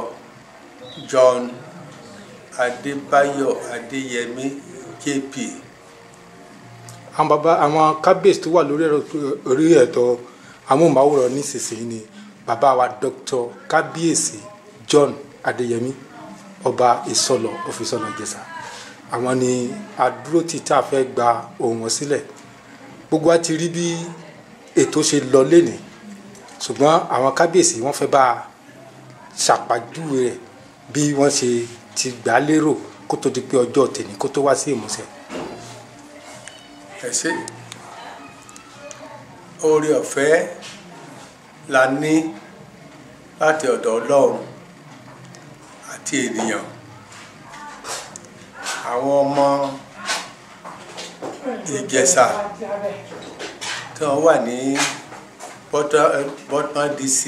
John Adébáyọ̀ Adéyẹmí JP. àwọn kábíyèsí tó wà lórí ẹ̀rọ orí ẹ̀tọ́ amóhùnmáwòrán nísinsìnyí ni bàbá wa Dr. kábíyèsí John Adéyẹmí ọba Ìsọlọ̀ Ìsọlọ̀ Ìjẹ̀ṣà àwọn ni àdúró tí tá a fẹ́ gba ohùn wọn sílẹ̀ gbogbo wa ti rí bí ètò ṣe lọ lénìí ṣùgbọ́n àwọn kábíyèsí wọ́n fẹ́ bá a ṣàpàjúwe rẹ̀ bí wọ́n ṣe ti gbà á lérò kó tó di pé ọjọ́ tèmi kó tó wá sí ìmúṣẹ. ẹ ṣé oore ọ̀fẹ́ la ní láti ọ̀dọ̀ Ọlọ́run àti ènìyàn àwọn ọmọ Ìjẹ̀ṣà tí wọ́n wà ní Bọ́tán DC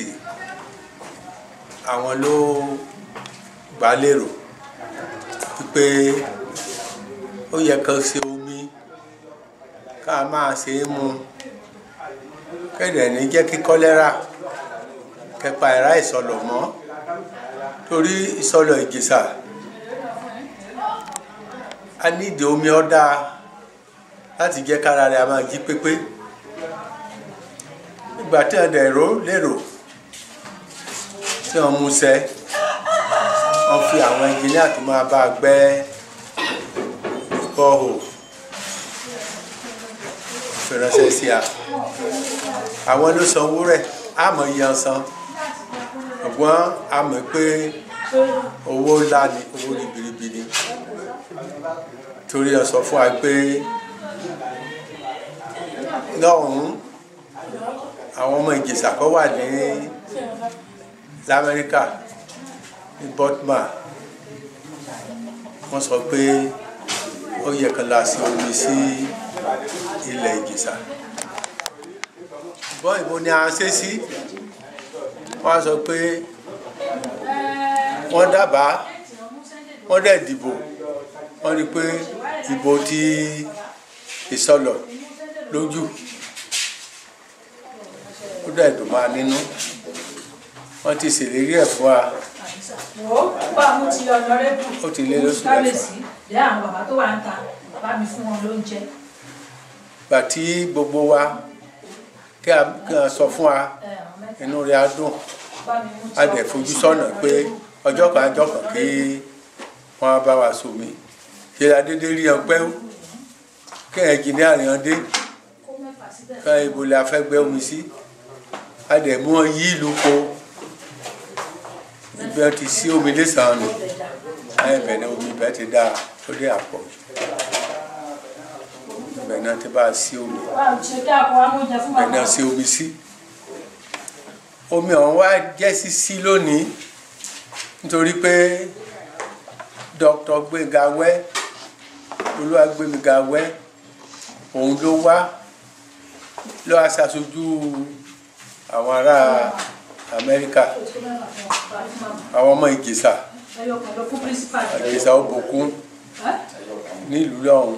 àwọn ló gbà lérò wípé ó yẹ kó ṣe omi ká máa ṣe é mu kẹ́dẹ̀ ní jẹ́ kí kọ́lẹ́rà kẹpa ẹ̀rá ìsọlọ̀ mọ́ torí ìsọlọ̀ Ìjẹ̀ṣà a nídìí omi ọ̀dà láti jẹ́ kára rẹ̀ a máa jí pépé ìgbà tí wọ́n dẹ̀ lérò tí wọ́n mú sẹ́ wọ́n fi àwọn ẹnjìníà tó máa bá gbẹ́ bọ́ọ̀hù fìránṣẹ́ sí a àwọn ló sanwó rẹ̀ àmọ́ iyan san ṣùgbọ́n a mọ̀ pé owó ńlá ni owó ribiribi ni torí ẹ sọ fún wa pé lọ́hùn-ún àwọn ọmọ Ìjẹ̀ṣà kan wà ní l'Amẹ́ríkà ní Baltimore wọ́n sọ pé ó yẹ kan la sí omi sí ilẹ̀ Ìjẹ̀ṣà ṣùgbọ́n ìbò ni a ṣe sí wọ́n sọ pé wọ́n dábàá wọ́n dẹ̀ dìbò wọ́n rí pé ìbò ti Ìsọlọ̀ lójú ó dẹ̀ dùn máa nínú wọ́n ti ṣèlérí ẹ̀ fún wa ó ti lé lóṣù mẹ́fà gbà tí gbogbo wa kí a sọ fún wa inú rẹ̀ á dùn a dẹ̀ fojú sọ́nà pé ọjọ́ kan kí wọ́n bá wa sómi ṣe adédé rí ọpẹ́ kí ẹnjìníà rẹ̀ hàn dé ká ibo la fẹ́ gbẹ́ omi sí a dẹ̀ mú wọn yí ìlú po ibi wọn ti sí omi lẹ́sàn-án nù láyé bẹ̀rẹ̀ omi bẹ́ẹ̀ ti dáa ó dé àpọ̀ bẹ́ẹ̀ náà ti bá a sí omi bẹ́ẹ̀ náà sí omi sí omi ọ̀hún wá jẹ́ sísí lónìí nítorí pé Dr. Gbénga Wẹ́ Olúwagbémiga Wẹ́ òun ló wá ló wá ṣàṣojú àwọn ará Amẹ́ríkà àwọn ọmọ Ìjẹ̀ṣà Òbòkun nílùú lọ́hùn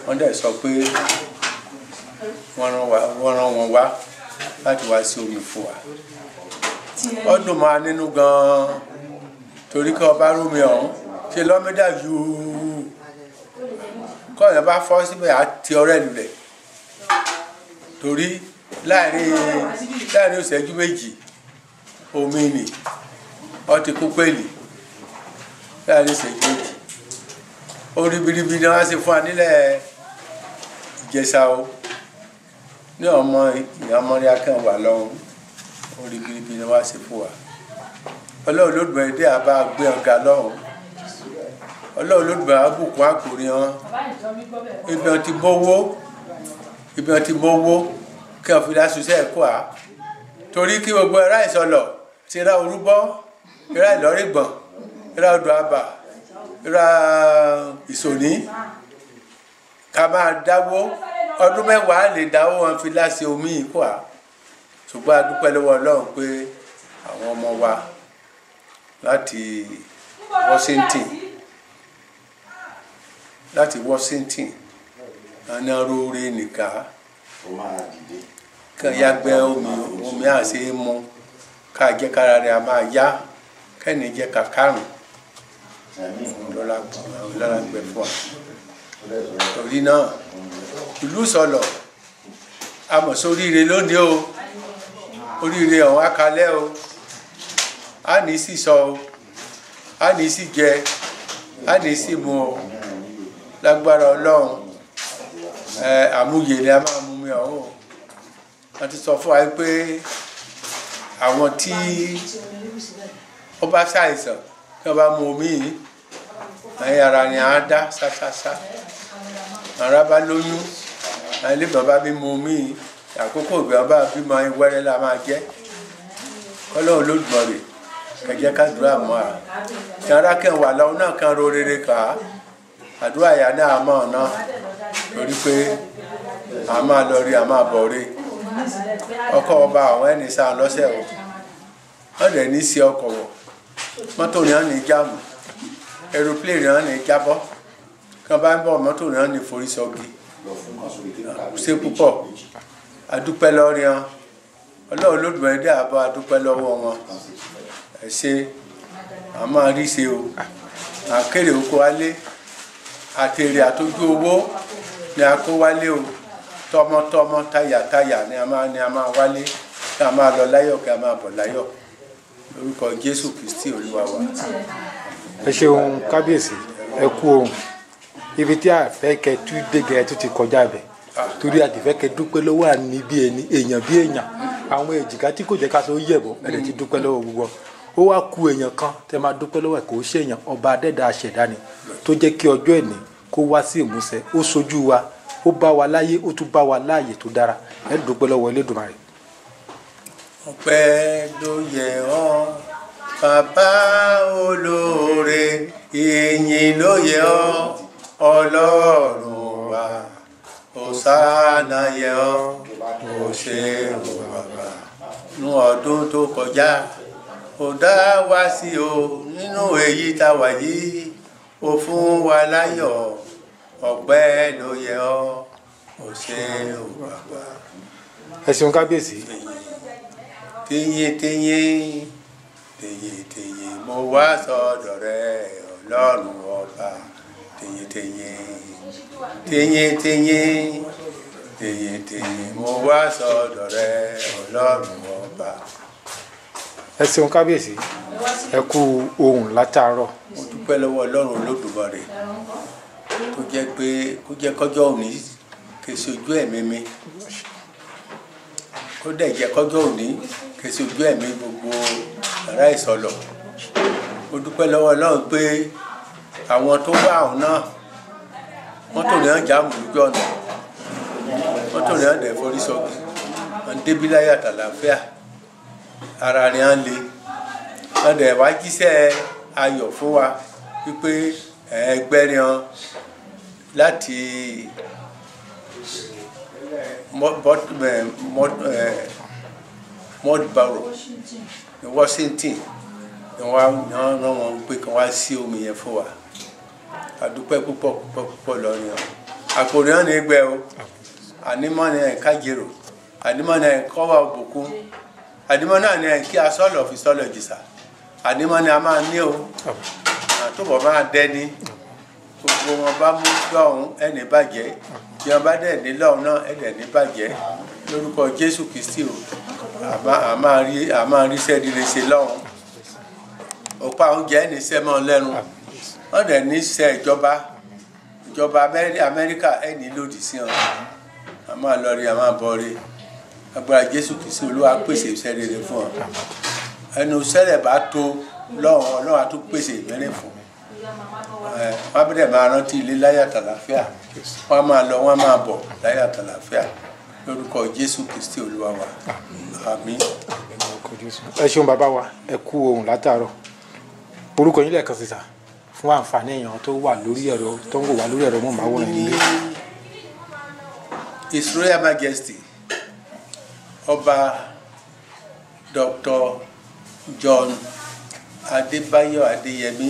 wọ́n dẹ̀ sọ pé wọ́n rán wọn wá láti wá sí omi fún wa ó dùn máa nínú gan-an torí kí ọba rómi ọ̀hún ṣe lọ́mídà yúú kọ́ọ̀yàn bá fọ́ síbẹ̀ á ti ọ̀rẹ́ lulẹ̀ torí láàrin ìṣẹ́jú méjì omi nì ó ti kú pèlì láàrin ìṣẹ́jú méjì ó ribiribi ni wọ́n á ṣe fún wa nílẹ̀ Ìjẹ̀ṣà o ní ọmọ ìyàmọ́rí akẹ́wà lọ́hùn ó ribiribi ni wọ́n á ṣe fún wa Ọlọ́run Olódùmarè dé àbá gbé ọ̀gá lọ́hùn Ọlọ́run Olódùmarè àbùkún àkòrí wọn ibi wọn ti mówó kí wọn fi lásùsẹ́ ẹ̀kọ́ à torí kí gbogbo ẹ̀rá Ìsọlọ̀ ti ra Orúbọ ẹ̀rá Ìlọ́rìgbọ̀n ẹ̀rá Odò Àbà ẹ̀rá Ìsòní ká máa dáwó ọdún mẹ́wàá lè dáwó wọn fi láṣẹ omi ìkọ́ à ṣùgbọ́n a dúpẹ́ lọ́wọ́ Ọlọ́run pé àwọn ọmọ wa láti Washington àná róore nìkan kàn yá gbẹ́ omi àṣẹ mú ká jẹ́ kára rẹ̀ a máa yá kẹ́ni jẹ́ kàkárùn lọ́la gbẹ fún wa torí náà ìlú Ìsọlọ̀ àmọ̀ sóríire lónìí o oríire ọ̀hún akalẹ́ o a ní sí sọ o a ní sí jẹ a ní sí mu o lágbára Ọlọ́run àmúyẹ ni a máa mú mi ọ̀hún o wọ́n ti sọ fún wa pé àwọn tí ó bá ṣàìsàn tí wọ́n bá mu omi yìí ara ni à ń dá ṣáṣáṣá ara bá lóyún ilé bàbá bí mu omi yìí àkókò ìgbà bá bímọ wẹ́rẹ́ la máa jẹ́ Ọlọ́run Olódùmarè kẹjẹ kádùúrà mọ́ a kí ara kẹ́ wà lọ́wọ́ náà kan ro rere kà á àdúrà yà náà mọ̀ ọ̀nà torí pé a máa lọ rí a máa bọ̀ rí ọkọ̀ ọba àwọn ẹni sáà lọ́sẹ̀ o wọ́n dẹ̀ ní sí ọkọ̀ wọ̀ mọ́tò ní wọ́n ní jáàmù aeroplane ní wọ́n ní jábọ́ kí wọ́n bá ń bọ̀ mọ́tò ní wọ́n ní forí sọ́gi ṣe púpọ̀ adúpẹ́ lọ́rí wọn Ọlọ́run Olódùmarè dé àbọ̀ adúpẹ́ lọ́wọ́ wọn ẹ ṣe a máa rí ṣe o àkèrè oko alé àtèrè àtọ́jú owó ni a kó wálé o tọmọtọmọ tayàtayà ni a máa wálé kí a máa lọ láyọ̀ kí a máa bọ̀ láyọ̀ lórúkọ Jésù Kristi Olúwa wa. ẹ ṣeun kábíyèsí ẹ kú ohun ibi tí a fẹ́ kẹ́ tú dégẹ̀ tó ti kọjá bẹ̀ torí àdìfẹ́ kẹ́ dúpẹ́ lọ́wọ́ àní bí ẹni èèyàn bí èèyàn àwọn èjìká tí kò jẹ́ ká tó yẹ̀bọ̀ ẹ̀rẹ̀ ti dúpẹ́ lọ́wọ́ gbogbo ó wá ku èèyàn kan tẹ́ máa dúpẹ́ lọ́wọ́ ẹ̀ kò ṣe èèyàn ọba adẹ́dà aṣẹ̀dá ni tó jẹ́ kí ọjọ́ ẹ̀ní kó wá sí ìmúṣẹ ó sojú wa ó bá wa láyé ó tún bá wa láàyè tó dára ẹ̀ dúpẹ́ lọ́wọ́ Elédùmarè. ọpẹ́ ló yẹ ọ́ bàbá olóore ìyìn ló yẹ ọ́ Ọlọ́run wa Hòsánà yẹ ọ́ ó ṣé o bàbá nú ọdún tó kọjá ó dá wa sí o nínú èyí tá a wà yìí ó fún wa láyọ̀ ọpẹ́ ló yẹ ọ́ ó ṣé o bàbá. ẹ ṣeun kábíyèsí. tẹ̀yìn mo wá sọ́dọ̀ rẹ Ọlọ́run ọba tẹ̀yìn mo wá sọ́dọ̀ rẹ Ọlọ́run ọba. ẹ ṣeun kábíyèsí ẹ kú ohùn látàárọ̀. mo dúpẹ́ lọ́wọ́ Ọlọ́run Olódùmarè tó jẹ́ pé kó jẹ́ kọjọ́ òní kèsì ojú ẹ̀mí mi kó dẹ̀ jẹ́ kọjọ́ òní kèsì ojú ẹ̀mí gbogbo ará Ìsọlọ̀. mo dúpẹ́ lọ́wọ́ Ọlọ́run pé àwọn tó bá àwọn náà mọ́tò ní ọjà àmúlùjọ́ ọ̀nà mọ́tò ní ọ̀dẹ̀ forí sọ́gbìn wọn débi láyà tàlàáfíà ara rẹ̀ á le ọ̀dẹ̀ wá jíṣẹ́ ayọ̀ fún wa wípé ẹgbẹ́rin hàn láti Mudborough ní Washington ni wọ́n rán wọn pé kí wọ́n sí omi yẹn fún wa àdúpẹ́ púpọ̀ lọ́rin ọ̀ àkòrí hàn ní gbẹ o ànímọ́ ni ẹ̀ kájèrò ànímọ́ ni ẹ̀ kọ́wà òbòkú ànímọ́ náà ni ẹ̀ kí asọ́lọ̀ fi sọ́lọ̀ jìsà ànímọ́ ni a máa ní o àtúbọ̀ máa dẹ́ni gbogbo wọn bá mú lọ́hùn ẹni bàjẹ́ bí wọn bá dẹ̀ ní lọ́hùn náà ẹ̀dẹ̀ ní bàjẹ́ lórúkọ Jésù Kristi o a máa rí sẹ́ẹ̀dìrẹ́ ṣe lọ́hùn òpá oúnjẹ ẹni sẹ́mọ́ lẹ́nu wọ́n dẹ̀ ní sẹ́ ìjọba Amẹ́ríkà ẹni lòdì sí wọn a máa lọ rí a máa bọ̀ rí agbára Jésù Kristi Olúwa pèsè iṣẹ́ rere fún ọ ẹnu sẹ́lẹ̀ bá tó lọ́wọ́ Ọlọ́run á tún pèsè ìmẹ́rin fún wọ́n bẹ̀rẹ̀ máa rántí ilé láyà tàlàfíà wọ́n máa lọ wọ́n máa bọ̀ láyà tàlàfíà lórúkọ Jésù Kristi Olúwa wa àmín. ẹ ṣeun bàbá wa ẹ kú ohùn látàárọ̀ orúkọ yín lẹ́ẹ̀kan sísà fún àǹfààní èèyàn tó wà lórí ẹ̀rọ tó ń wò wá lórí ẹ̀rọ mọ́ màá wọ̀nyí nílé. His Royal Majesty Ọba Dr. John Adébáyọ̀ Adéyẹmí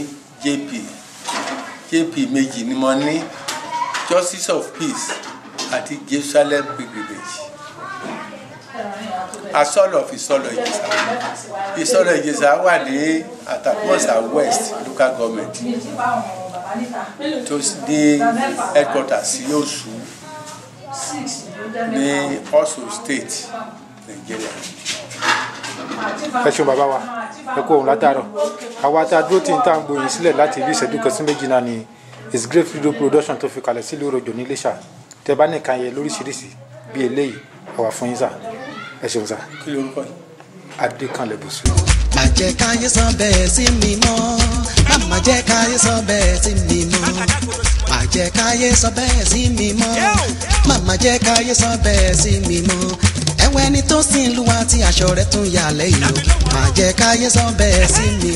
JP méjì ni mo ní Justice of Peace àti Jerusalem Pilgrimage asọ́lọ̀ fi sọ́lọ̀ Ìjẹ̀ṣà ìsọ́lọ̀ Ìjẹ̀ṣà wà ní Àtàkùnmọ̀sà West local government tó ní headquarters sí Ọ̀ṣun ní Ọ̀ṣun state Nigeria. ẹ ṣeun bàbá wa ẹ kú ohùn látàárọ̀ àwa tá a dúró tí n tá à ń gbóyin sílẹ̀ láti ibi ìṣẹ́jú kan sí méjì náà ni His Great Freedom Production tó fi kalẹ̀ sílùú Òròjò ní Iléṣà tẹ bá nìkan yẹ lóríṣiríṣi bí eléyìí àwa fún yín sà ẹ ṣeun sà. kí lorúkọ yìí. Adékànlẹ̀ Bùsù. má jẹ́ káyé sọ bẹ́ẹ̀ sí mi mọ́ má jẹ́ káyé sọ bẹ́ẹ̀ sí mi mọ́ má jẹ́ káyé sọ bẹ́ẹ̀ sí mi mọ́ má jẹ́ káyé sọ bẹ́ẹ̀ sí mi mọ́ ẹ̀wẹ̀ ni tó sì ń lu wa tí aṣọ rẹ̀ tún yà lẹ́yìn o má jẹ́ káyé sọ bẹ́ẹ̀ sí mi